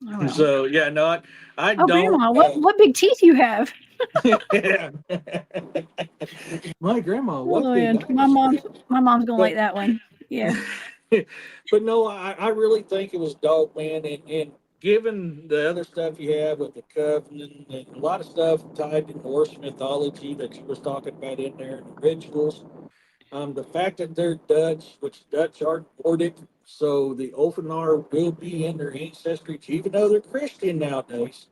Oh, well. So yeah, no, I don't. Grandma, what big teeth you have? My grandma. What? Oh, my mom's gonna like that one. Yeah. But no, I really think it was Dogman, and given the other stuff you have with the covenant and a lot of stuff tied to Norse mythology that you was talking about in there, and the rituals, The fact that they're Dutch, which Dutch are Nordic, so the Ulfanar will be in their ancestry, even though they're Christian nowadays.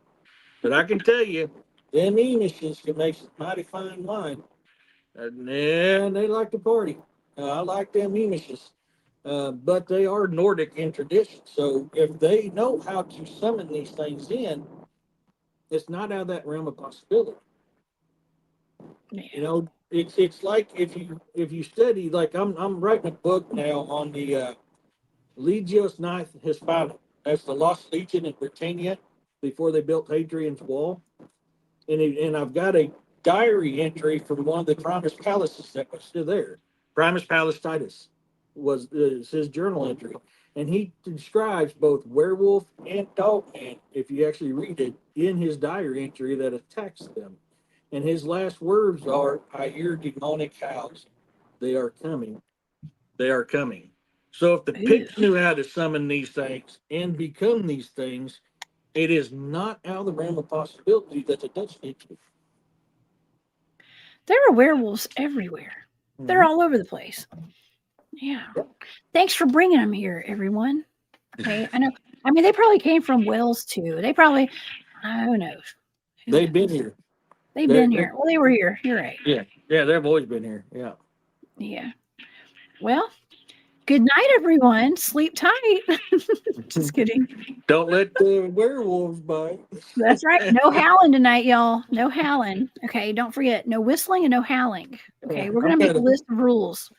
But I can tell you, them Amishes can make some mighty fine wine. Yeah, they like to party. I like them Amishes. But they are Nordic in tradition. So if they know how to summon these things in, it's not out of that realm of possibility. Yeah. You know, it's like if you study, like I'm writing a book now on the Legios Ninth Hispana. That's the Lost Legion in Britannia before they built Hadrian's Wall, and I've got a diary entry from one of the Primus Palaces that was still there. Primus Palastitis was is his journal entry, and he describes both werewolf and dogman. If you actually read it in his diary entry, that attacks them. And his last words are, I hear demonic howls. They are coming. They are coming. So if the Ooh. Picts knew how to summon these things and become these things, it is not out of the realm of possibility that the Dutch did. There are werewolves everywhere. They're all over the place. Yeah. Thanks for bringing them here, everyone. Okay. I know. I mean, they probably came from Wales too. They probably, who knows? Who They've knows? been here. They've been here. Well, they were here. You're right. Yeah. Yeah, they've always been here. Yeah. Yeah. Well, good night, everyone. Sleep tight. Just kidding. Don't let the werewolves bite. That's right. No howling tonight, y'all. No howling. Okay. Don't forget, no whistling and no howling. Okay. We're going to make a list of rules.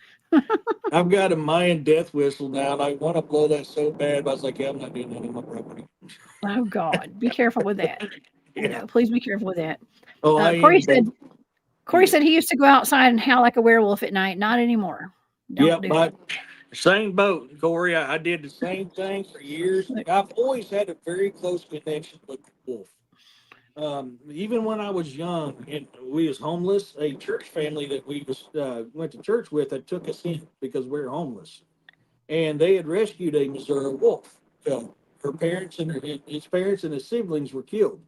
I've got a Mayan death whistle now, and I want to blow that so bad, but I was like, yeah, I'm not doing that on my property. Oh, God. Be careful with that. Yeah. No, please be careful with that. Oh, Corey said he used to go outside and howl like a werewolf at night. Not anymore. Don't do but same boat, Corey. I did the same thing for years. I've always had a very close connection with the wolf. Even when I was young and we was homeless, a church family that we was went to church with that took us in because we were homeless, and they had rescued a Missouri wolf. Her parents and his parents and his siblings were killed,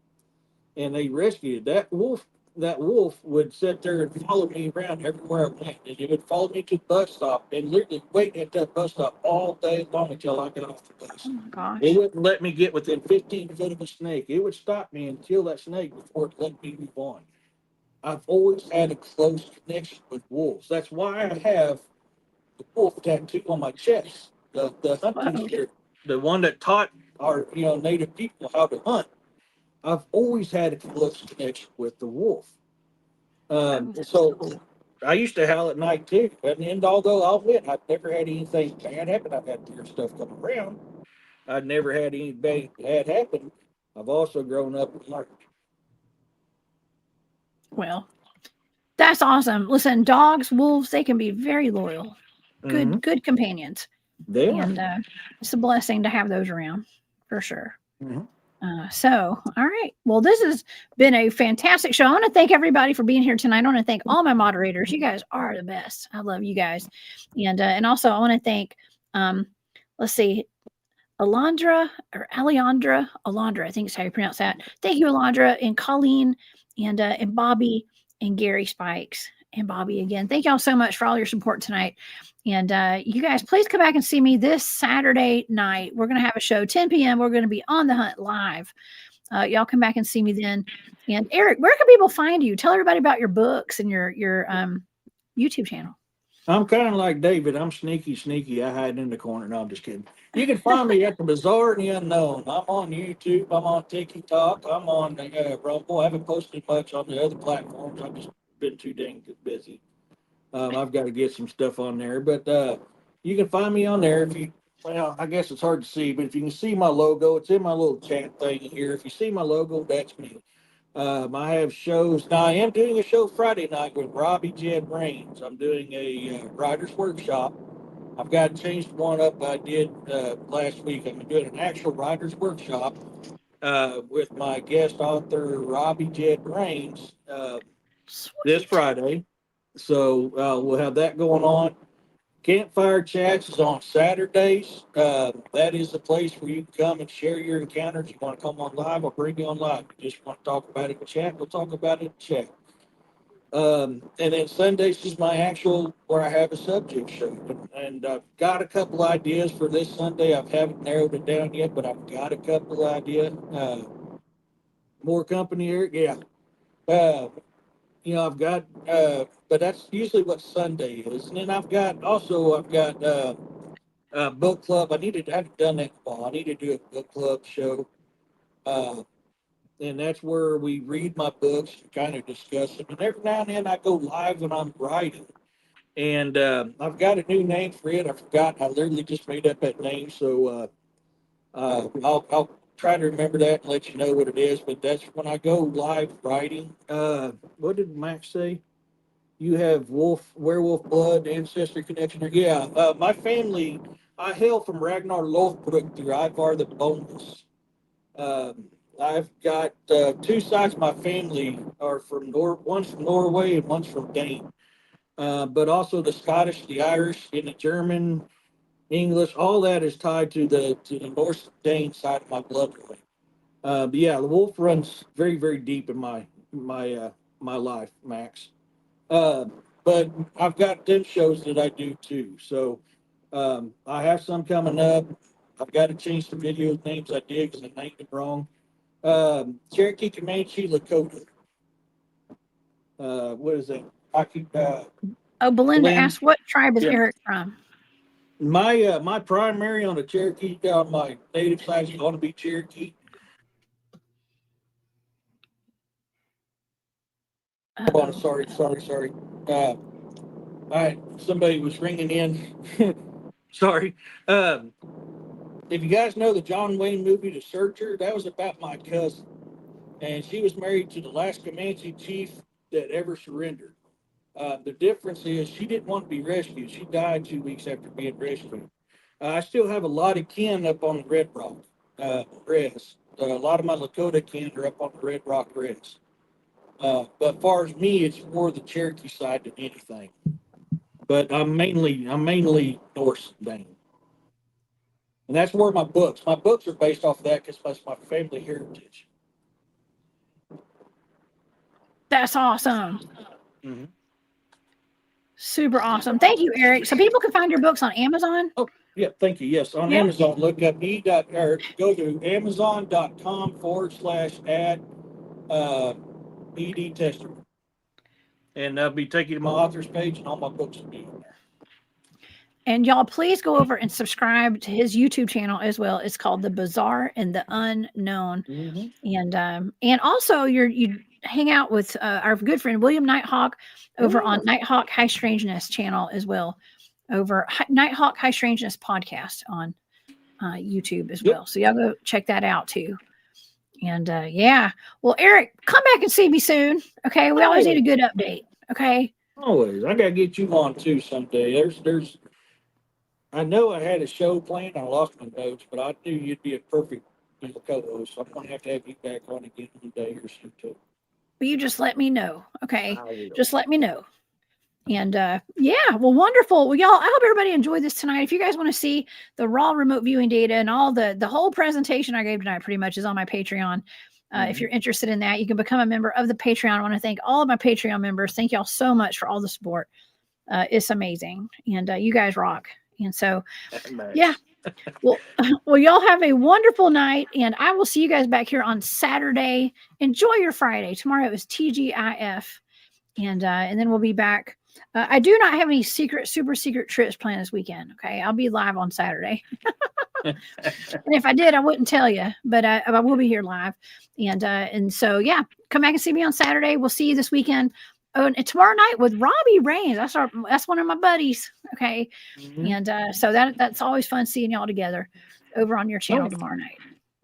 and they rescued that wolf. That wolf would sit there and follow me around everywhere I went, and it would follow me to the bus stop and literally wait at that bus stop all day long until I got off the bus. Oh my gosh. It wouldn't let me get within 15 foot of a snake. It would stop me and kill that snake before it let me move on. I've always had a close connection with wolves. That's why I have the wolf tattoo on my chest. The hunting gear, the one that taught our native people how to hunt. I've always had a close connection with the wolf. So I used to howl at night too. And although I'll admit I've never had anything bad happen, I've had weird stuff come around. I've never had anything bad happen. I've also grown up with heart. Well, that's awesome. Listen, dogs, wolves, they can be very loyal. Good companions. They are. And it's a blessing to have those around for sure. Mhm. So, all right. Well, this has been a fantastic show. I want to thank everybody for being here tonight. I want to thank all my moderators. You guys are the best. I love you guys. And also I want to thank, let's see, Alondra, I think is how you pronounce that. Thank you, Alondra, and Colleen, and Bobby, and Gary Spikes, and Bobby again. Thank y'all so much for all your support tonight. And you guys, please come back and see me this Saturday night. We're going to have a show, 10 p.m. We're going to be on the hunt live. Y'all come back and see me then. And Eric, where can people find you? Tell everybody about your books and your YouTube channel. I'm kind of like David. I'm sneaky. I hide in the corner. No, I'm just kidding. You can find me at the Bizarre and the Unknown. I'm on YouTube. I'm on TikTok. I'm on Rumble. I haven't posted much on the other platforms. I've just been too dang busy. I've got to get some stuff on there, but you can find me on there well, I guess it's hard to see, but if you can see my logo, it's in my little chat thing here. If you see my logo, that's me. I have shows. Now, I am doing a show Friday night with Robbie Jed Rains. I'm doing a writer's workshop. I've got changed one up I did last week. I'm doing an actual writer's workshop with my guest author, Robbie Jed Rains, this Friday. So we'll have that going on. Campfire Chats is on Saturdays. That is the place where you can come and share your encounters. You want to come on live, I'll bring you on live. You just want to talk about it in chat, we'll talk about it in chat. And then Sundays is my actual where I have a subject show, and I've got a couple ideas for this Sunday. I haven't narrowed it down yet, but I've got a couple ideas. More company here, yeah. I've got, but that's usually what Sunday is, and then I've got book club. I haven't done that in a while. I need to do a book club show. And that's where we read my books and kind of discuss them. And every now and then I go live when I'm writing. And I've got a new name for it. I forgot. I literally just made up that name. So I'll try to remember that and let you know what it is. But that's when I go live writing. What did Max say? You have werewolf blood, ancestry connection. Yeah, my family, I hail from Ragnar Lothbrok through Ivar the Boneless. I've got two sides of my family are from one's from Norway and one's from Dane. But also the Scottish, the Irish, and the German, English, all that is tied to the Norse Dane side of my bloodline. But yeah, the wolf runs very, very deep in my life, Max. But I've got them shows that I do too. So I have some coming up. I've got to change the video names I did because I named them wrong. Cherokee, Comanche, Lakota. What is that? Belinda Lynn? asked, what tribe is Yeah. Eric from? My primary on the Cherokee, on my native side is going to be Cherokee. Oh, sorry. All right, somebody was ringing in. Sorry. If you guys know the John Wayne movie, The Searcher, that was about my cousin. And she was married to the last Comanche chief that ever surrendered. The difference is she didn't want to be rescued. She died 2 weeks after being rescued. I still have a lot of kin up on the Red Rock Rest. A lot of my Lakota kin are up on the Red Rock Rest. But as far as me, it's more the Cherokee side than anything. But I'm mainly Norse Dane. And that's where my books are based off of that because that's my family heritage. That's awesome. Mm-hmm. Super awesome. Thank you, Eric. So people can find your books on Amazon? Oh, yeah, thank you. Yes, on Amazon, look up or go to amazon.com/ad ED Tester. And that'll be taking you to my author's page and all my books will be in there. And y'all, please go over and subscribe to his YouTube channel as well. It's called The Bizarre and the Unknown. Mm-hmm. And also you hang out with our good friend William Nighthawk over on Nighthawk High Strangeness channel as well, over Nighthawk High Strangeness podcast on YouTube as well. So y'all go check that out too. And yeah, well, Eric, come back and see me soon. Okay, we always need a good update. Okay, always. I gotta get you on too someday. There's. I know I had a show planned. I lost my notes, but I knew you'd be a perfect co-host. So I'm gonna have to have you back on again one day or so too. But you just let me know. Okay, just let me know. And yeah, well, wonderful. Well, y'all, I hope everybody enjoyed this tonight. If you guys want to see the raw remote viewing data and all the whole presentation I gave tonight pretty much is on my Patreon. If you're interested in that, you can become a member of the Patreon. I want to thank all of my Patreon members. Thank y'all so much for all the support. It's amazing. And you guys rock. And so, yeah. Well, y'all have a wonderful night, and I will see you guys back here on Saturday. Enjoy your Friday. Tomorrow is TGIF, and then we'll be back. I do not have any super secret trips planned this weekend. Okay, I'll be live on Saturday. And if I did, I wouldn't tell you, but I will be here live. And so yeah, come back and see me on Saturday. We'll see you this weekend. Oh, and tomorrow night with Robbie Rains. That's one of my buddies. Okay. And so that's always fun seeing y'all together over on your channel tomorrow night.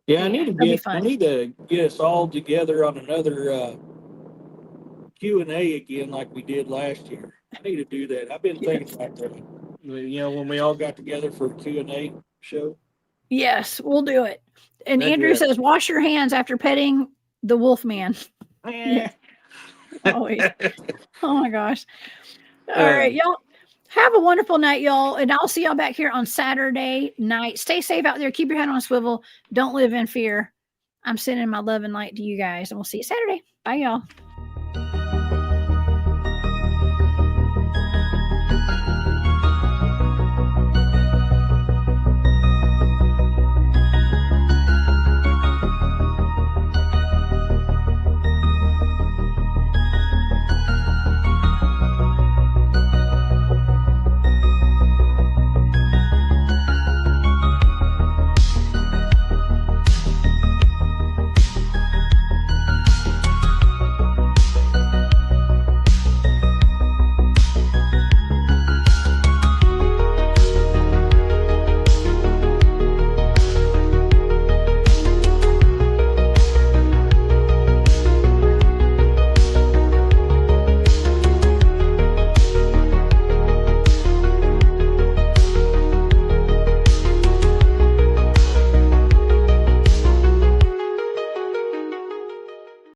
Yeah, I need to get us all together on another Q&A again like we did last year. I need to do that. I've been thinking about that. When we all got together for a Q&A show. Yes, we'll do it. And Andrew says, wash your hands after petting the Wolfman. Yeah. Always. Oh my gosh. All right, y'all. Have a wonderful night, y'all. And I'll see y'all back here on Saturday night. Stay safe out there. Keep your head on a swivel. Don't live in fear. I'm sending my love and light to you guys. And we'll see you Saturday. Bye, y'all.